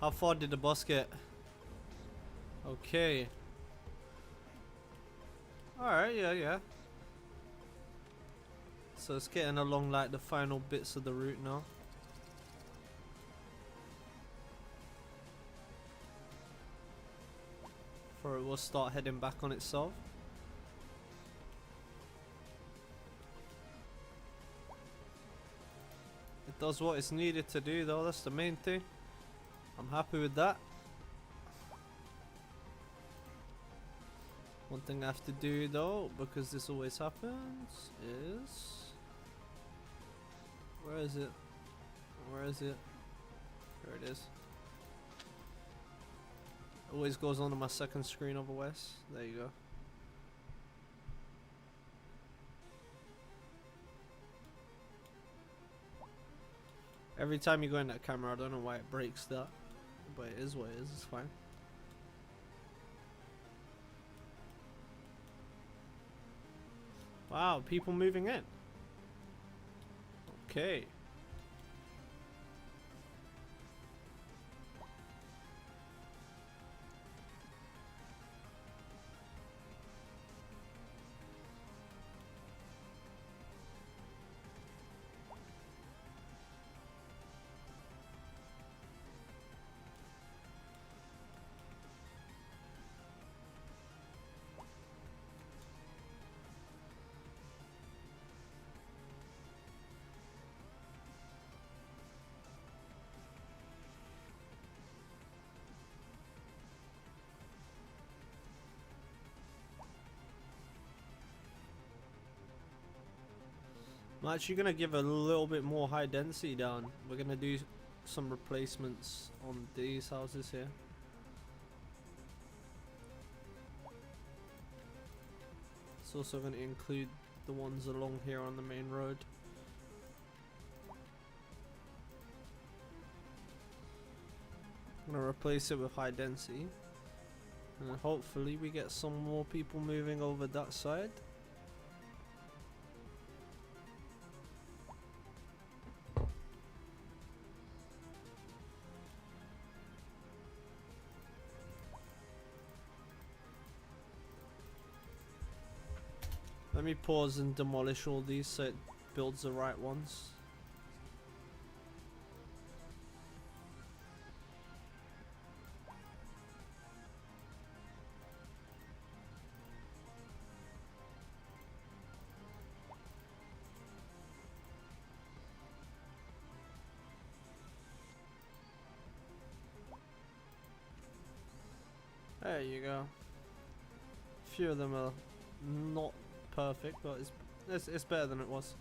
How far did the boss get? Okay. Alright, yeah. So it's getting along like the final bits of the route now. Before it will start heading back on itself. It does what it's needed to do though, that's the main thing. I'm happy with that. One thing I have to do though, because this always happens, is... Where is it? Where is it? There it is. Always goes on to my second screen otherwise. There you go. Every time you go in that camera, I don't know why it breaks that. But it is what it is, it's fine. Wow, people moving in. Okay. I'm actually gonna give a little bit more high density down. We're gonna do some replacements on these houses here. It's also gonna include the ones along here on the main road. I'm gonna replace it with high density. And hopefully we get some more people moving over that side. Let me pause and demolish all these so it builds the right ones. There you go. A few of them are not perfect, but it's better than it was.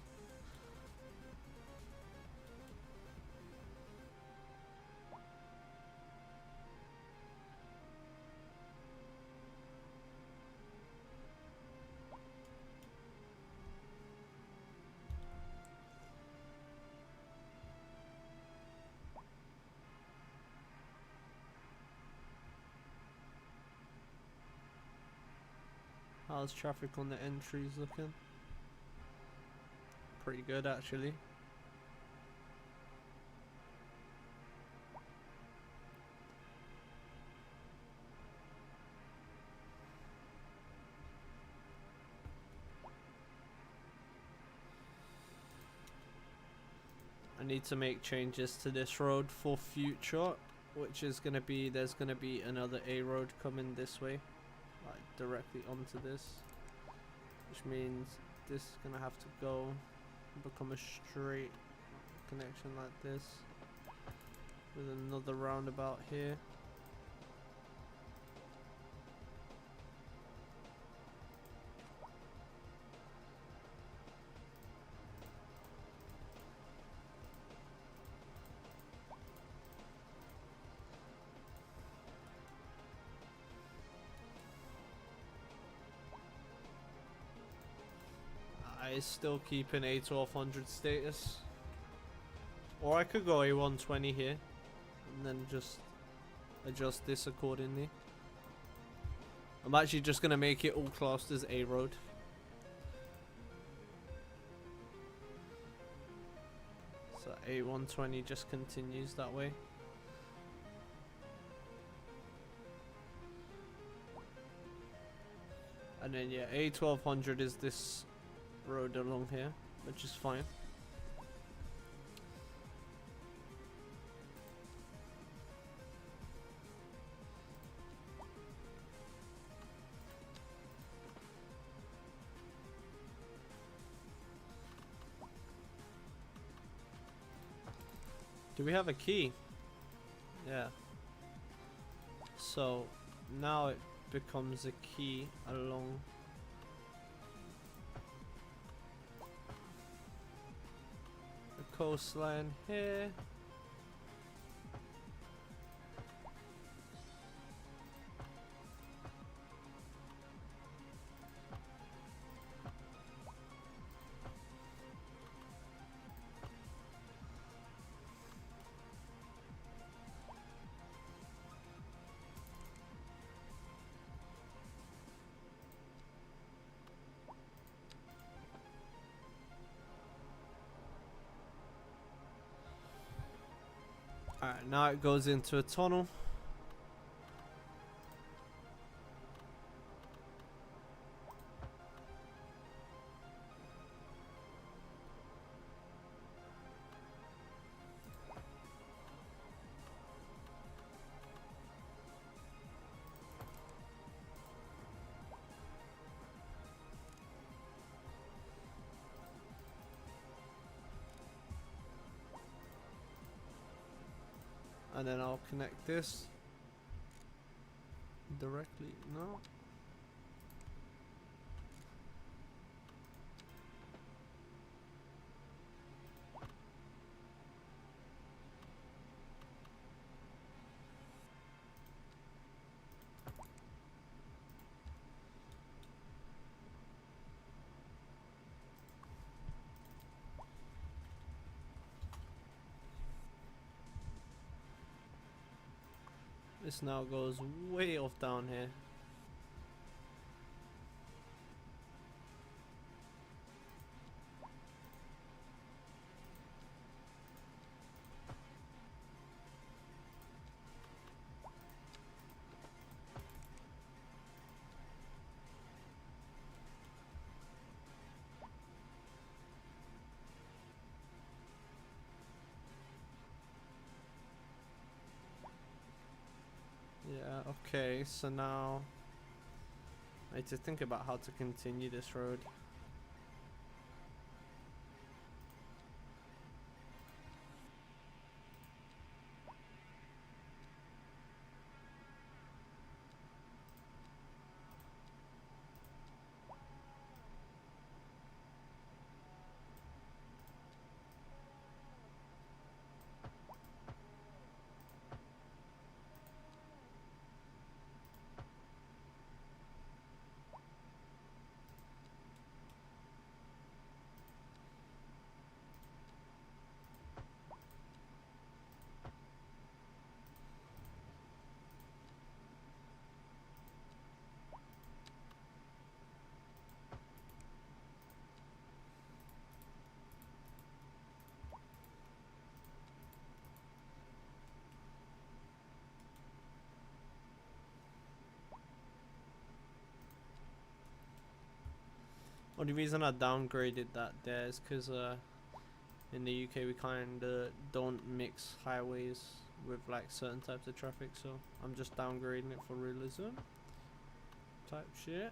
How's traffic on the entries looking? Pretty good actually. I need to make changes to this road for future, which is gonna be, there's gonna be another A road coming this way. Like directly onto this, which means this is gonna have to go and become a straight connection like this with another roundabout here. I still keep an A1200 status, or I could go A120 here and then just adjust this accordingly. I'm actually just gonna make it all classed as A road. So A120 just continues that way. And then yeah, A1200 is this road along here, which is fine. Do we have a key? Yeah. So now it becomes a key along the coastline here. Alright, now it goes into a tunnel. And then I'll connect this directly. No. This now goes way off down here. Yeah, okay, so now I need to think about how to continue this road. Only reason I downgraded that there is because in the UK we kinda don't mix highways with like certain types of traffic, so I'm just downgrading it for realism type shit.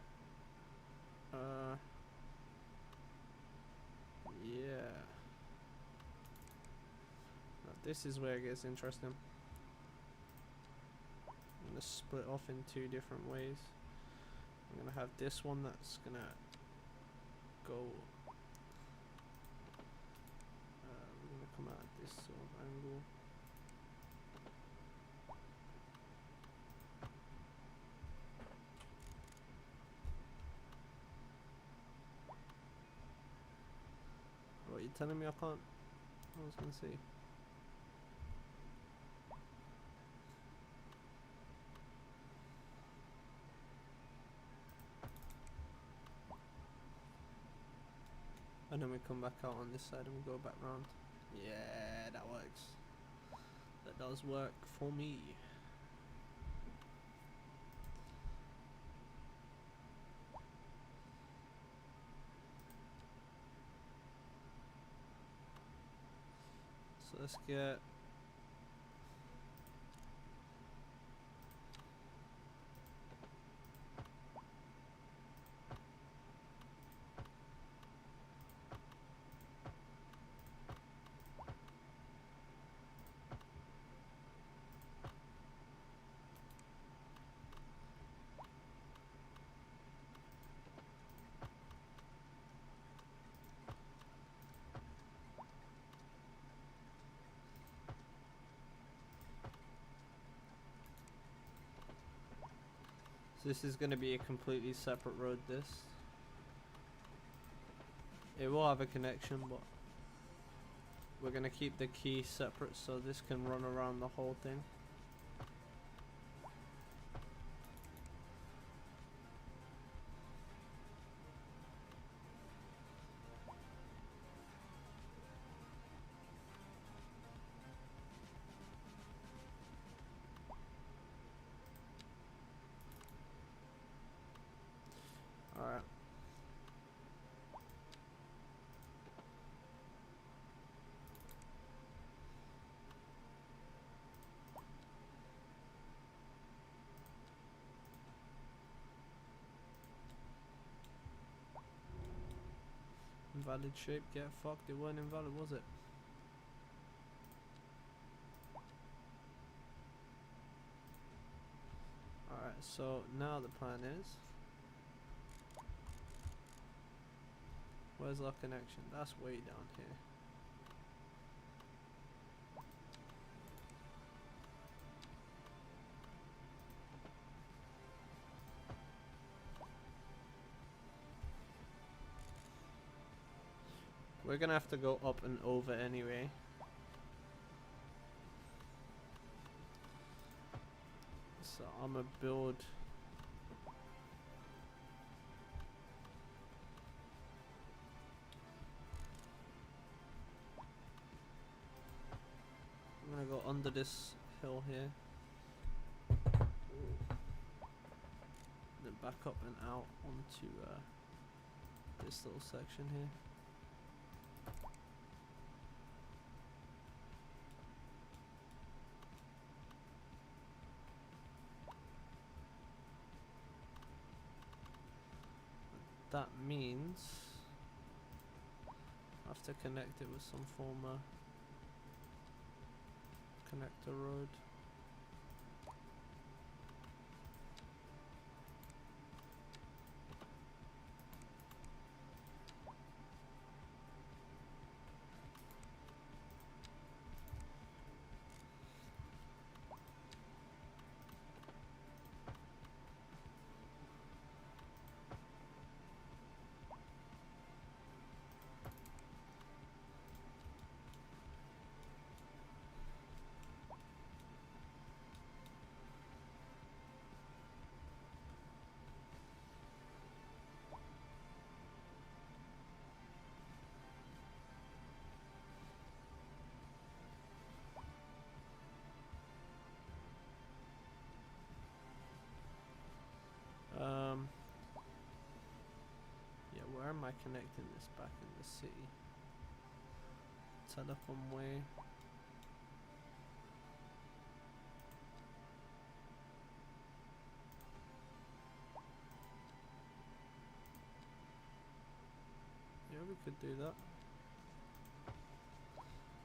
Yeah. Now this is where it gets interesting. I'm gonna split off in two different ways. I'm gonna have this one that's gonna go. We're gonna come out at this sort of angle. What, you telling me I can't? I was gonna see. And then we come back out on this side and we go back round. Yeah, that works. That does work for me. So let's get this is going to be a completely separate road. This it will have a connection, but we're going to keep the key separate so this can run around the whole thing. Alright. Invalid shape, get fucked. It wasn't invalid, was it? Alright, so now the plan is, where's our connection? That's way down here. We're gonna have to go up and over anyway. So I'm gonna build I'm gonna go under this hill here. Then back up and out onto this little section here. That means I have to connect it with some form of connector road. Yeah, where am I connecting this back in the city? Telecom way. Yeah, we could do that.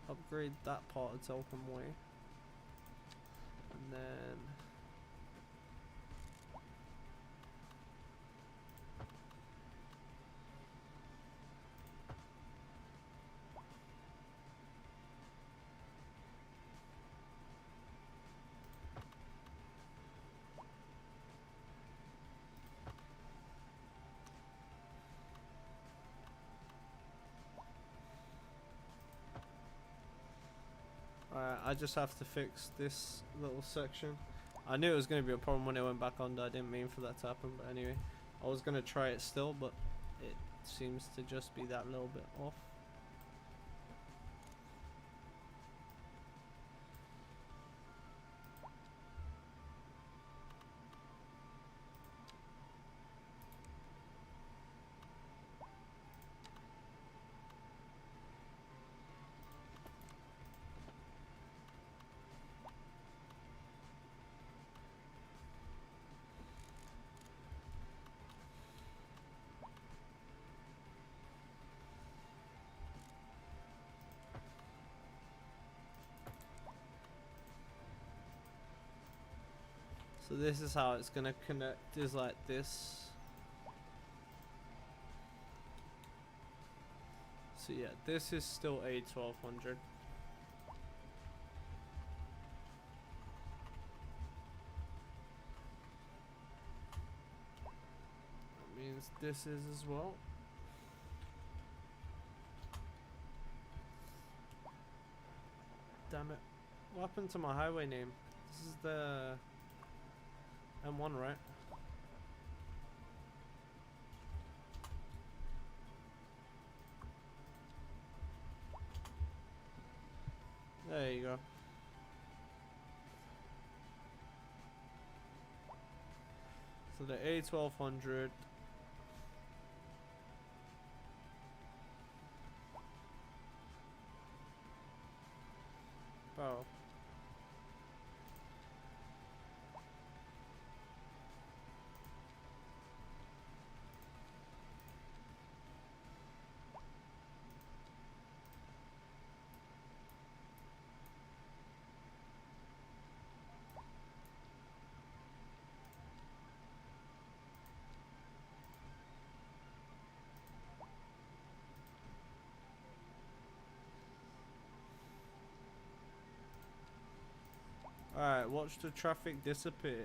Upgrade that part of Telecom way. And then I just have to fix this little section. I knew it was going to be a problem when it went back on. I didn't mean for that to happen, but anyway, I was going to try it still, but it seems to just be that little bit off. So this is how it's gonna connect, is like this. So yeah, this is still A1200. That means this is as well. Damn it. What happened to my highway name? This is the M1, right? There you go. So the A1200. Oh. Alright, watch the traffic disappear.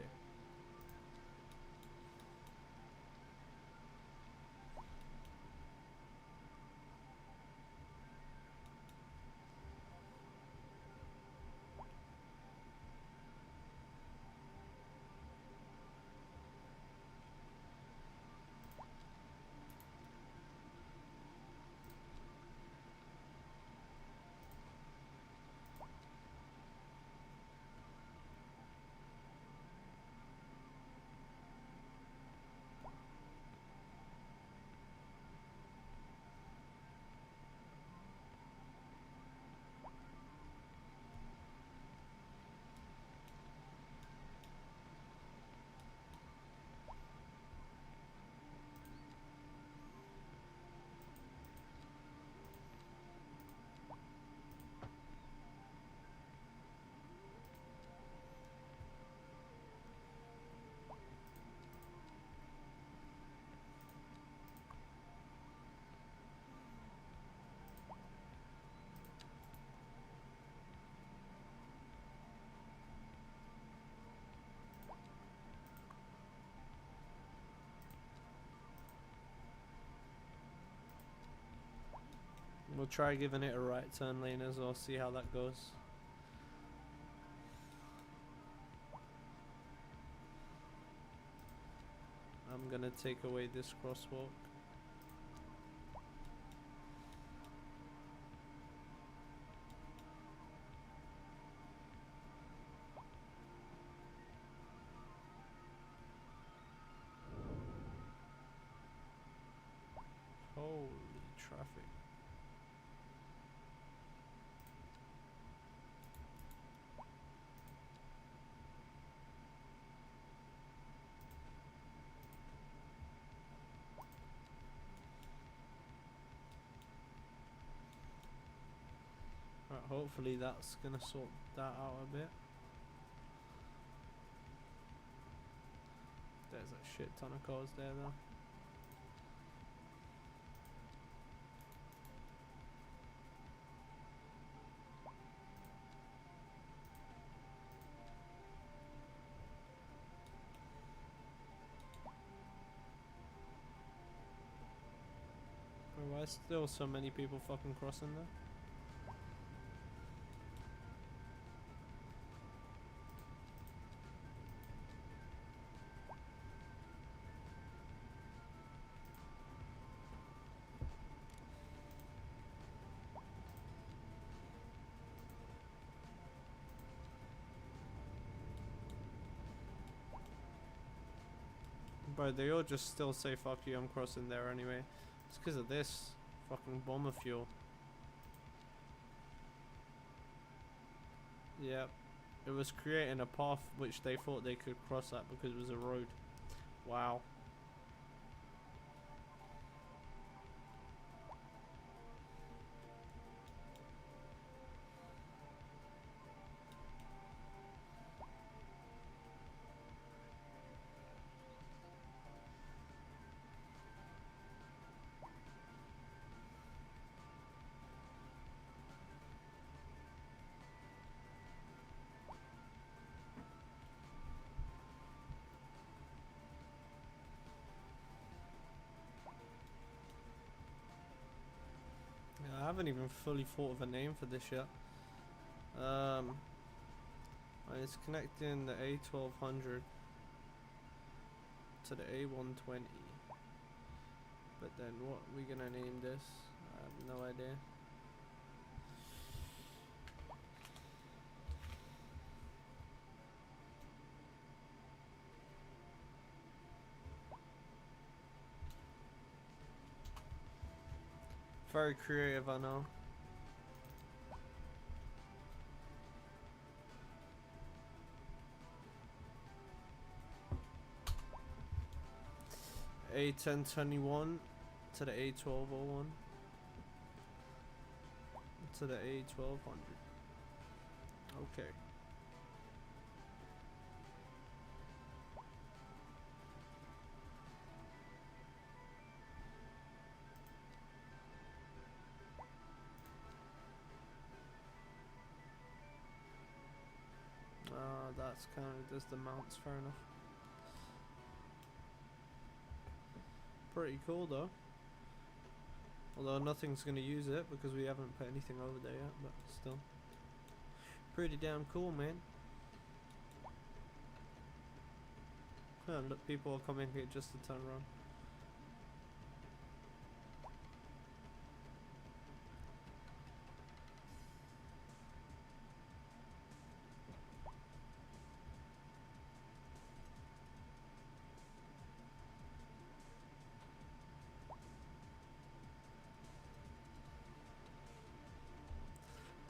We'll try giving it a right turn lane as well, see how that goes. I'm gonna take away this crosswalk. Holy traffic. Right, hopefully that's gonna sort that out a bit. There's a shit ton of cars there though. Why is still so many people fucking crossing there? Bro, they all just still say fuck you, I'm crossing there anyway. It's because of this fucking bomber fuel. Yep. It was creating a path which they thought they could cross at because it was a road. Wow. haven't even fully thought of a name for this yet. It's connecting the A1200 to the A120. But then what are we gonna name this? I have no idea. Very creative, I know. A1021 to the A1201 to the A1200. Okay. That's kind of just the mounts, fair enough. Pretty cool though. Although nothing's gonna use it because we haven't put anything over there yet, but still. Pretty damn cool, man. Yeah, look, people are coming here just to turn around.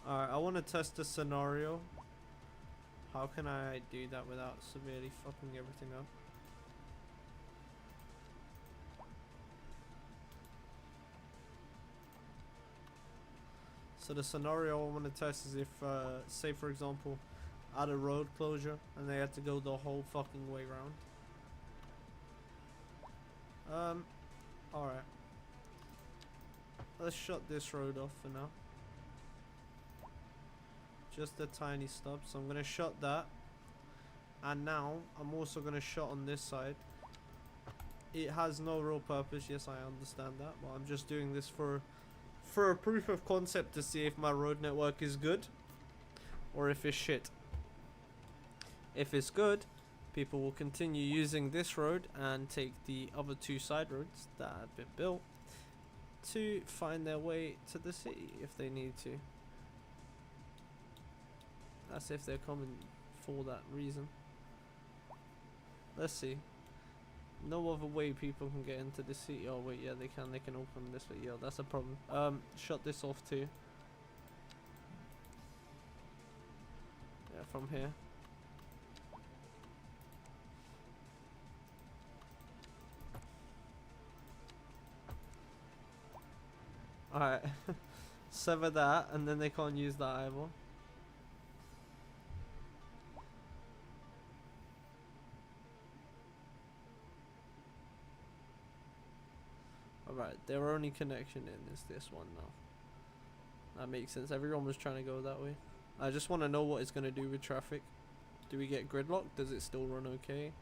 Alright, I want to test a scenario. How can I do that without severely fucking everything up? So the scenario I want to test is if, say for example, at a road closure and they had to go the whole fucking way round. Alright. Let's shut this road off for now. Just a tiny stub, so I'm gonna shut that. And now I'm also gonna shut on this side. It has no real purpose, yes I understand that, but I'm just doing this for a proof of concept to see if my road network is good or if it's shit. If it's good, people will continue using this road and take the other two side roads that have been built to find their way to the city if they need to. That's if they're coming for that reason. Let's see. No other way people can get into the city. Oh wait, yeah they can all come this way. Yeah, that's a problem. Shut this off too. Yeah, from here. Alright. Sever that and then they can't use that either. Alright, their only connection in is this one now. That makes sense. Everyone was trying to go that way. I just want to know what it's going to do with traffic. Do we get gridlock? Does it still run okay?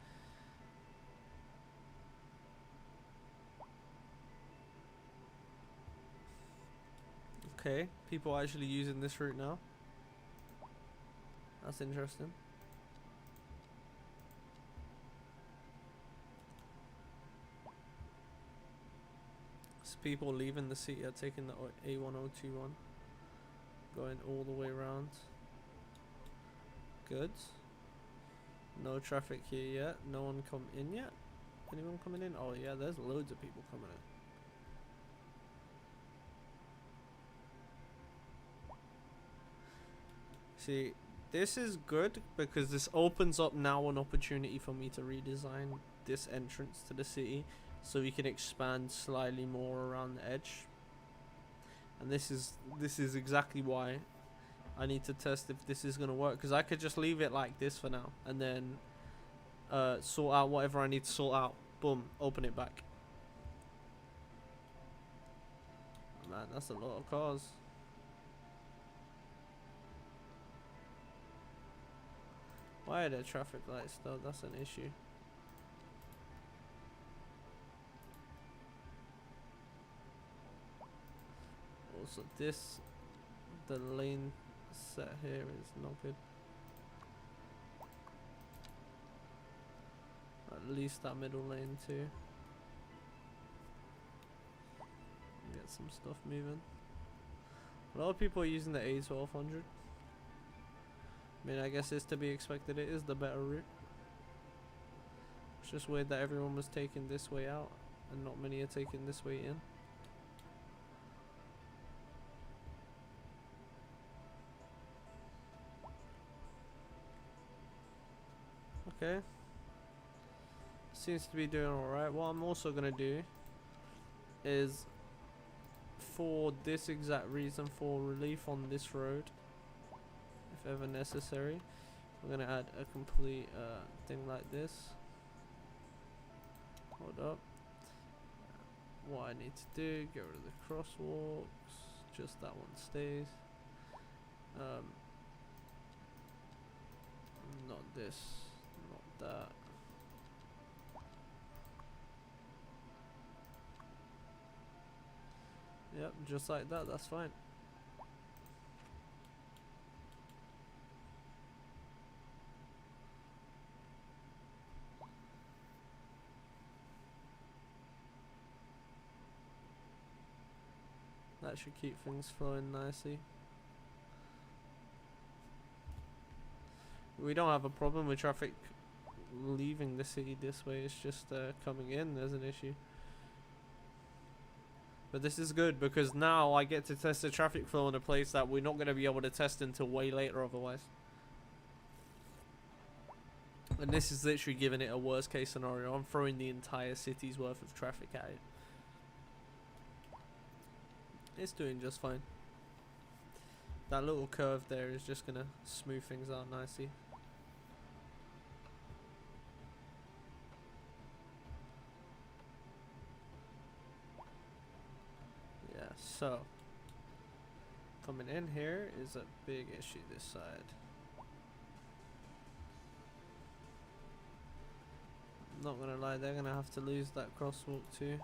Okay, people are actually using this route now. That's interesting. People leaving the city are taking the A1021, going all the way around. Good. No traffic here yet. No one come in yet. Anyone coming in? Oh yeah, there's loads of people coming in. See, this is good because this opens up now an opportunity for me to redesign this entrance to the city, so we can expand slightly more around the edge. And this is exactly why I need to test if this is gonna work, because I could just leave it like this for now and then sort out whatever I need to sort out. Boom, open it back. Man, that's a lot of cars. Why are there traffic lights though? That's an issue. Also, the lane set here is not good. At least that middle lane too. Get some stuff moving. A lot of people are using the A1200. I mean, I guess it's to be expected. It is the better route. It's just weird that everyone was taking this way out and not many are taking this way in. Okay. Seems to be doing alright. What I'm also going to do is, for this exact reason, for relief on this road, if ever necessary, we're going to add a complete thing like this. Hold up. What I need to do, get rid of the crosswalks, just that one stays. Not this, not that. Yep, just like that, that's fine. That should keep things flowing nicely. We don't have a problem with traffic leaving the city this way, it's just coming in there's an issue. But this is good because now I get to test the traffic flow in a place that we're not going to be able to test until way later otherwise. And this is literally giving it a worst case scenario. I'm throwing the entire city's worth of traffic at it. It's doing just fine. That little curve there is just going to smooth things out nicely. Yeah, so coming in here is a big issue this side. Not gonna lie, they're gonna have to lose that crosswalk too.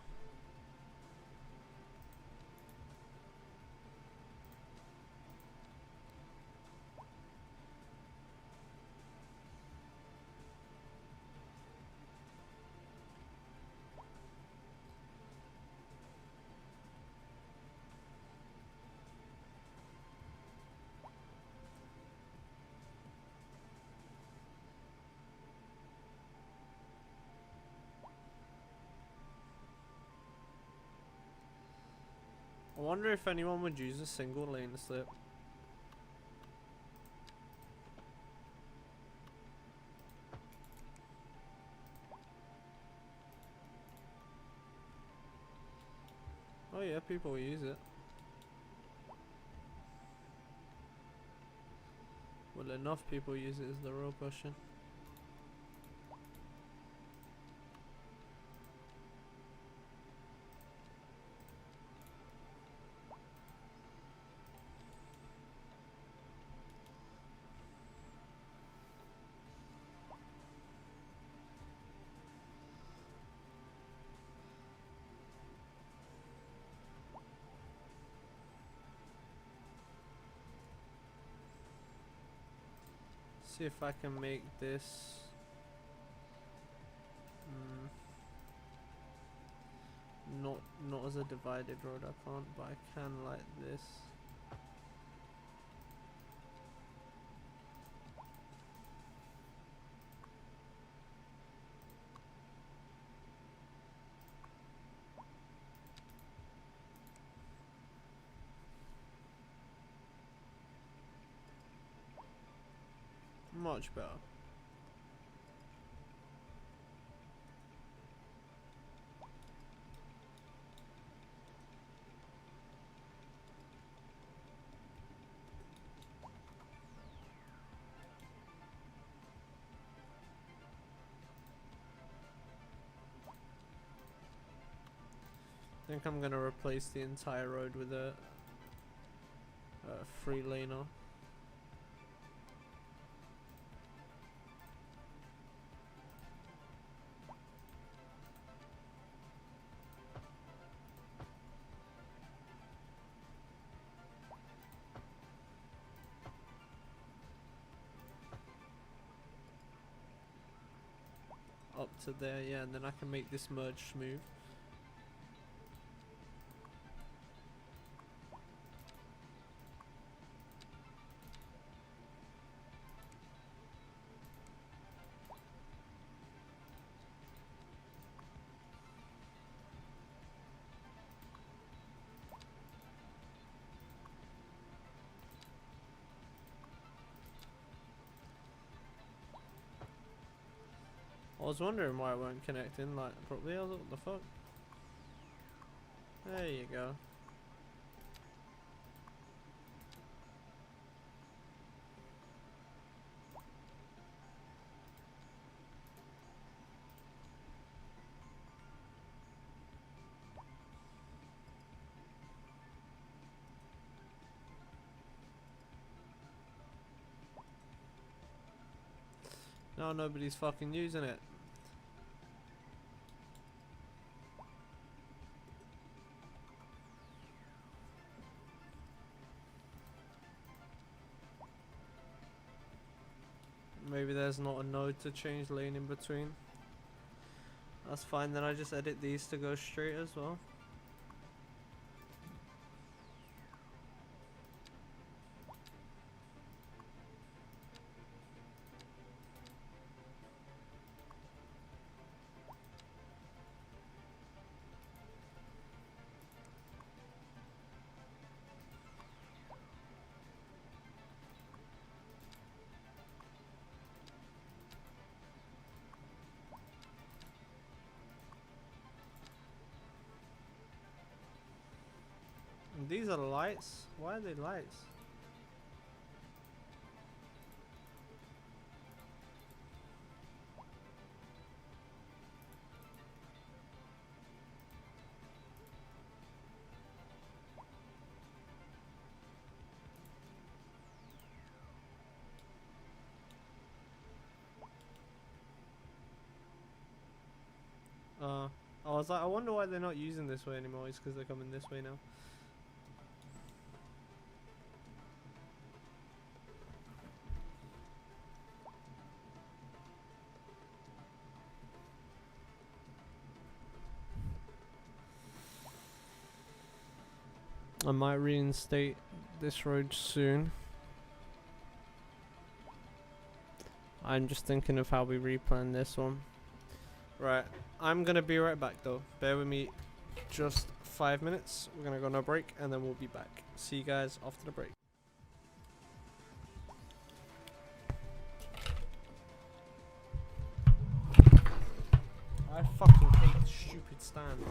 I wonder if anyone would use a single lane slip. Oh yeah, people use it. Will enough people use it is the real question. See if I can make this not as a divided road. I can't, but I can like this. Much better. I think I'm gonna replace the entire road with a free laner. up to there, yeah, and then I can make this merge smooth. I was wondering why it weren't connecting like properly. I was like, what the fuck? There you go. Now nobody's fucking using it. Maybe there's not a node to change lane in between. That's fine, then I just edit these to go straight as well. And these are lights? Why are they lights? I was like, I wonder why they're not using this way anymore. It's because they're coming this way now. I might reinstate this road soon. I'm just thinking of how we replan this one. Right, I'm gonna be right back though. Bear with me just 5 minutes. We're gonna go on a break and then we'll be back. See you guys after the break. I fucking hate this stupid stand.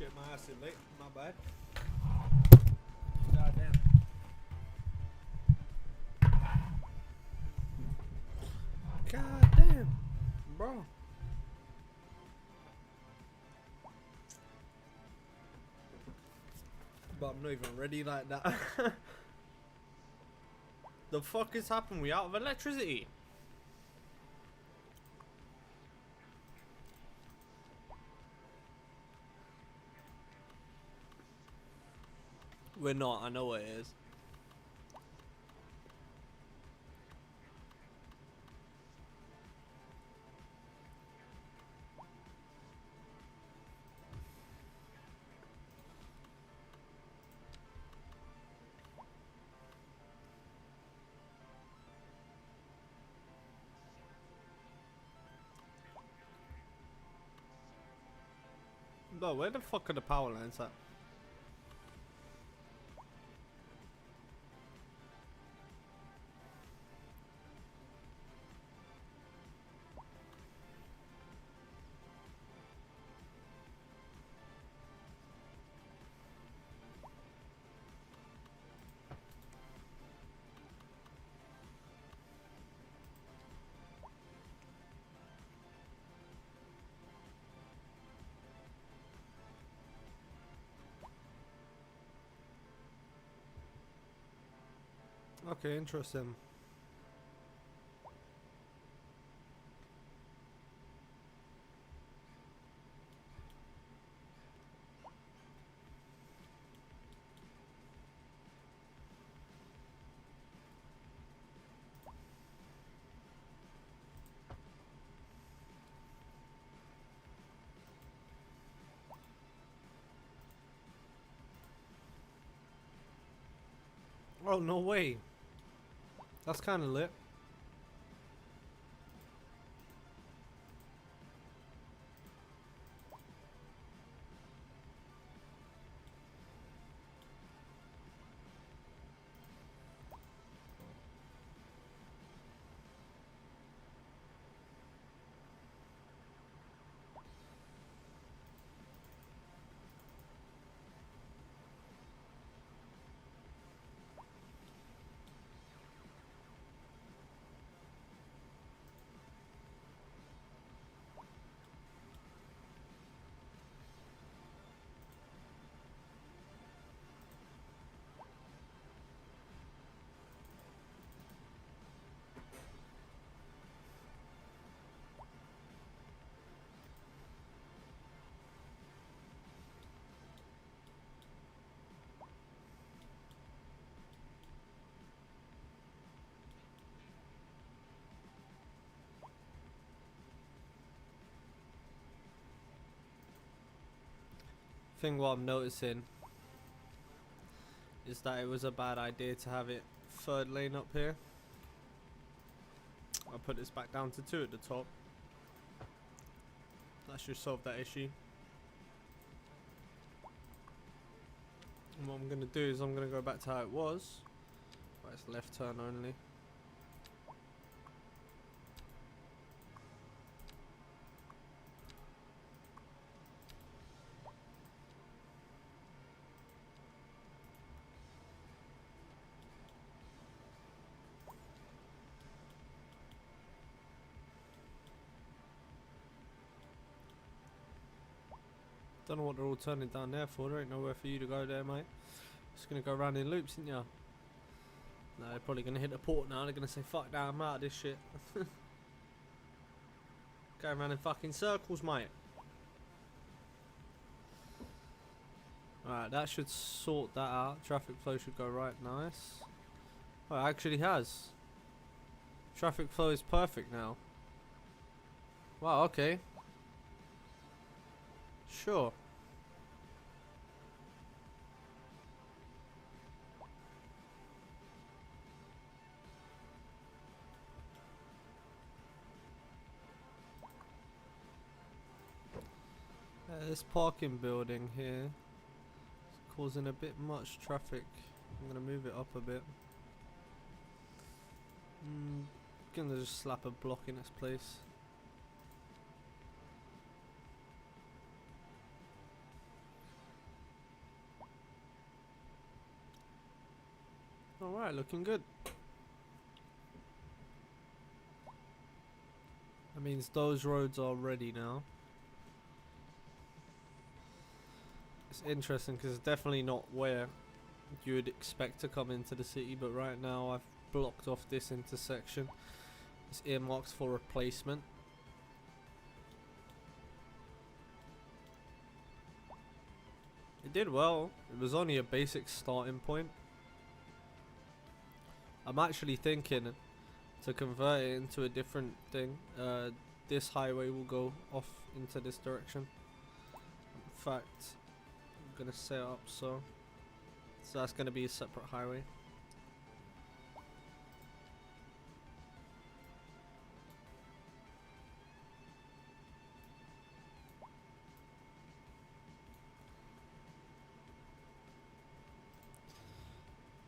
shit my ass in late. My bad. Goddamn. Goddamn, bro. But I'm not even ready like that. The fuck has happened? We out of electricity? We're not. I know what it is. But where the fuck are the power lines at? Okay, interesting. Oh, no way. That's kind of lit. Thing what I'm noticing is that it was a bad idea to have it third lane up here. I'll put this back down to 2 at the top. That should solve that issue. And what I'm going to do is I'm going to go back to how it was. Right, it's left turn only. Don't know what they're all turning down there for. There ain't nowhere for you to go there, mate. Just gonna go around in loops, ain't ya? No, they're probably gonna hit the port now. They're gonna say, fuck that, I'm out of this shit. Going around in fucking circles, mate. Alright, that should sort that out. Traffic flow should go right, nice. Oh, it actually has. Traffic flow is perfect now. Wow, okay. Sure. This parking building here is causing a bit much traffic. I'm gonna move it up a bit. Gonna just slap a block in its place. Alright, looking good. That means those roads are ready now. It's interesting because it's definitely not where you would expect to come into the city, but right now I've blocked off this intersection. It's earmarked for replacement. It did well. It was only a basic starting point. I'm actually thinking to convert it into a different thing. This highway will go off into this direction. In fact, I'm gonna set it up so that's gonna be a separate highway.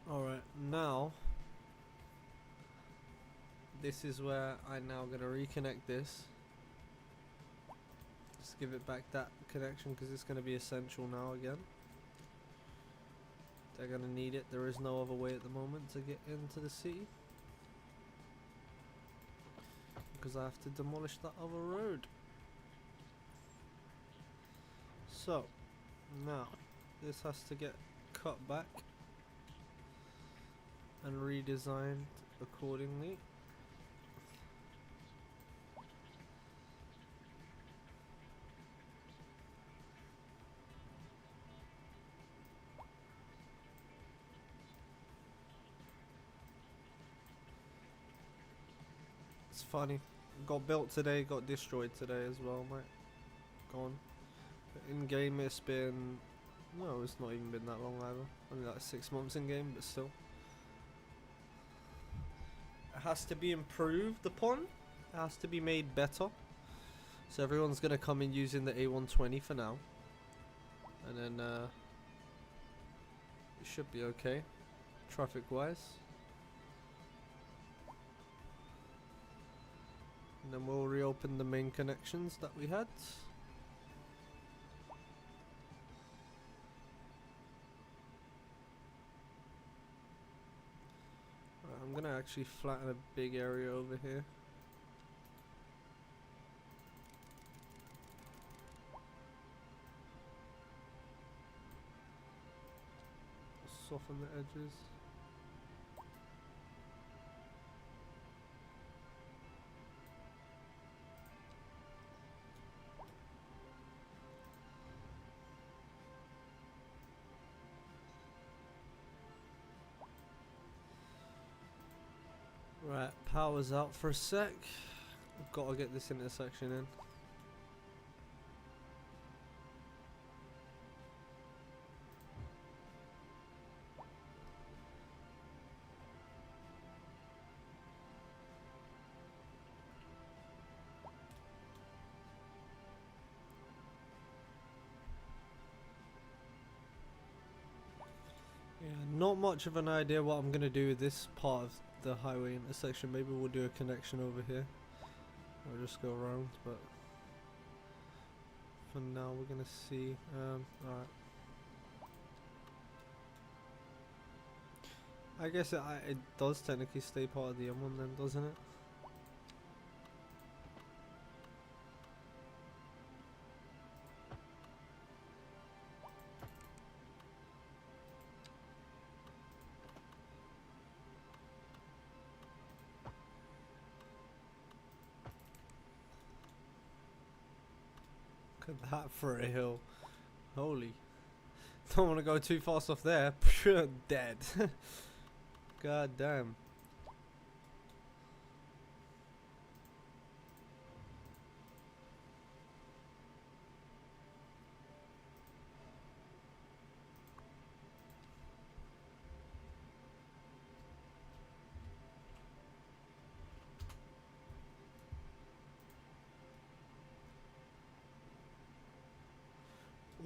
Alright, now this is where I'm now gonna reconnect this. Just give it back that connection because it's gonna be essential now again. They're gonna need it. There is no other way at the moment to get into the city because I have to demolish that other road. So now this has to get cut back and redesigned accordingly. It's funny, got built today, got destroyed today as well, mate. Gone. In game it's been, no, it's not even been that long either. Only like 6 months in game, but still. It has to be improved upon. It has to be made better. So everyone's gonna come in using the A120 for now, and then it should be okay, traffic-wise. And then we'll reopen the main connections that we had. I'm gonna actually flatten a big area over here. Soften the edges. Right, power's out for a sec. I've got to get this intersection in. Yeah, not much of an idea what I'm gonna do with this part of the highway intersection. Maybe we'll do a connection over here. I'll just go around, but for now we're gonna see. Alright. I guess it does technically stay part of the M1 then, doesn't it? Look at that for a hill. Holy. Don't want to go too fast off there. Dead. God damn.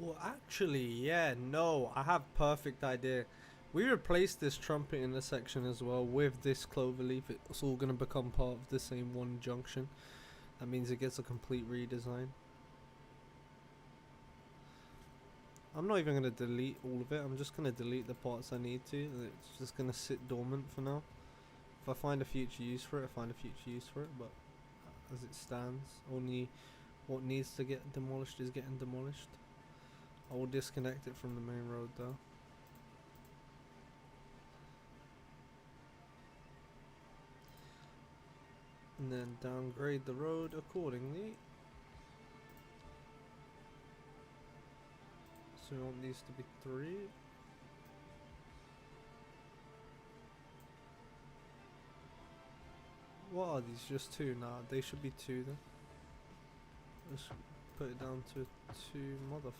Well, actually, yeah, no, I have perfect idea. We replaced this trumpet intersection as well with this cloverleaf. It's all going to become part of the same one junction. That means it gets a complete redesign. I'm not even going to delete all of it. I'm just going to delete the parts I need to. And it's just going to sit dormant for now. If I find a future use for it, I find a future use for it. But as it stands, only what needs to get demolished is getting demolished. I will disconnect it from the main road though. And then downgrade the road accordingly. So we want these to be 3. What are these? Just 2? Nah, they should be 2 then. Let's put it down to 2 motherfucker.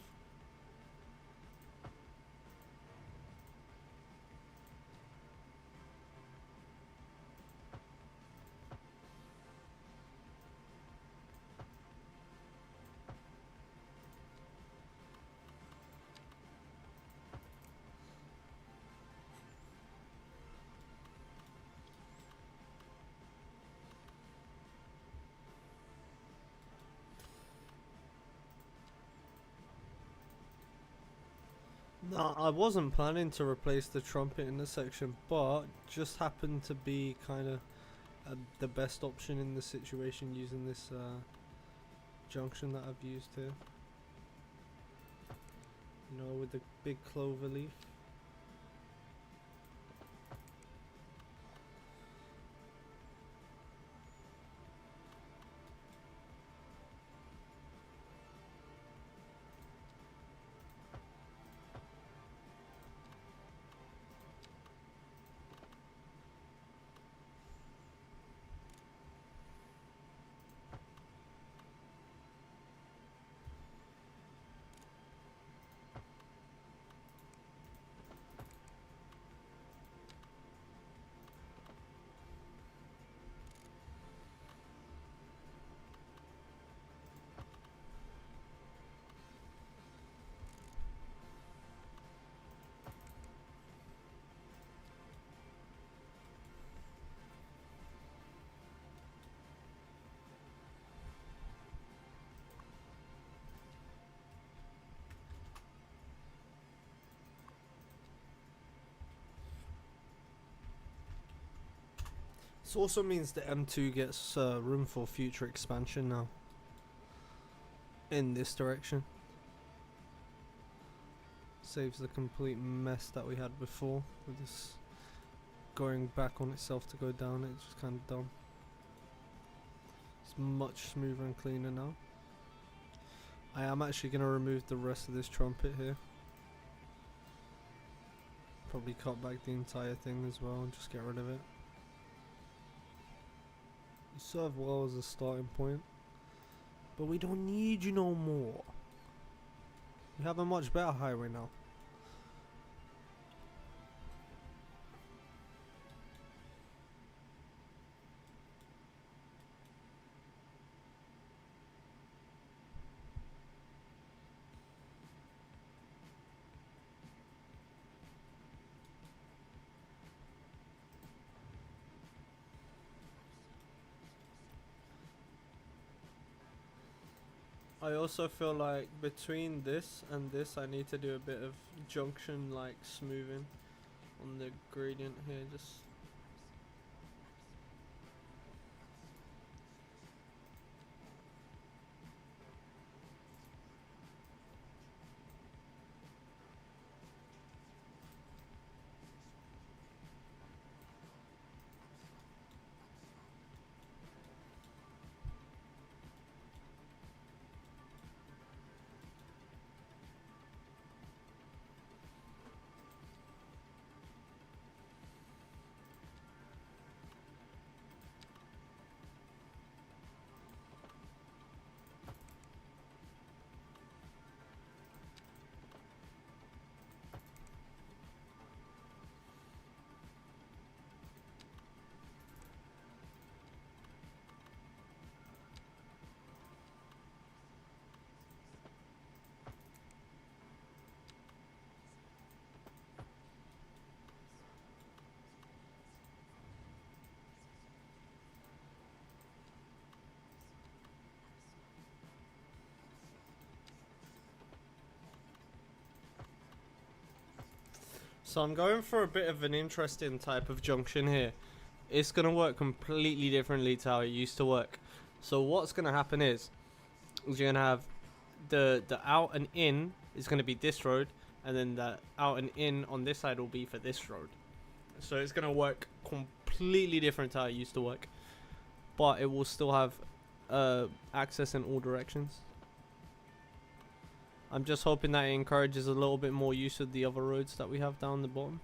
No, I wasn't planning to replace the trumpet in this section, but just happened to be kind of the best option in the situation using this junction that I've used here. You know, with the big clover leaf. This also means the M2 gets room for future expansion now. In this direction. Saves the complete mess that we had before with this going back on itself to go down. It's just kind of dumb. It's much smoother and cleaner now. I am actually going to remove the rest of this trumpet here. Probably cut back the entire thing as well and just get rid of it. You serve well as a starting point, but we don't need you no more. We have a much better highway now. I also feel like between this and this I need to do a bit of junction like smoothing on the gradient here, just So I'm going for a bit of an interesting type of junction here. It's going to work completely differently to how it used to work. So what's going to happen is you're going to have the out and in is going to be this road, and then the out and in on this side will be for this road. So it's going to work completely different to how it used to work, but it will still have access in all directions. I'm just hoping that it encourages a little bit more use of the other roads that we have down the bottom.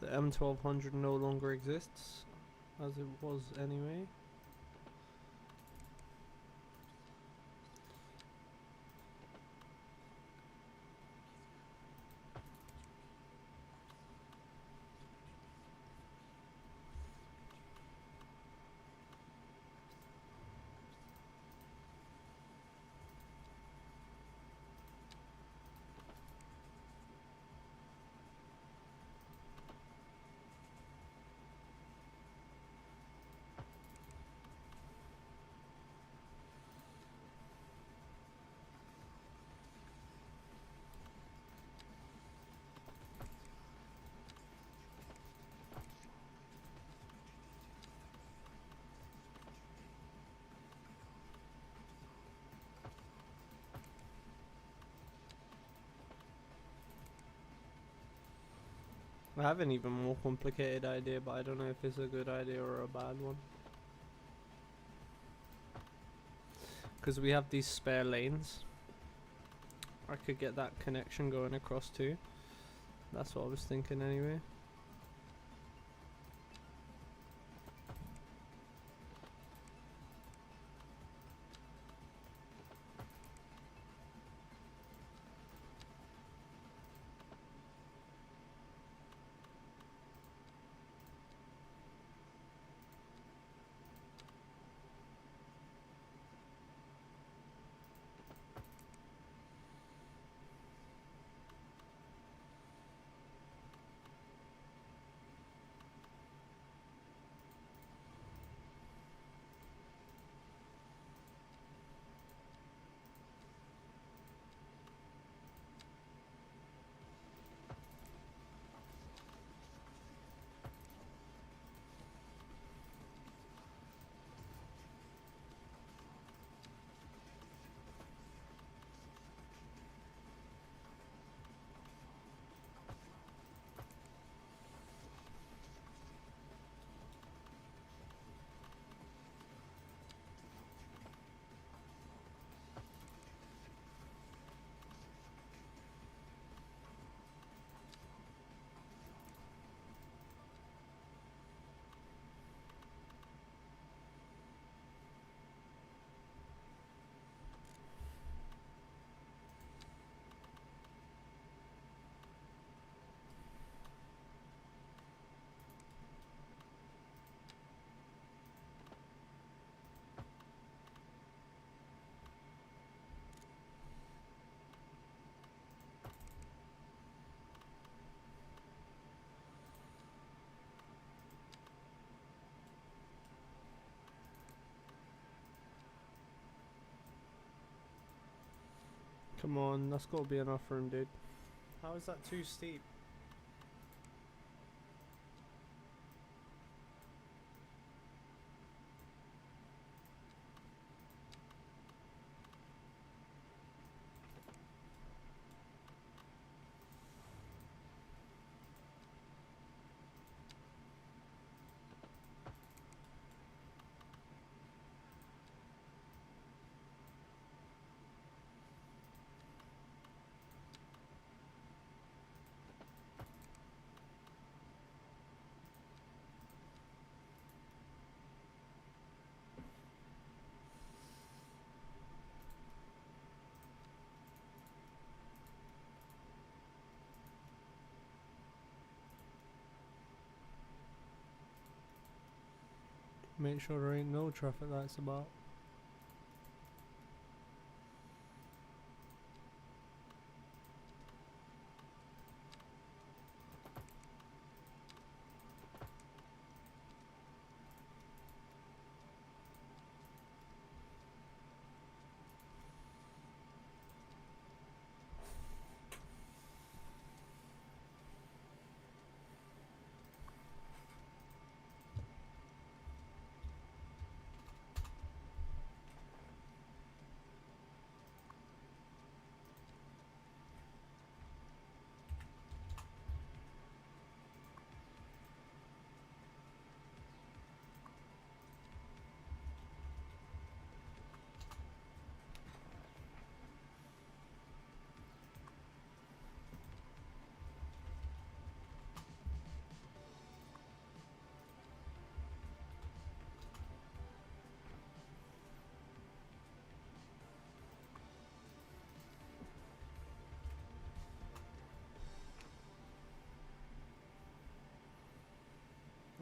The M1200 no longer exists, as it was anyway. I have an even more complicated idea, but I don't know if it's a good idea or a bad one. Because we have these spare lanes. I could get that connection going across too. That's what I was thinking anyway. Come on, that's gotta be enough room, dude. How is that too steep? Make sure there ain't no traffic lights about.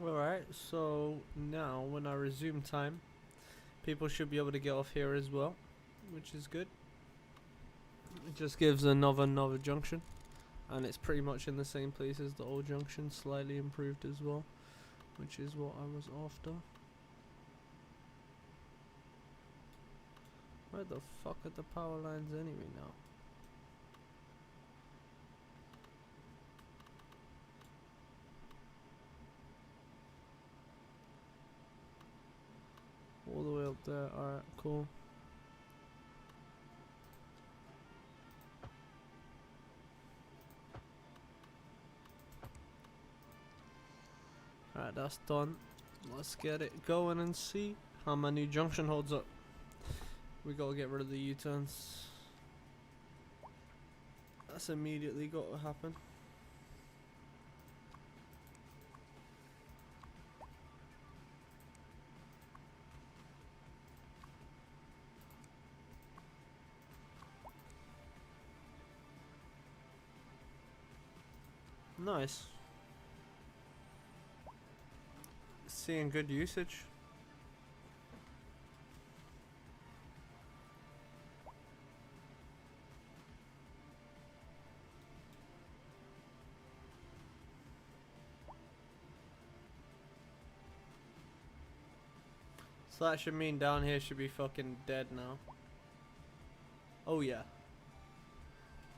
Alright, so now when I resume time, people should be able to get off here as well, which is good. It just gives another junction, and it's pretty much in the same place as the old junction, slightly improved as well, which is what I was after. Where the fuck are the power lines anyway now? All the way up there, alright, cool. Alright, that's done. Let's get it going and see how my new junction holds up. We gotta get rid of the U-turns. That's immediately got to happen. Nice. Seeing good usage. So that should mean down here should be fucking dead now. Oh yeah.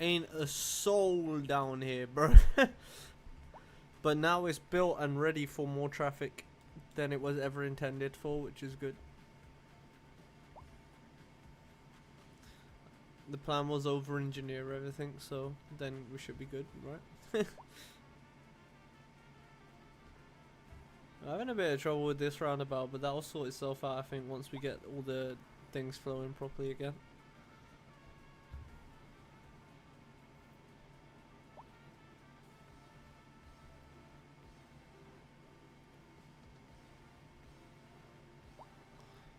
Ain't a soul down here, bro. But now it's built and ready for more traffic than it was ever intended for, which is good. The plan was over-engineer everything, so then we should be good, right? I'm having a bit of trouble with this roundabout, but that'll sort itself out, I think, once we get all the things flowing properly again.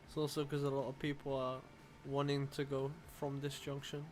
It's also because a lot of people are wanting to go from this junction.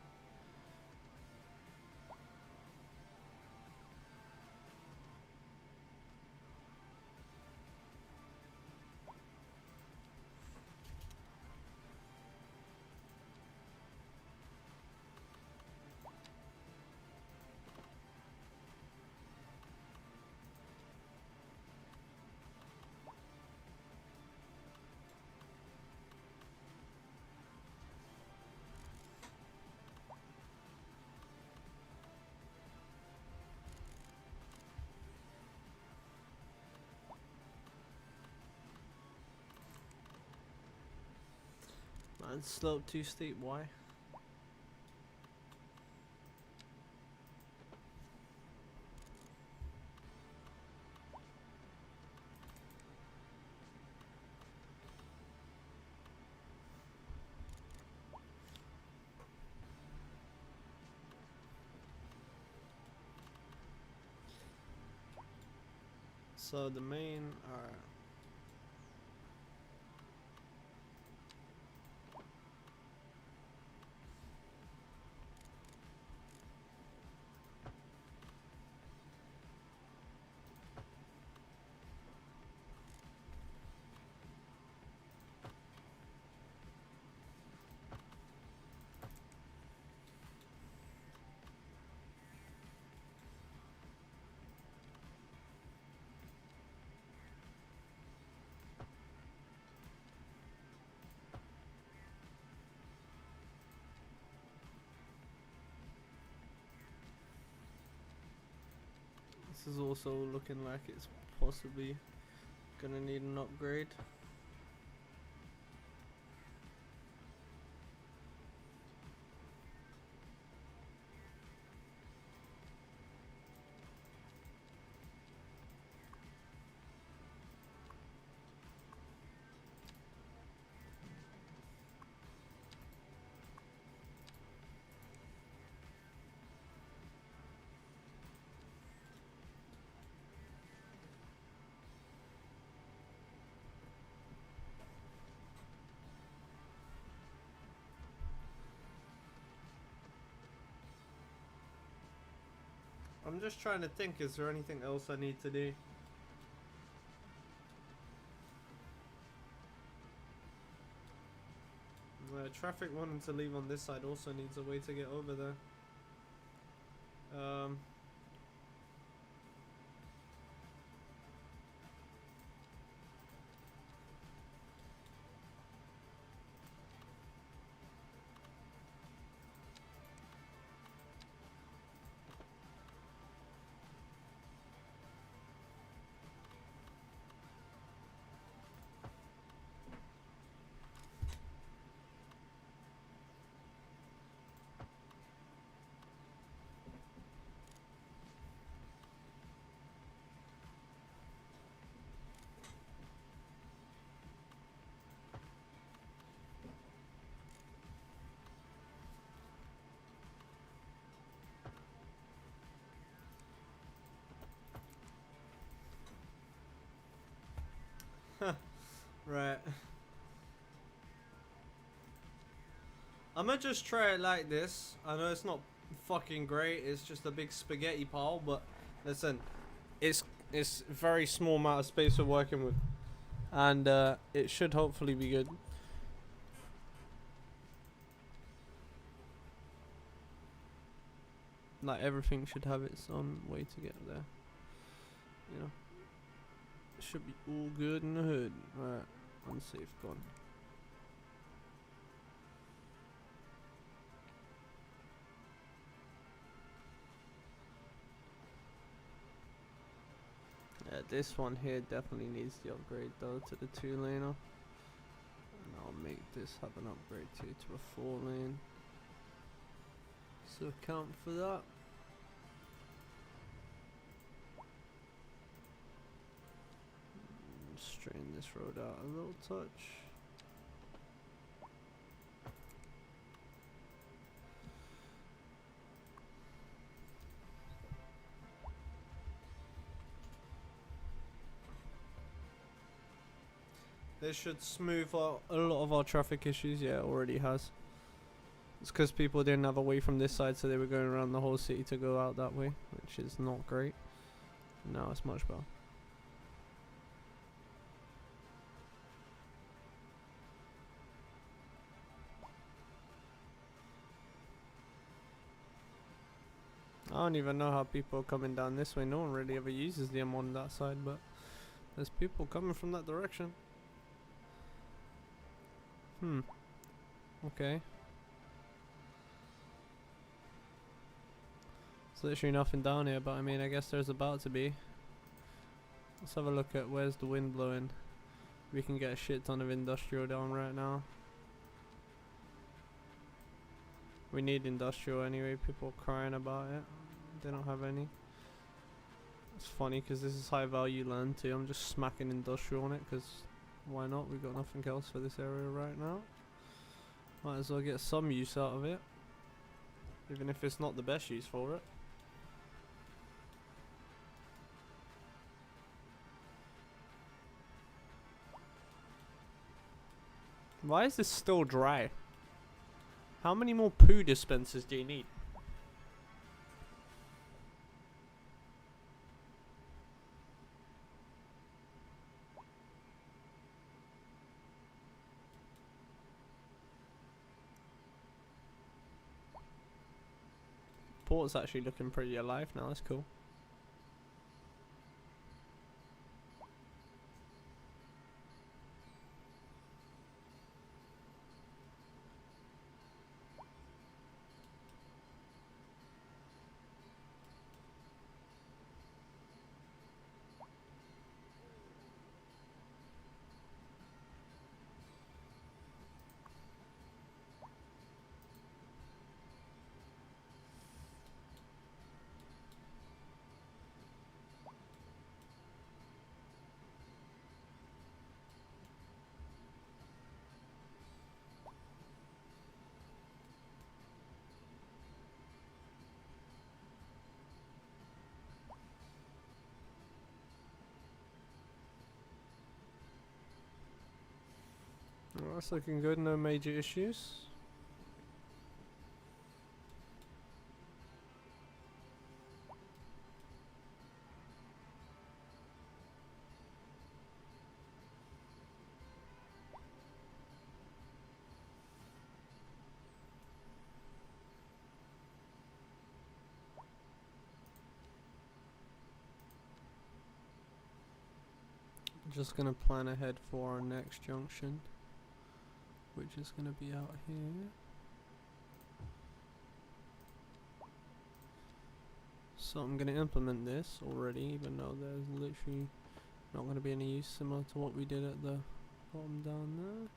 Man, slope too steep, why? So the main are This is also looking like it's possibly gonna need an upgrade. I'm just trying to think, is there anything else I need to do? Traffic wanting to leave on this side also needs a way to get over there. Right. I'm gonna just try it like this. I know it's not fucking great. It's just a big spaghetti pile, but listen, it's very small amount of space we're working with, and it should hopefully be good. Like everything should have its own way to get there. You know, it should be all good in the hood. Right, unsafe gone. Yeah, this one here definitely needs the upgrade though to the 2-laner. And I'll make this have an upgrade too to a 4-lane. So account for that. Strain this road out a little touch. This should smooth out a lot of our traffic issues. Yeah, it already has. It's because people didn't have a way from this side, so they were going around the whole city to go out that way, which is not great. Now it's much better. I don't even know how people are coming down this way. No one really ever uses them on that side, but there's people coming from that direction. Okay. There's literally nothing down here, but I mean, I guess there's about to be. Let's have a look at where's the wind blowing. We can get a shit ton of industrial down right now. We need industrial anyway. People are crying about it. They don't have any. It's funny because this is high value land too. I'm just smacking industrial on it because why not? We've got nothing else for this area right now. Might as well get some use out of it, even if it's not the best use for it. Why is this still dry? How many more poo dispensers do you need? Port's actually looking pretty alive now, that's cool. That's looking good, no major issues. Just gonna plan ahead for our next junction, which is gonna be out here. So I'm gonna implement this already, even though there's literally not gonna be any use, similar to what we did at the bottom down there.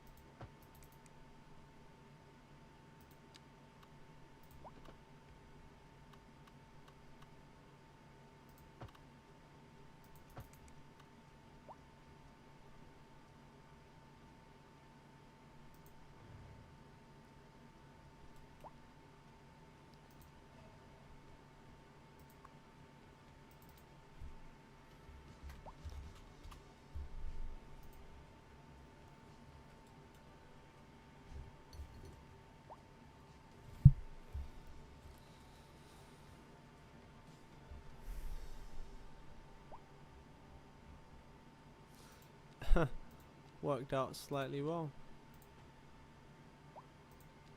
Worked out slightly well.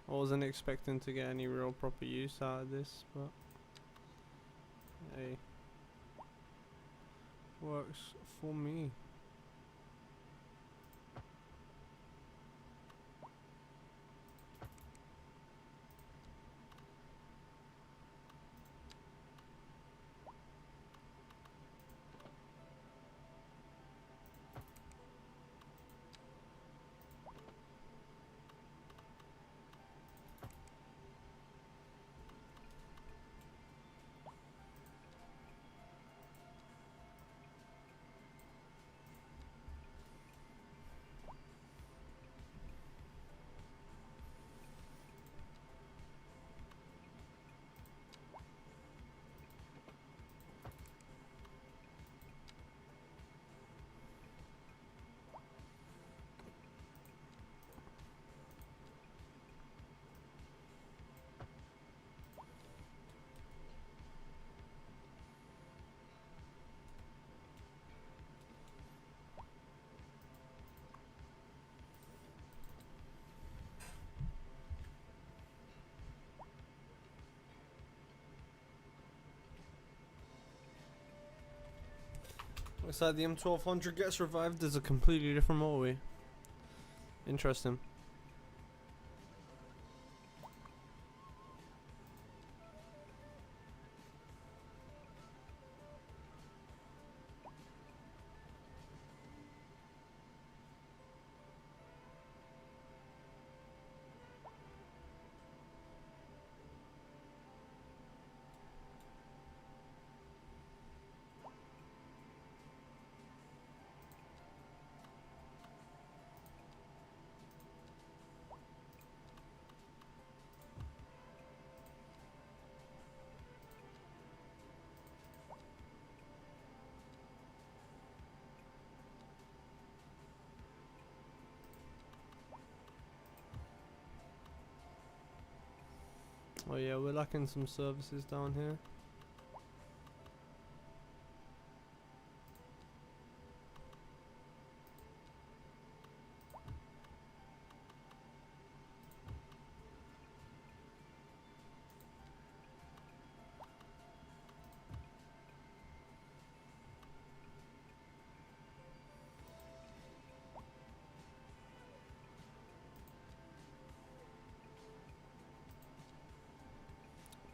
I wasn't expecting to get any real proper use out of this, but hey, works for me. Looks like the M1200 gets revived as a completely different motorway. Interesting. Oh yeah, we're lacking some services down here.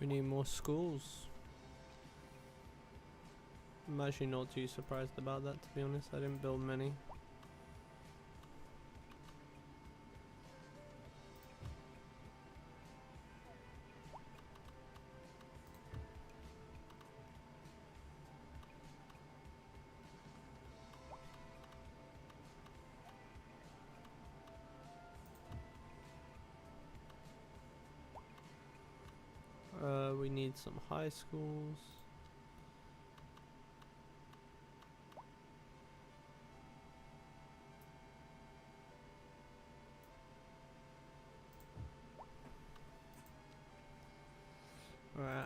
We need more schools. I'm actually not too surprised about that, to be honest. I didn't build many. We need some high schools.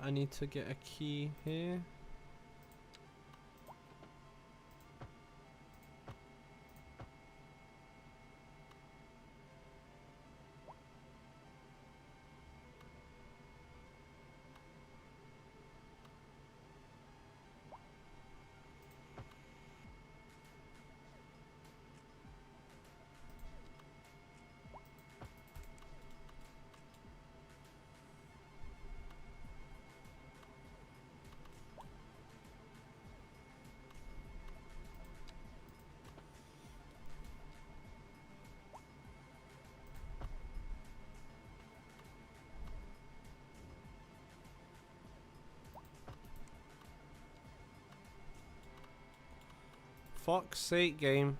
I need to get a key here. Fuck's sake, game.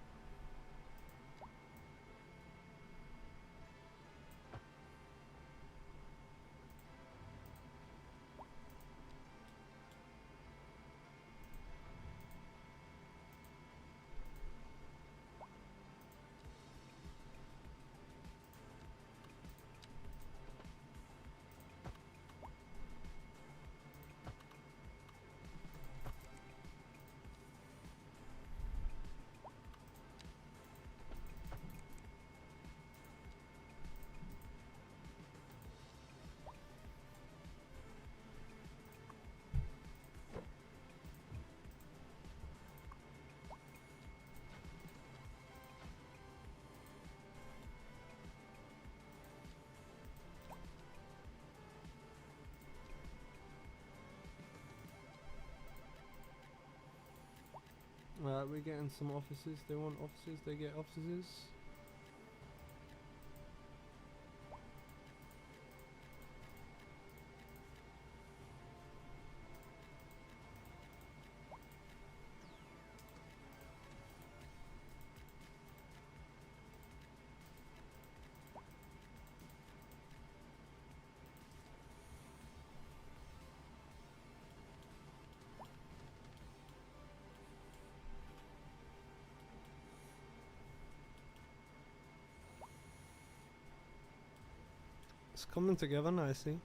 Right, we're getting some offices. They want offices, they get offices. It's coming together nicely.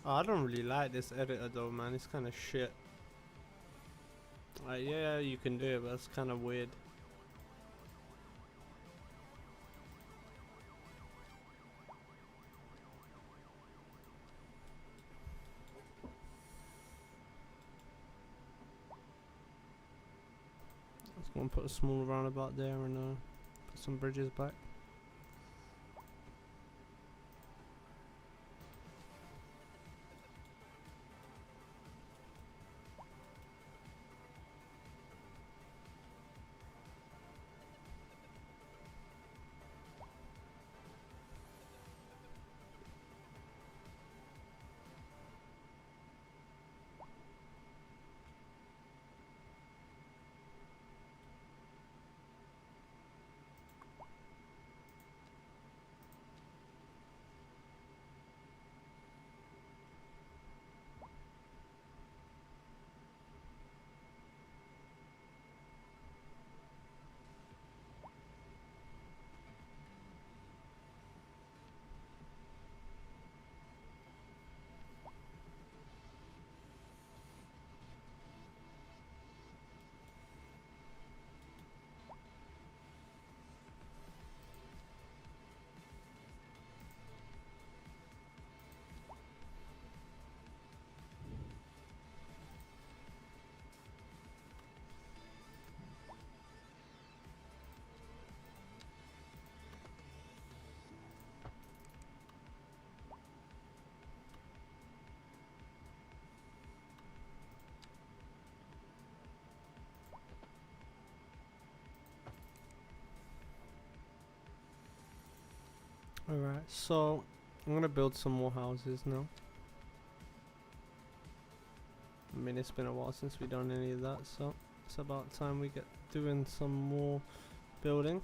Oh, I don't really like this editor though, man. It's kind of shit. Like, yeah, you can do it, but it's kind of weird. Just gonna put a small roundabout there and put some bridges back. Alright, so I'm gonna build some more houses now. I mean, it's been a while since we've done any of that, so it's about time we get doing some more building.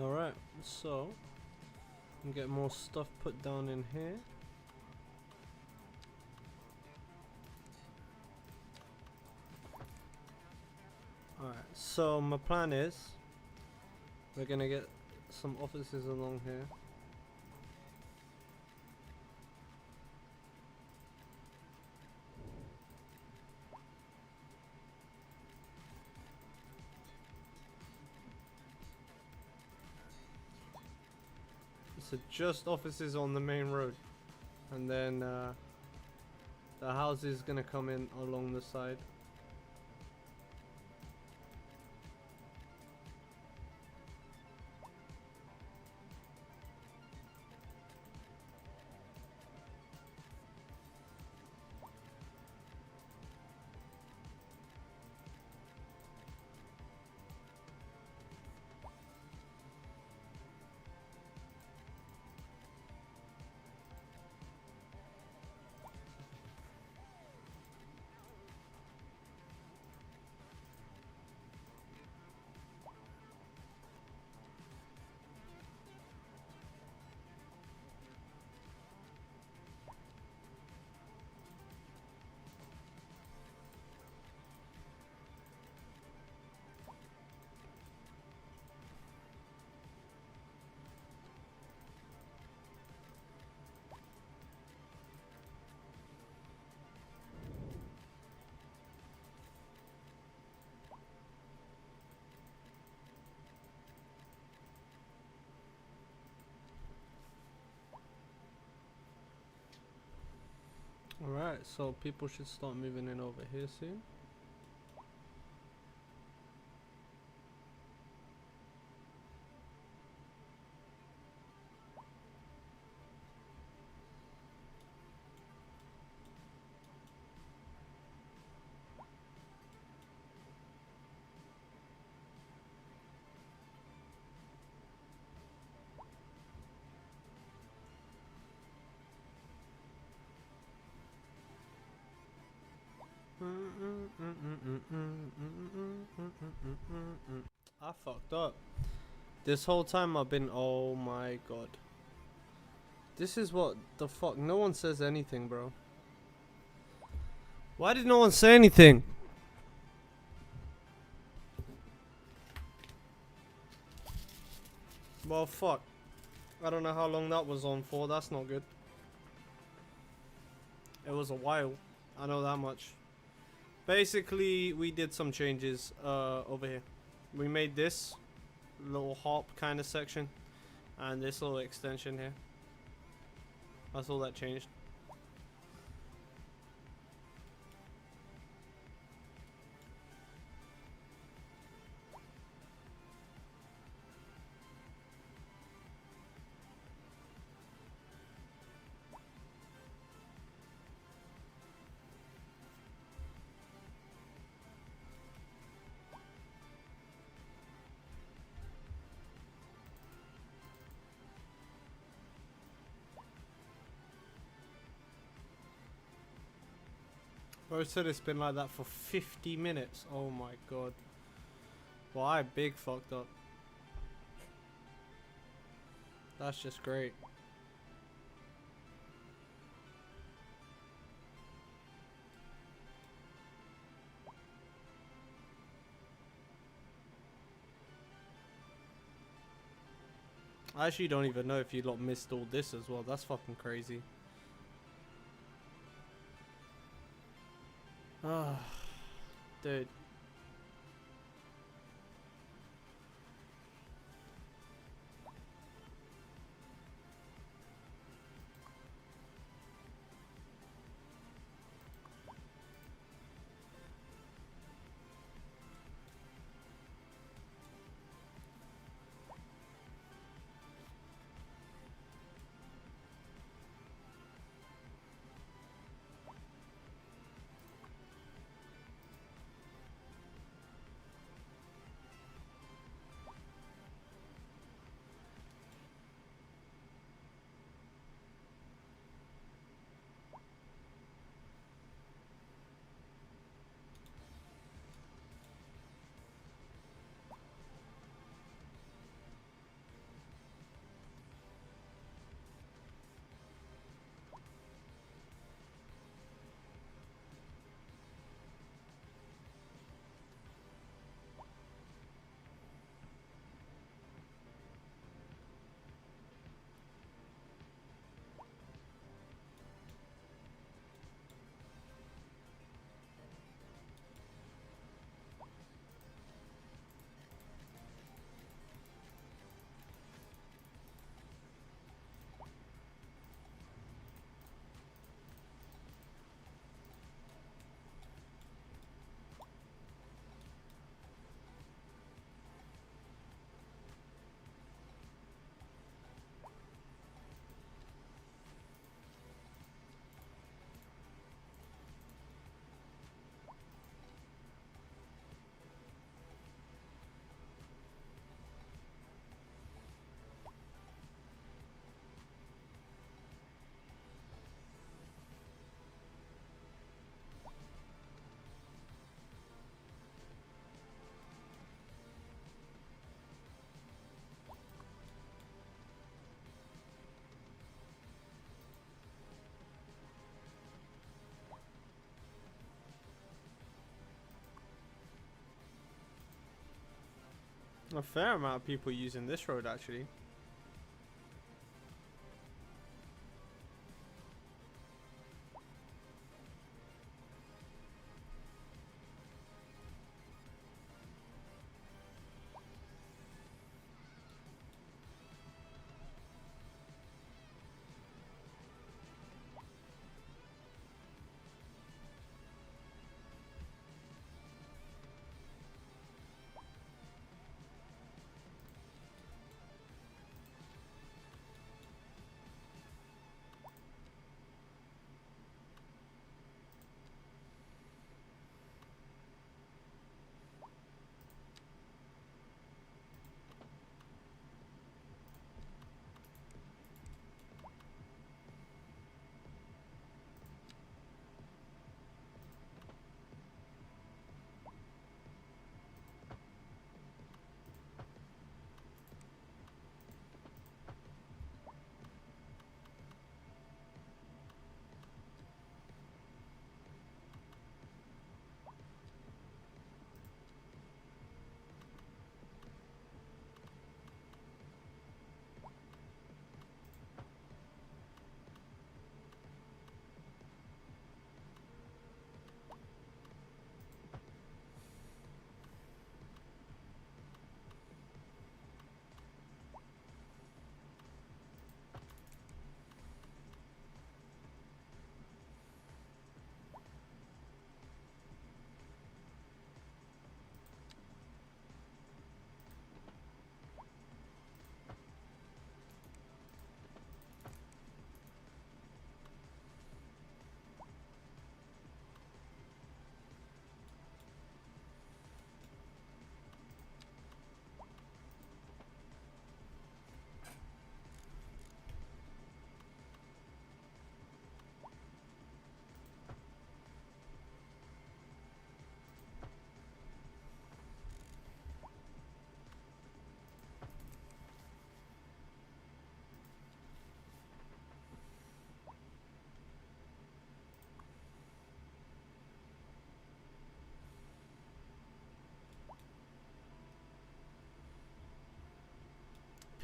Alright, so and get more stuff put down in here. Alright, so my plan is we're gonna get some offices along here. So just offices on the main road, and then the house is gonna come in along the side. Alright, so people should start moving in over here soon. I fucked up. This whole time I've been, oh my god. This is what the fuck, no one says anything, bro. Why did no one say anything? Well, fuck. I don't know how long that was on for, that's not good. It was a while, I know that much. Basically, we did some changes over here. We made this little hop kind of section and this little extension here. That's all that changed. Bro said it's been like that for 50 minutes. Oh my god. Well, I big fucked up. That's just great. I actually don't even know if you lot missed all this as well. That's fucking crazy. Ah, dude. A fair amount of people using this road actually.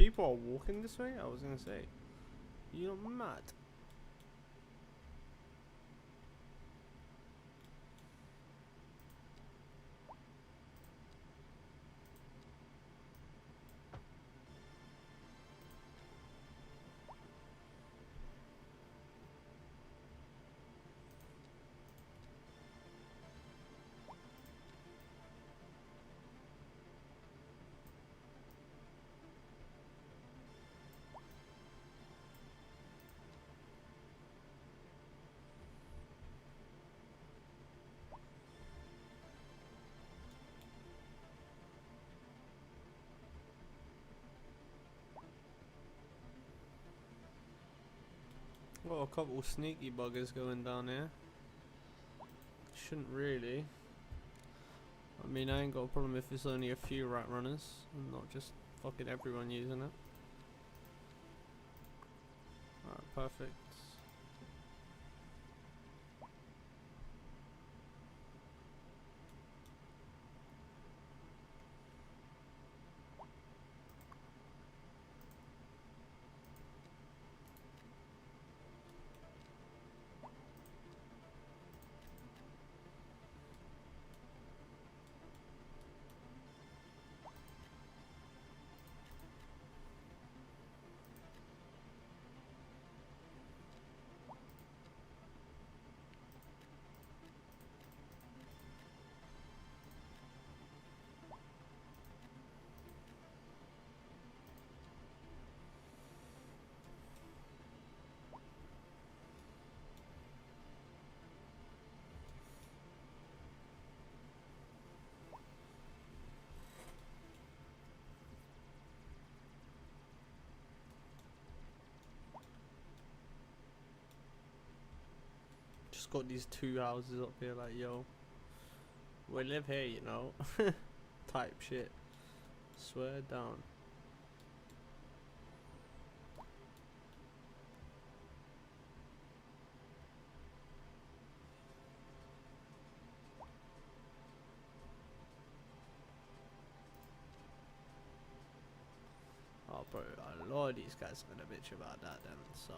people are walking this way? I was gonna say. You're mad. Got a couple sneaky buggers going down here. Shouldn't really. I mean, I ain't got a problem if it's only a few rat runners and not just fucking everyone using it. Alright, perfect. Just got these two houses up here, like, yo, we live here, you know, type shit. Swear down. Oh, bro, a lot of these guys are gonna bitch about that then, so.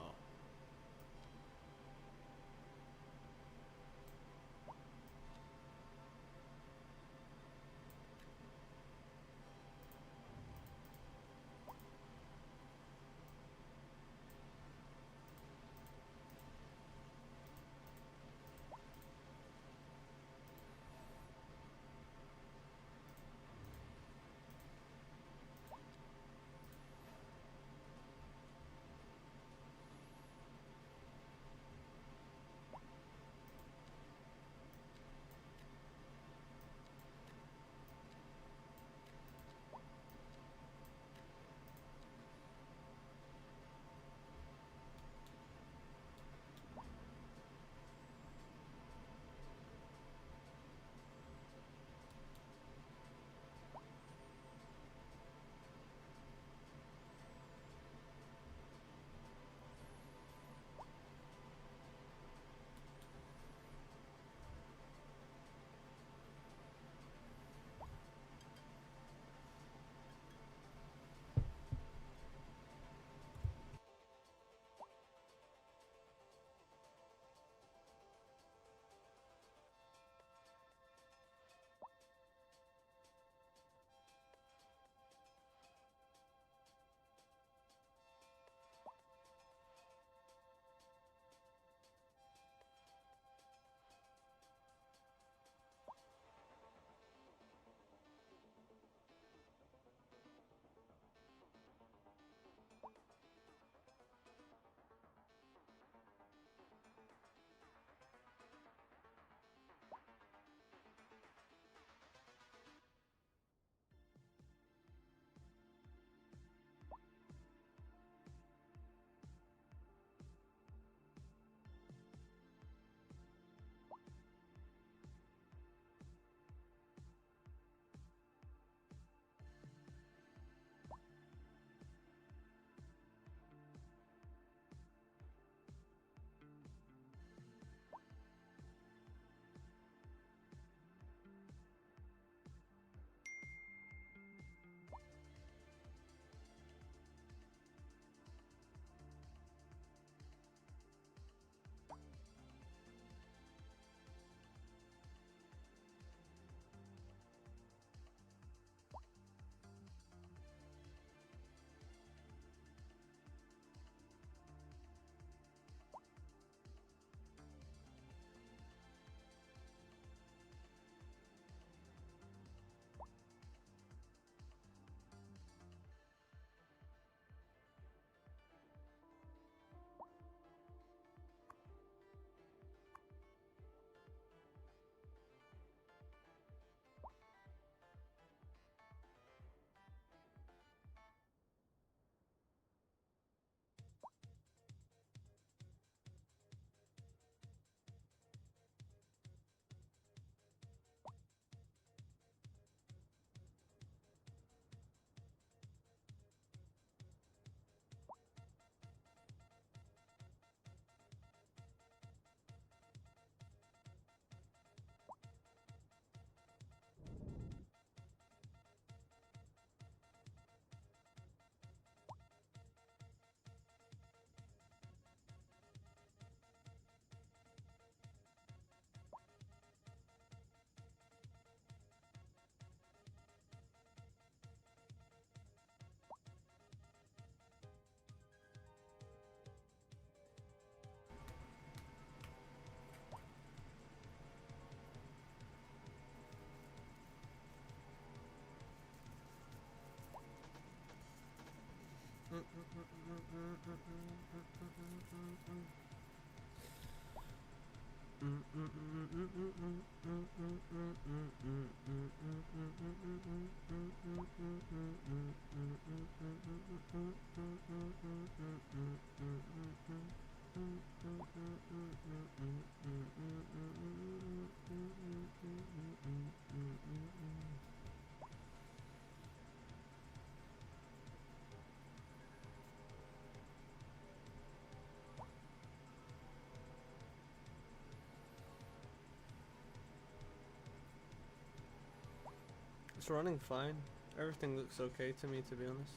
It's running fine. Everything looks okay to me, to be honest.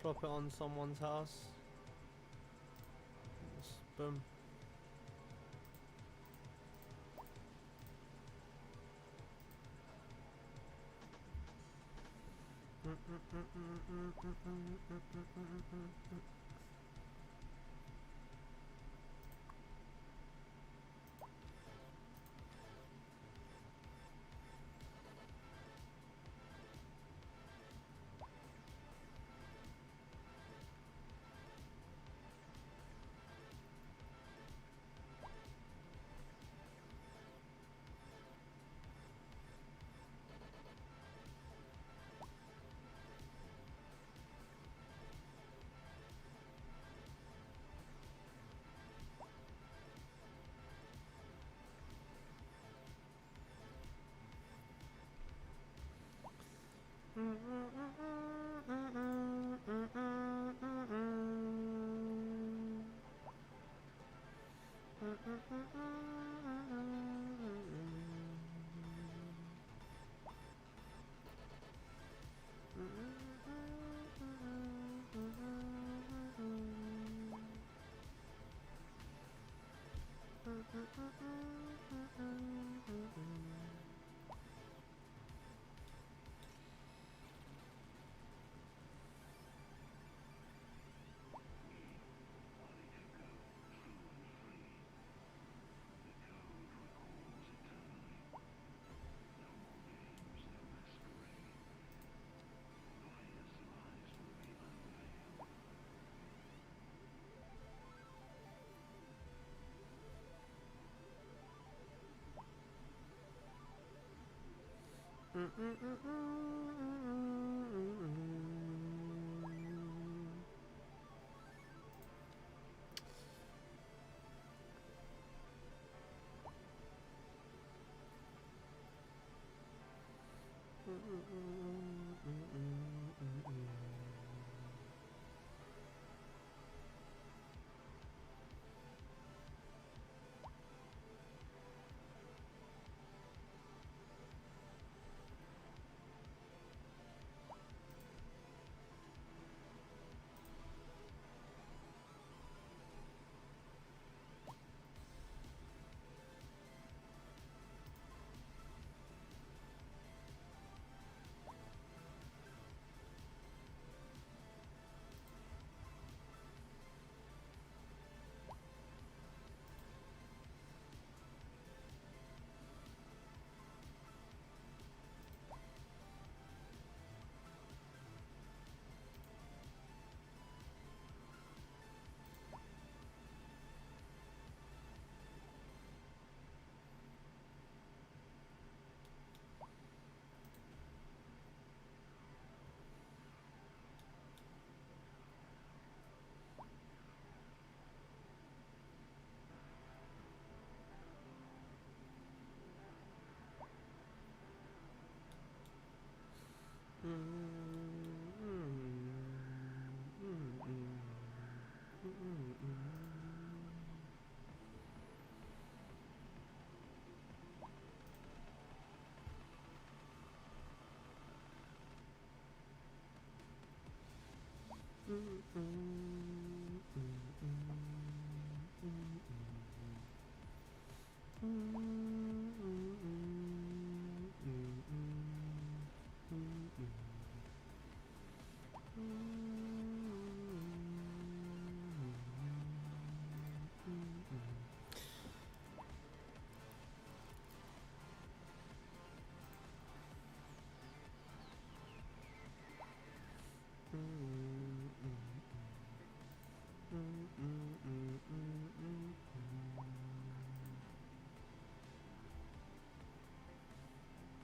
Plop it on someone's house. Just boom.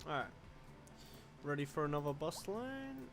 Alright. Ready for another bus line?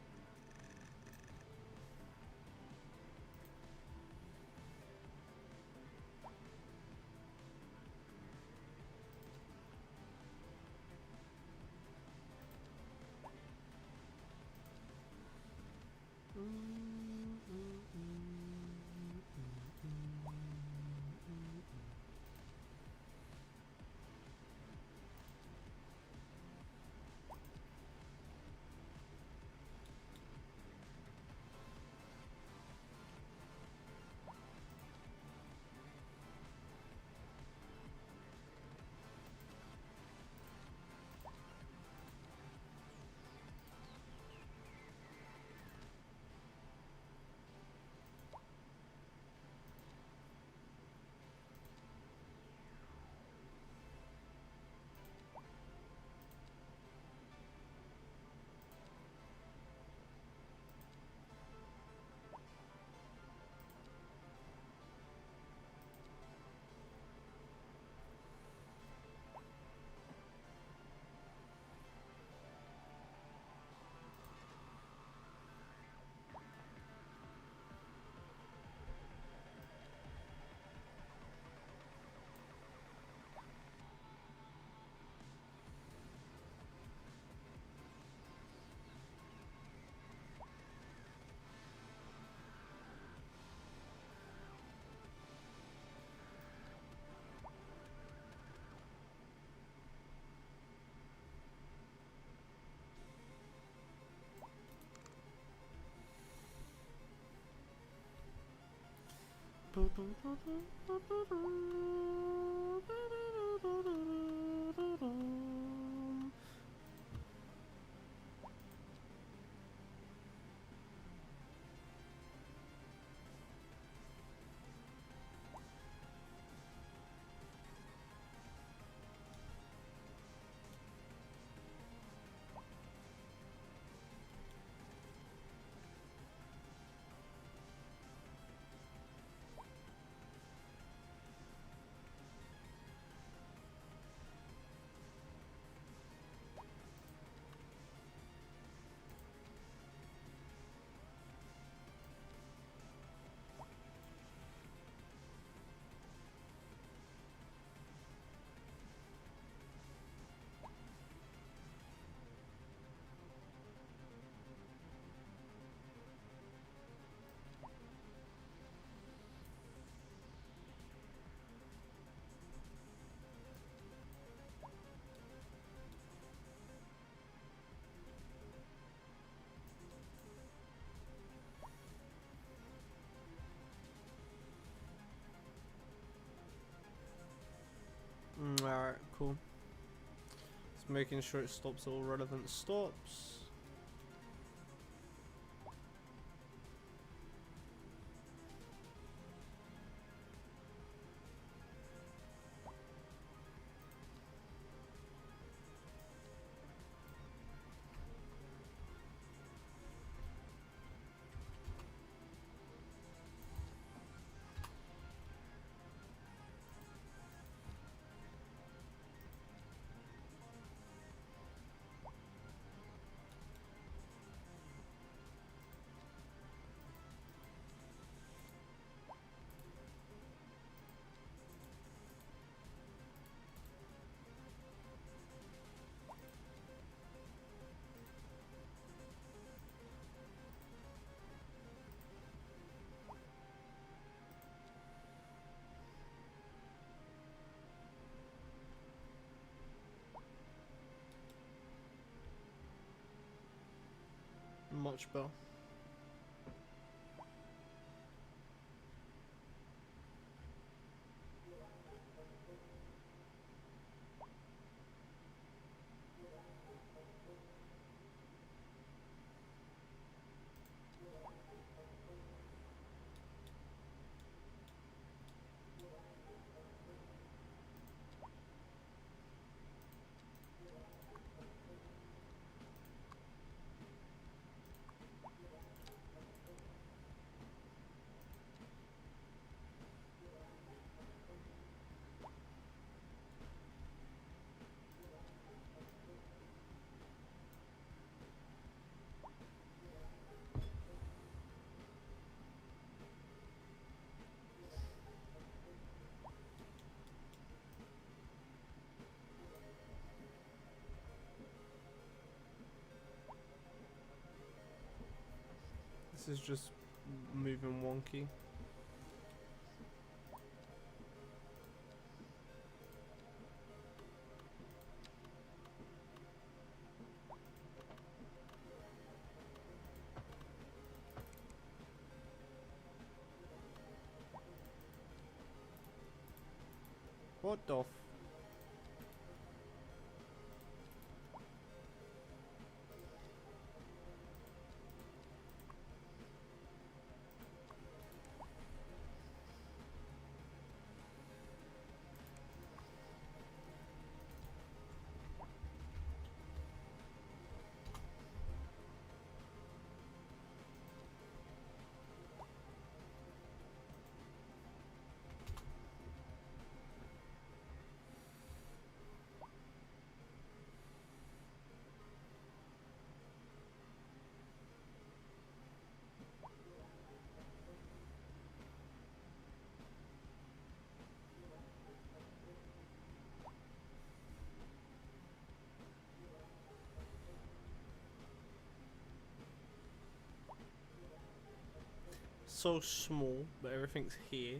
Alright, cool. Just making sure it stops all relevant stops. Much better. This is just moving wonky. What the f... So small, but everything's here.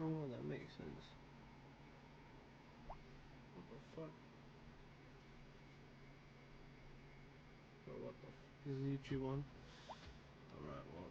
Oh, that makes sense. What the fuck? Or what the f is the YouTube on? Alright, well.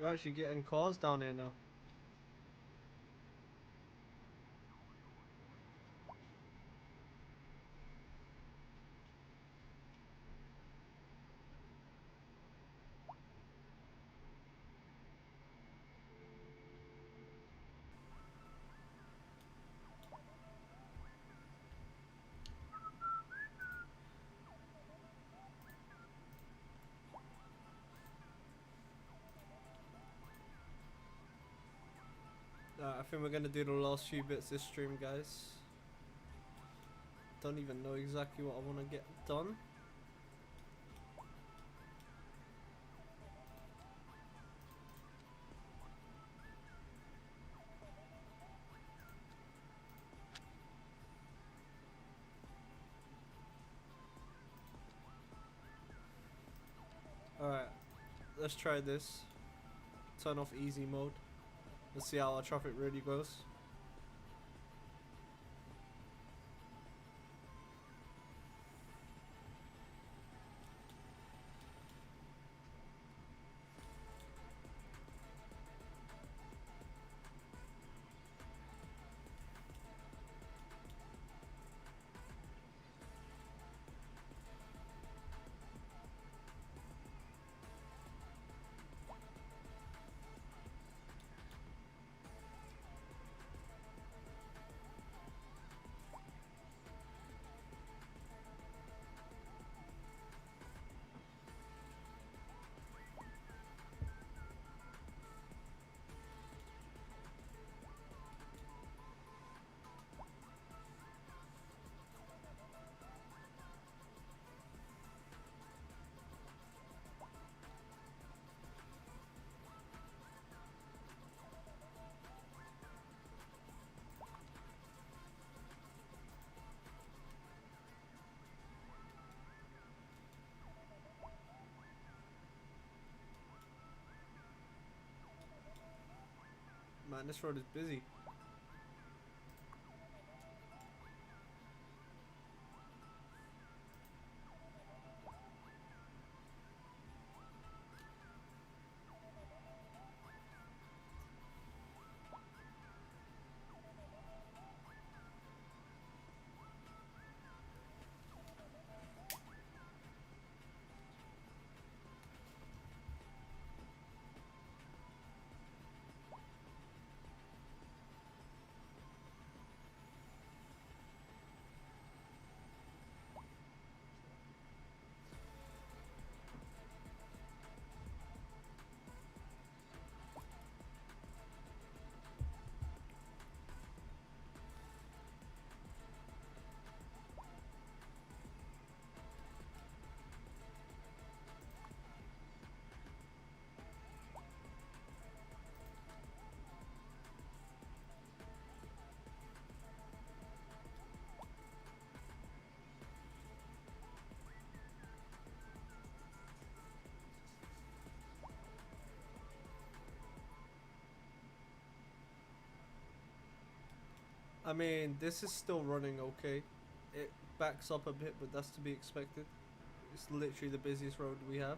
You're actually getting cars down here now. I think we're gonna do the last few bits this stream, guys. Don't even know exactly what I want to get done. Alright, let's try this. Turn off easy mode. Let's see how our traffic really goes. Man, this road is busy. I mean, this is still running okay. It backs up a bit, but that's to be expected. It's literally the busiest road we have.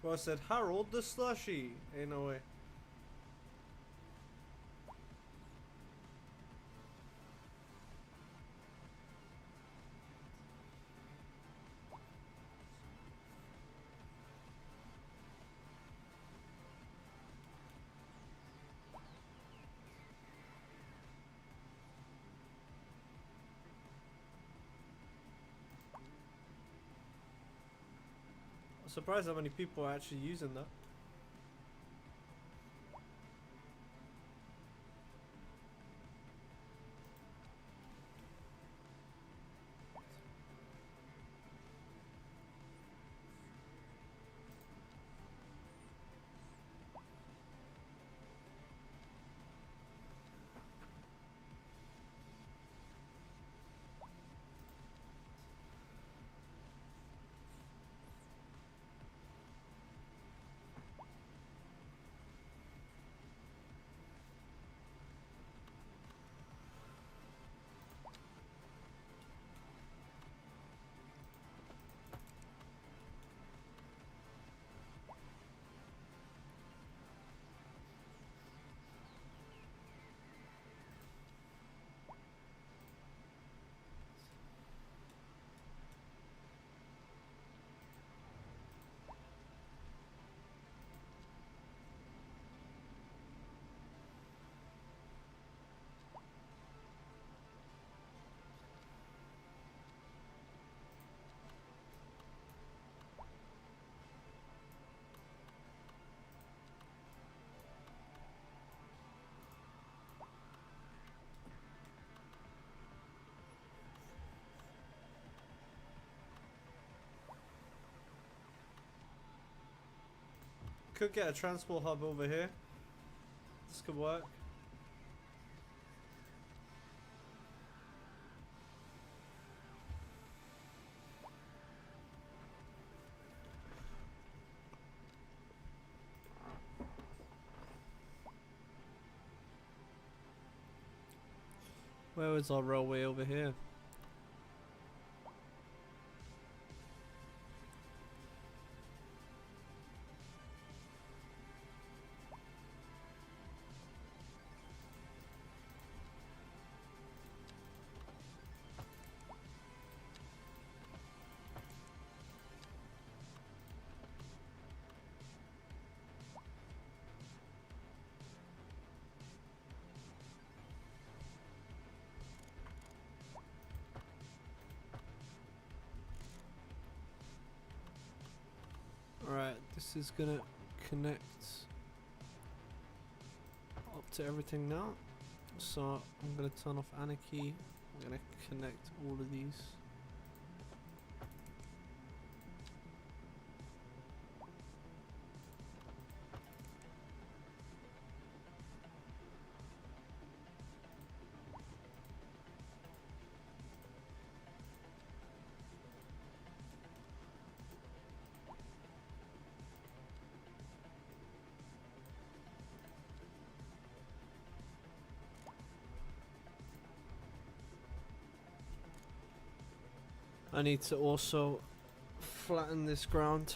Bro, I said, Harold the slushy. Ain't no way. I'm surprised how many people are actually using that. Could get a transport hub over here. This could work. Where is our railway over here? Alright, this is gonna connect up to everything now. So I'm gonna turn off anarchy. I'm gonna connect all of these. I need to also flatten this ground.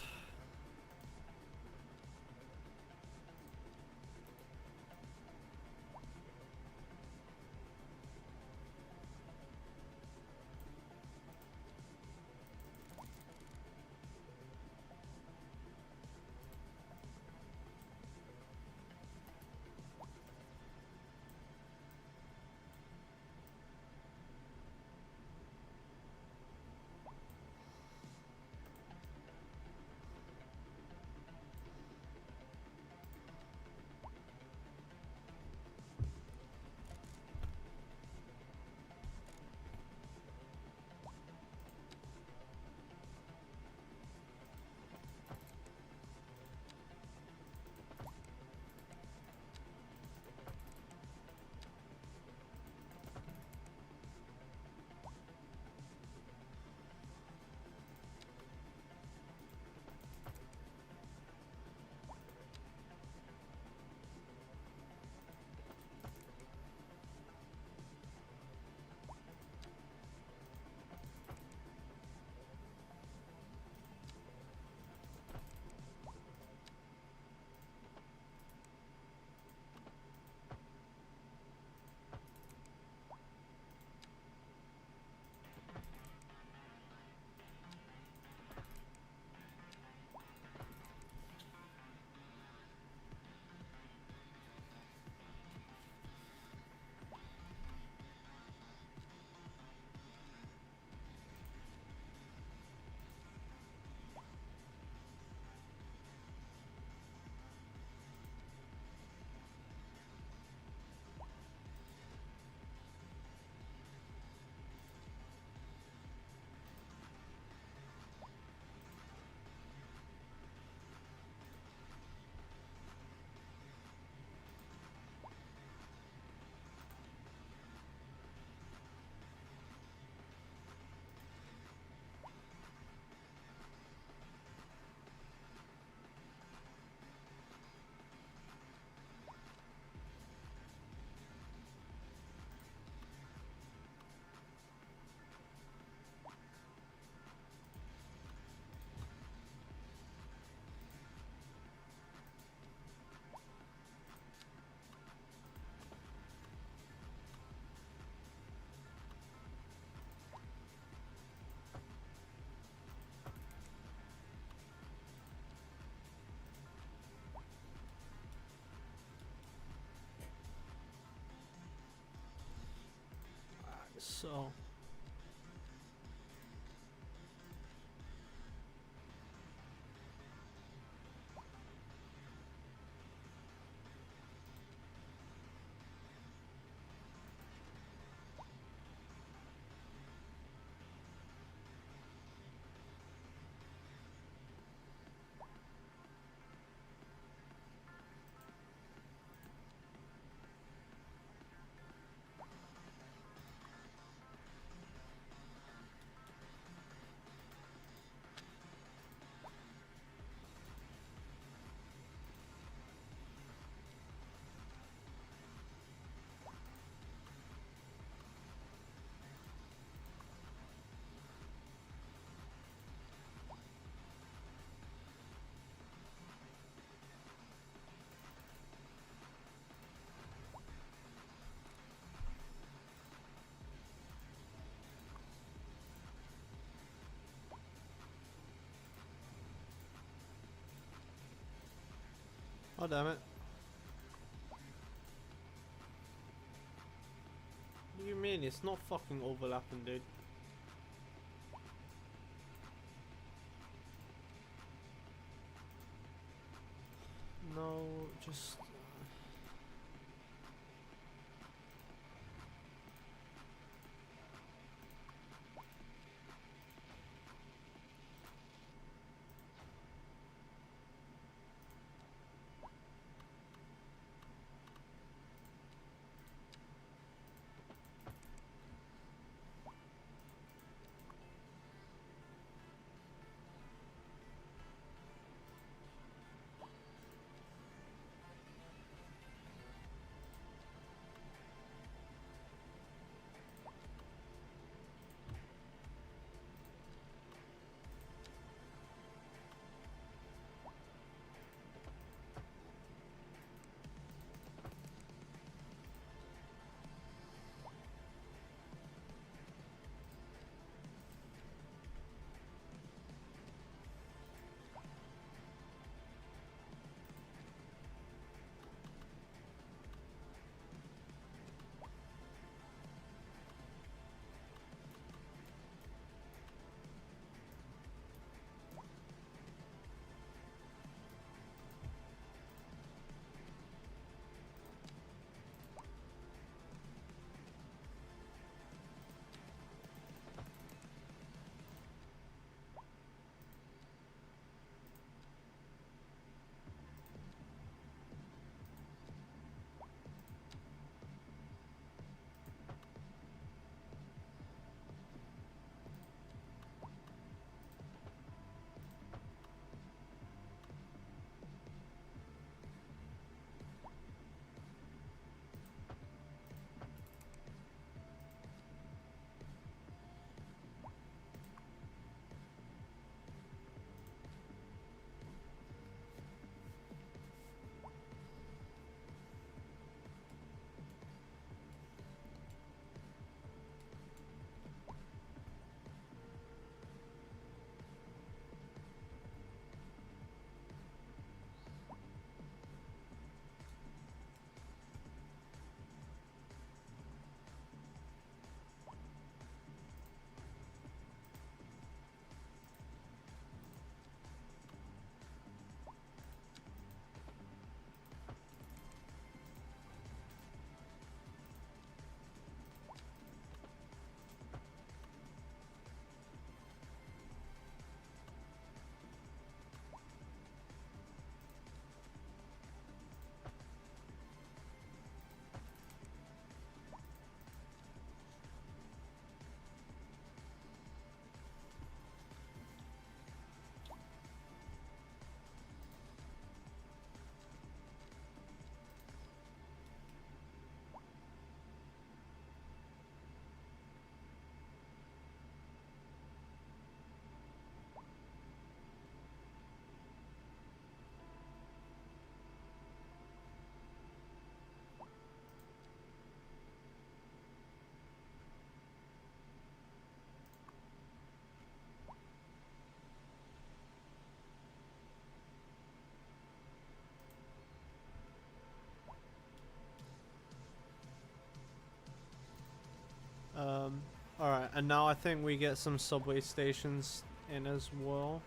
So Oh damn it. What do you mean? It's not fucking overlapping, dude. No, just... Alright, and now I think we get some subway stations in as well.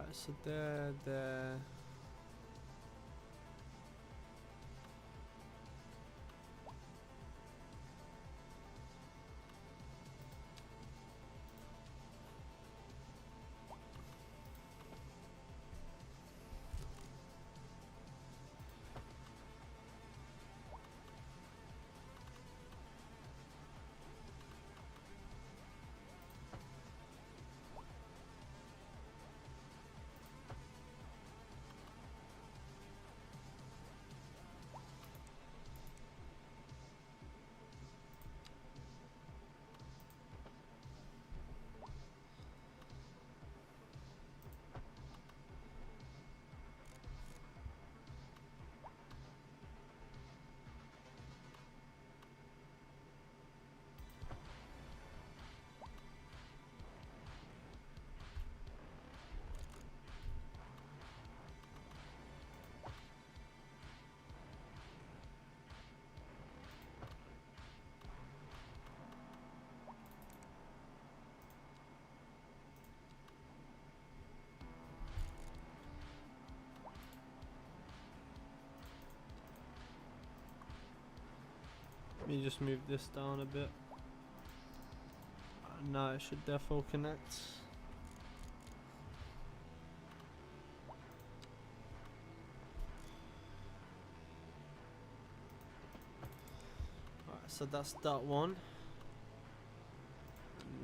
Right, so there. Let me just move this down a bit. Now it should definitely connect. Alright, so that's that one.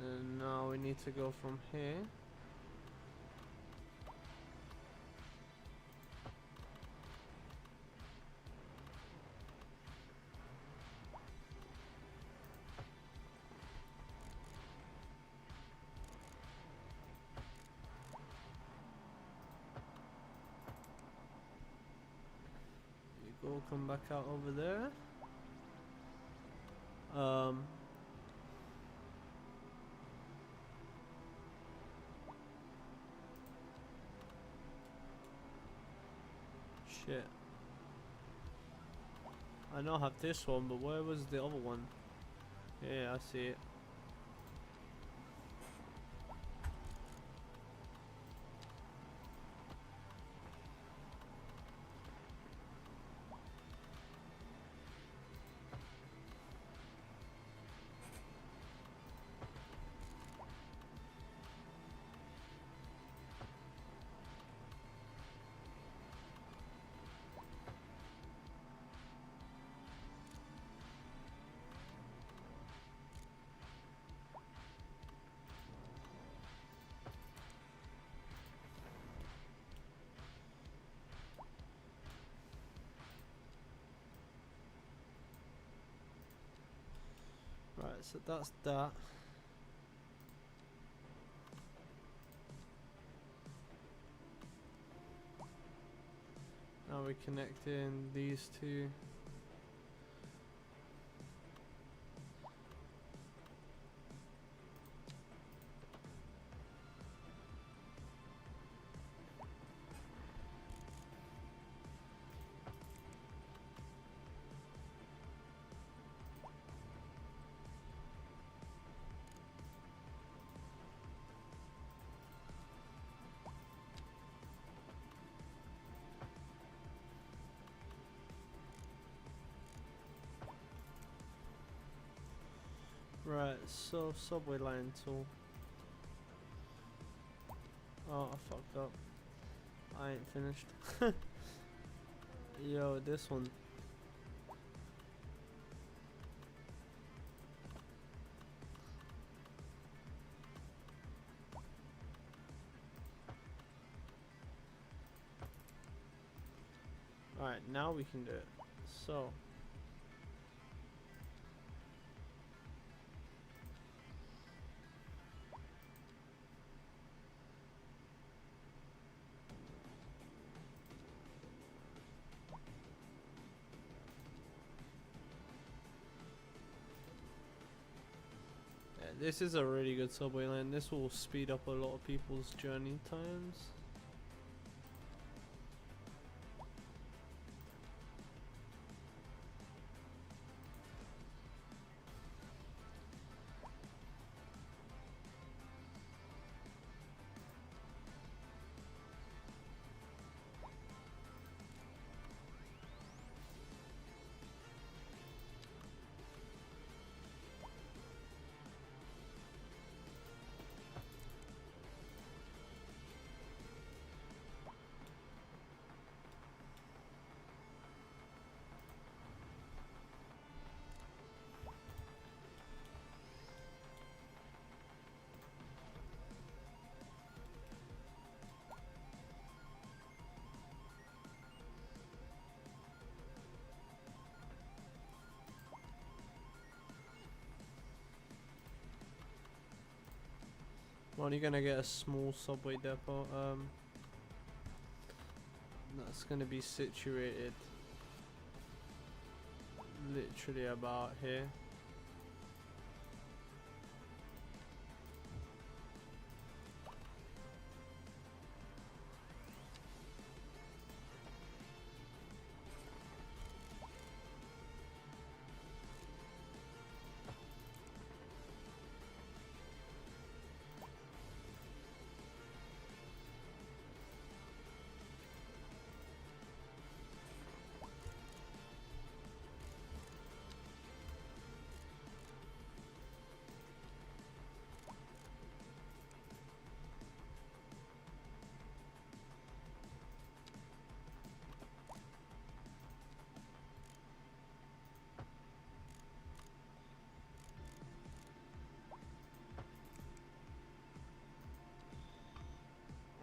And then now we need to go from here. Go come back out over there. Shit. I now have this one, but where was the other one? Yeah, I see it. Right, so that's that. Now we connect in these two. Right, so subway line tool. Oh, I fucked up. I ain't finished. Yo, this one. Alright, now we can do it. So. Yeah, this is a really good subway line. This will speed up a lot of people's journey times. only gonna get a small subway depot. That's gonna be situated literally about here.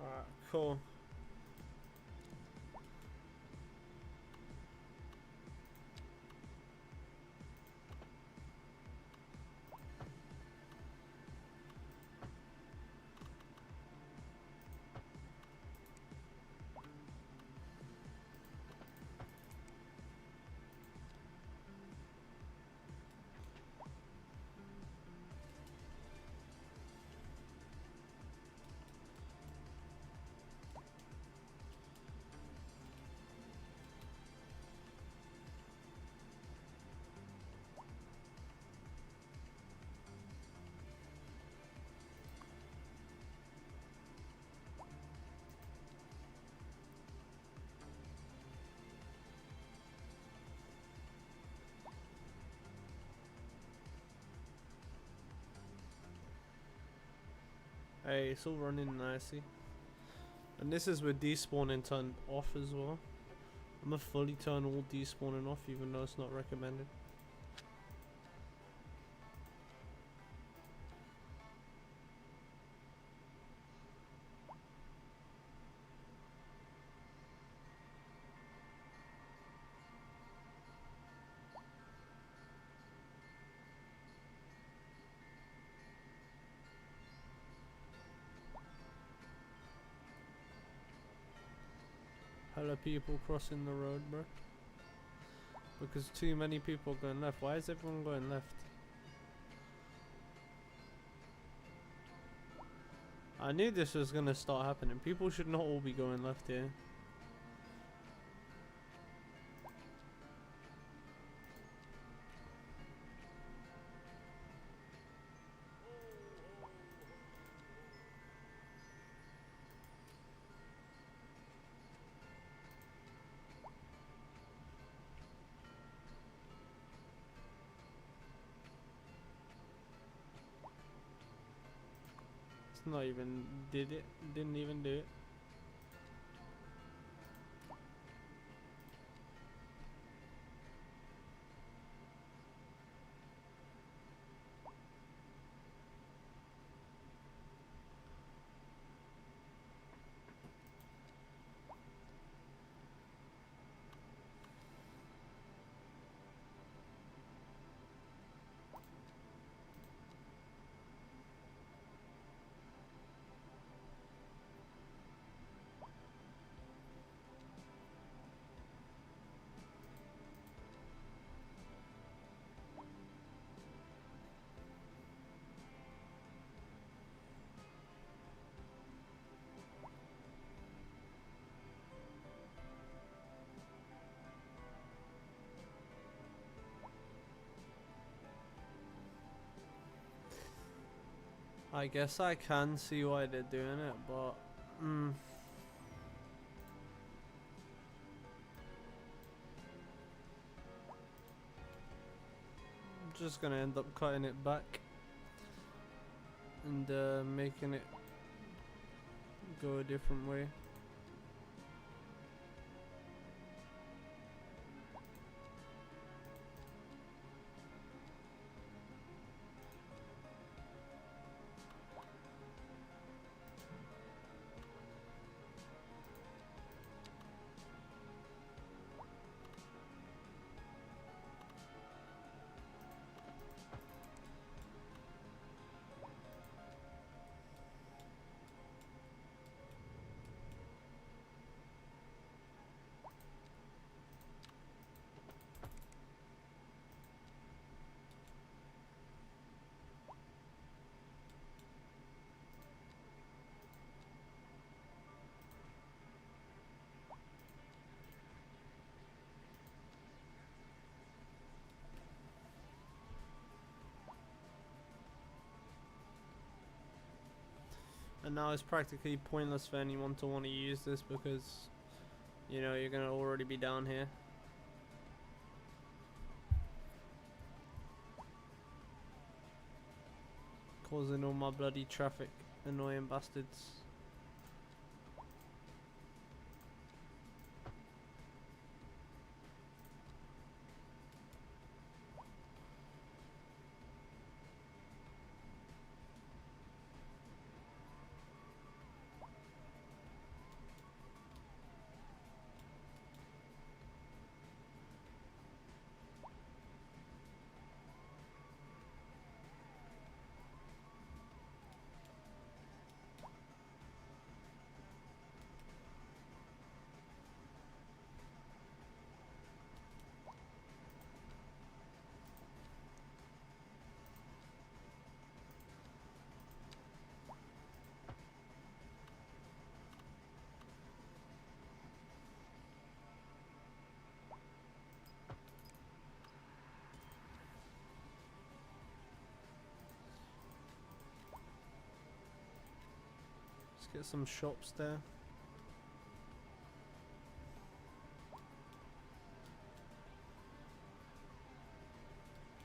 Alright, cool. Hey, it's all running nicely. And this is with despawning turned off as well. I'm gonna fully turn all despawning off even though it's not recommended. Hella people crossing the road, bro. Because too many people are going left. Why is everyone going left? I knew this was gonna start happening. People should not all be going left here. It's not even did it. Didn't even do it. I guess I can see why they're doing it, but I'm just gonna end up cutting it back and making it go a different way. And now it's practically pointless for anyone to want to use this because, you know, you're gonna already be down here. Causing all my bloody traffic, annoying bastards. Let's get some shops there.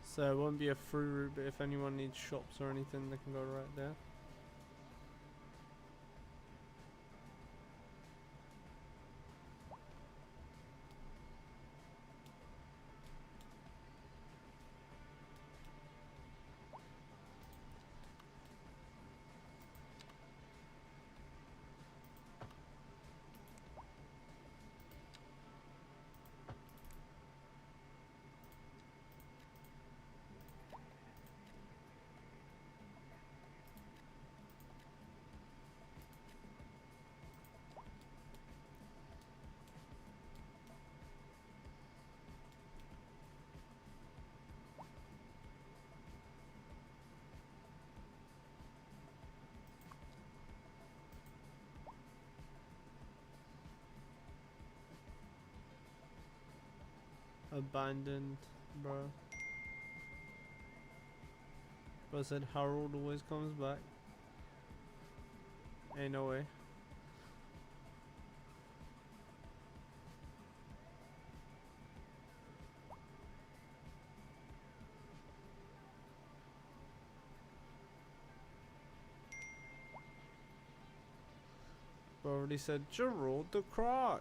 So it won't be a through route, but if anyone needs shops or anything, they can go right there. Abandoned, bro. But I said Harold always comes back. Ain't no way. Bro already said Gerald the Croc.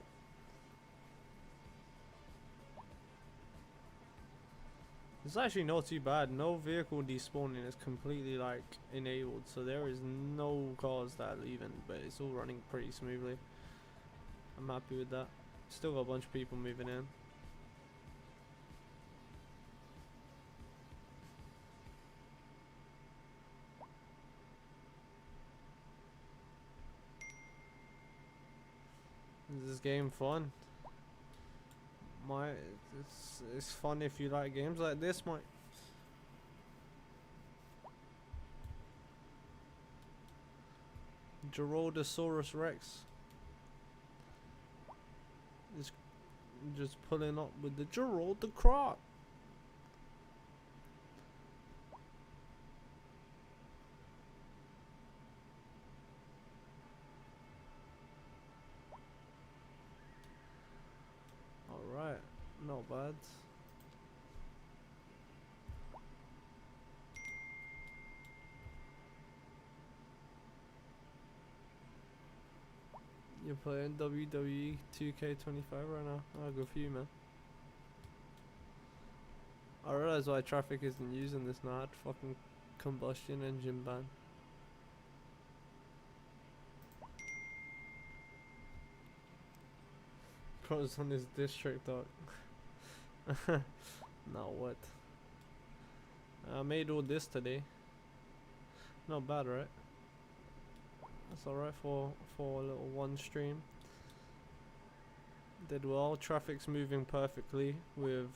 It's actually not too bad. No vehicle despawning is completely like enabled, so there is no cars that are leaving, but it's all running pretty smoothly. I'm happy with that. Still got a bunch of people moving in. Is this game fun? It's fun if you like games like this, mate. Geraldosaurus Rex is just pulling up with the Gerald the Croc. Alright, not bad. You're playing WWE 2K25 right now? Oh, good for you, man. I realize why traffic isn't using this now. Fucking combustion engine ban. Pros on his district, dog. Now what? I made all this today. Not bad, right? That's alright for a little one stream. Did well. Traffic's moving perfectly with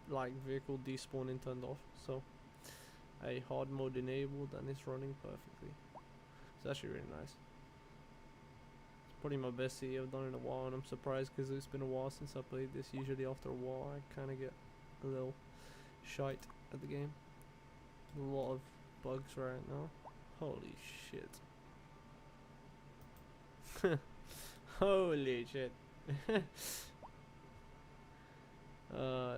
like vehicle despawning turned off. So a hard mode enabled and it's running perfectly. It's actually really nice. It's probably my best city I've done in a while, and I'm surprised because it's been a while since I played this. Usually after a while I kind of get a little shite at the game. A lot of bugs right now. Holy shit. Holy shit. uh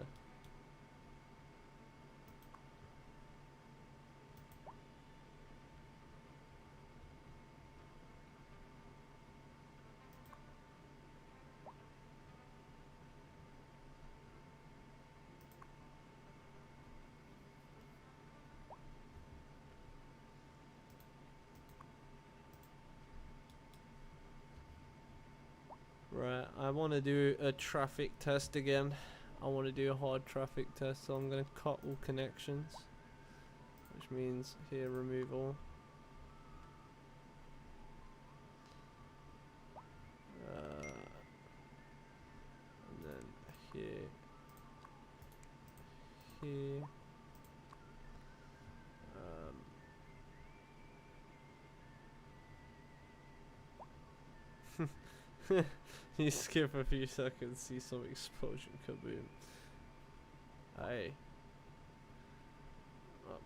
Right, I want to do a traffic test again. I want to do a hard traffic test, so I'm going to cut all connections, which means here remove all. And then here, here. You skip a few seconds, see some explosion, kaboom. Aye. Well,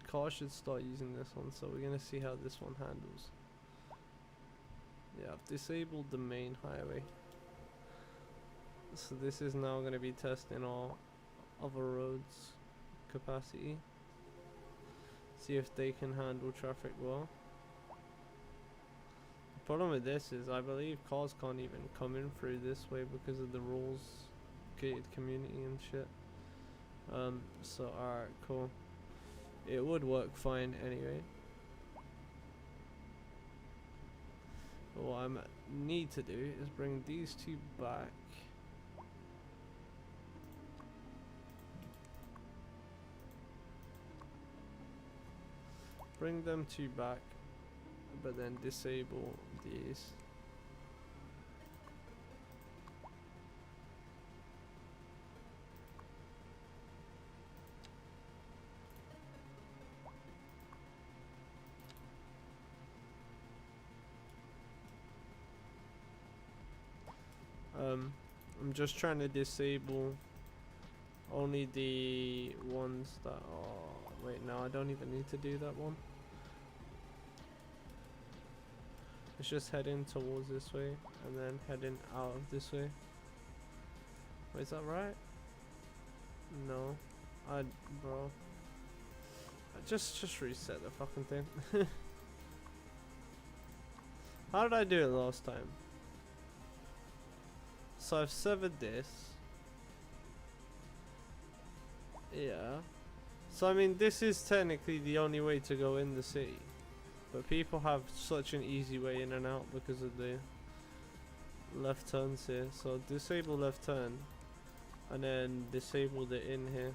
car should start using this one, so we're gonna see how this one handles. Yeah, I've disabled the main highway. So this is now gonna be testing our other roads capacity. See if they can handle traffic well. The problem with this is I believe cars can't even come in through this way because of the rules, gated community and shit. So alright, cool. It would work fine anyway. But what I need to do is bring these two back. Bring them two back, but then disable these. I'm just trying to disable only the ones that are... Wait, no, I don't even need to do that one. It's just heading towards this way and then heading out of this way. Wait, is that right? No. Bro. Just reset the fucking thing. How did I do it last time? So I've severed this. Yeah. So I mean, this is technically the only way to go in the city. But people have such an easy way in and out because of the left turns here. So disable left turn and then disable the in here.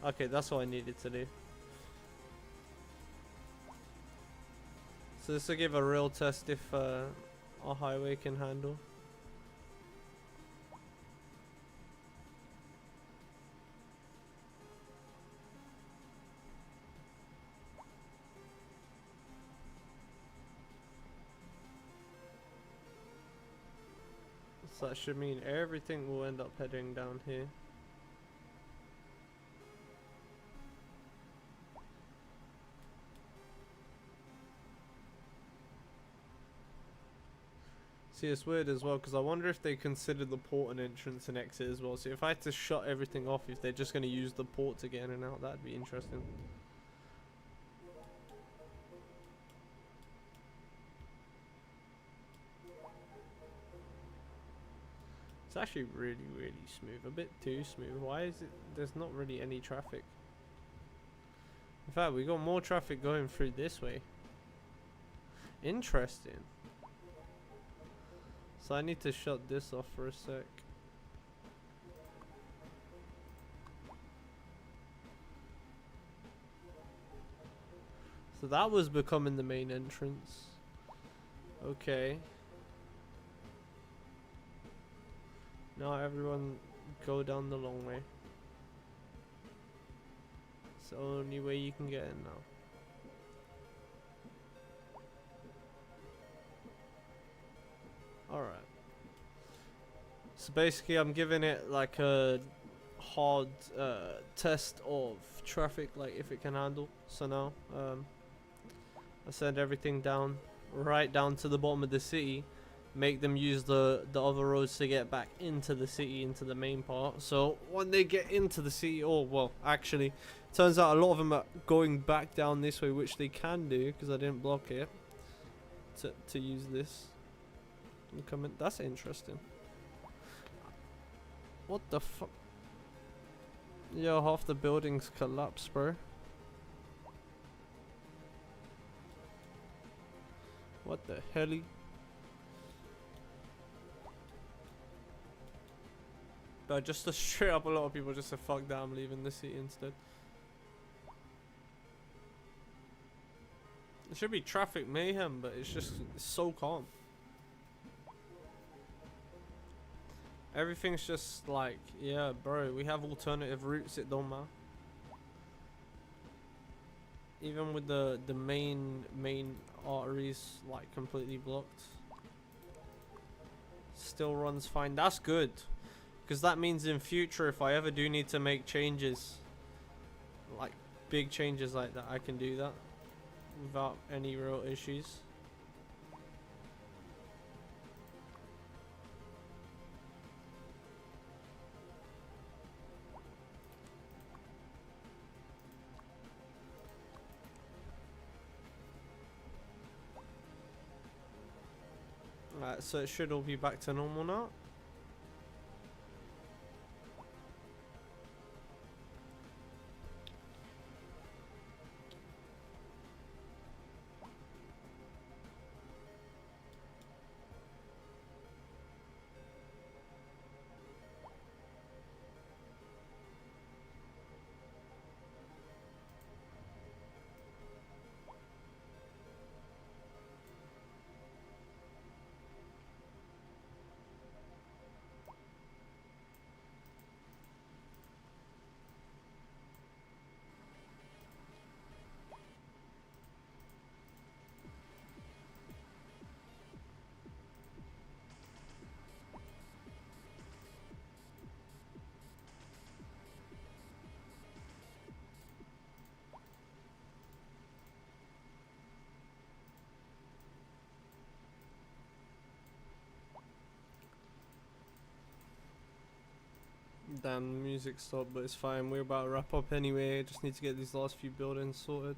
Okay, that's what I needed to do. So this will give a real test if our highway can handle. So that should mean everything will end up heading down here. See, it's weird as well because I wonder if they consider the port an entrance and exit as well. So if I had to shut everything off, if they're just going to use the port to get in and out, that'd be interesting. It's actually really, really smooth. A bit too smooth. Why is it? There's not really any traffic. In fact, we got more traffic going through this way. Interesting. So I need to shut this off for a sec. So that was becoming the main entrance. Okay. Now everyone go down the long way. It's the only way you can get in now. Alright. So basically I'm giving it like a hard test of traffic, like if it can handle. So now I send everything down right down to the bottom of the city, make them use the other roads to get back into the city, into the main part. So when they get into the city, oh well, actually, turns out a lot of them are going back down this way, which they can do because I didn't block it to use this. And come in. That's interesting. What the fuck? Yo, half the buildings collapsed, bro. What the hell? But just to straight up, a lot of people just said, fuck that, I'm leaving the city instead. It should be traffic mayhem, but it's just so calm. Everything's just like, yeah, bro, we have alternative routes, it don't matter. Even with the main arteries like completely blocked, still runs fine. That's good, because that means in future, if I ever do need to make changes, like big changes like that, I can do that without any real issues. Right, so it should all be back to normal now. Damn, the music stopped, but it's fine. We're about to wrap up anyway. Just need to get these last few buildings sorted.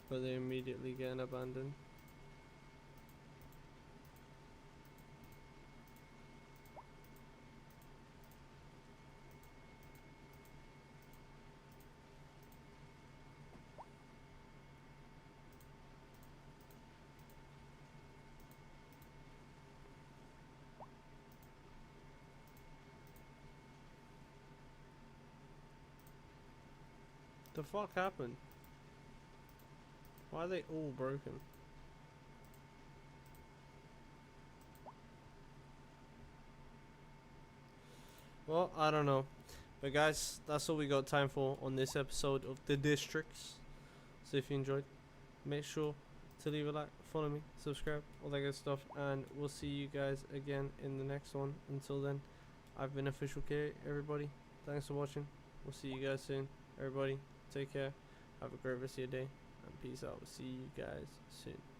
But they're immediately getting abandoned. The fuck happened? Why are they all broken? Well, I don't know. But guys, that's all we got time for on this episode of The Districts. So if you enjoyed, make sure to leave a like, follow me, subscribe, all that good stuff. And we'll see you guys again in the next one. Until then, I've been Official K, everybody. Thanks for watching. We'll see you guys soon. Everybody, take care. Have a great rest of your day. And peace out. See you guys soon.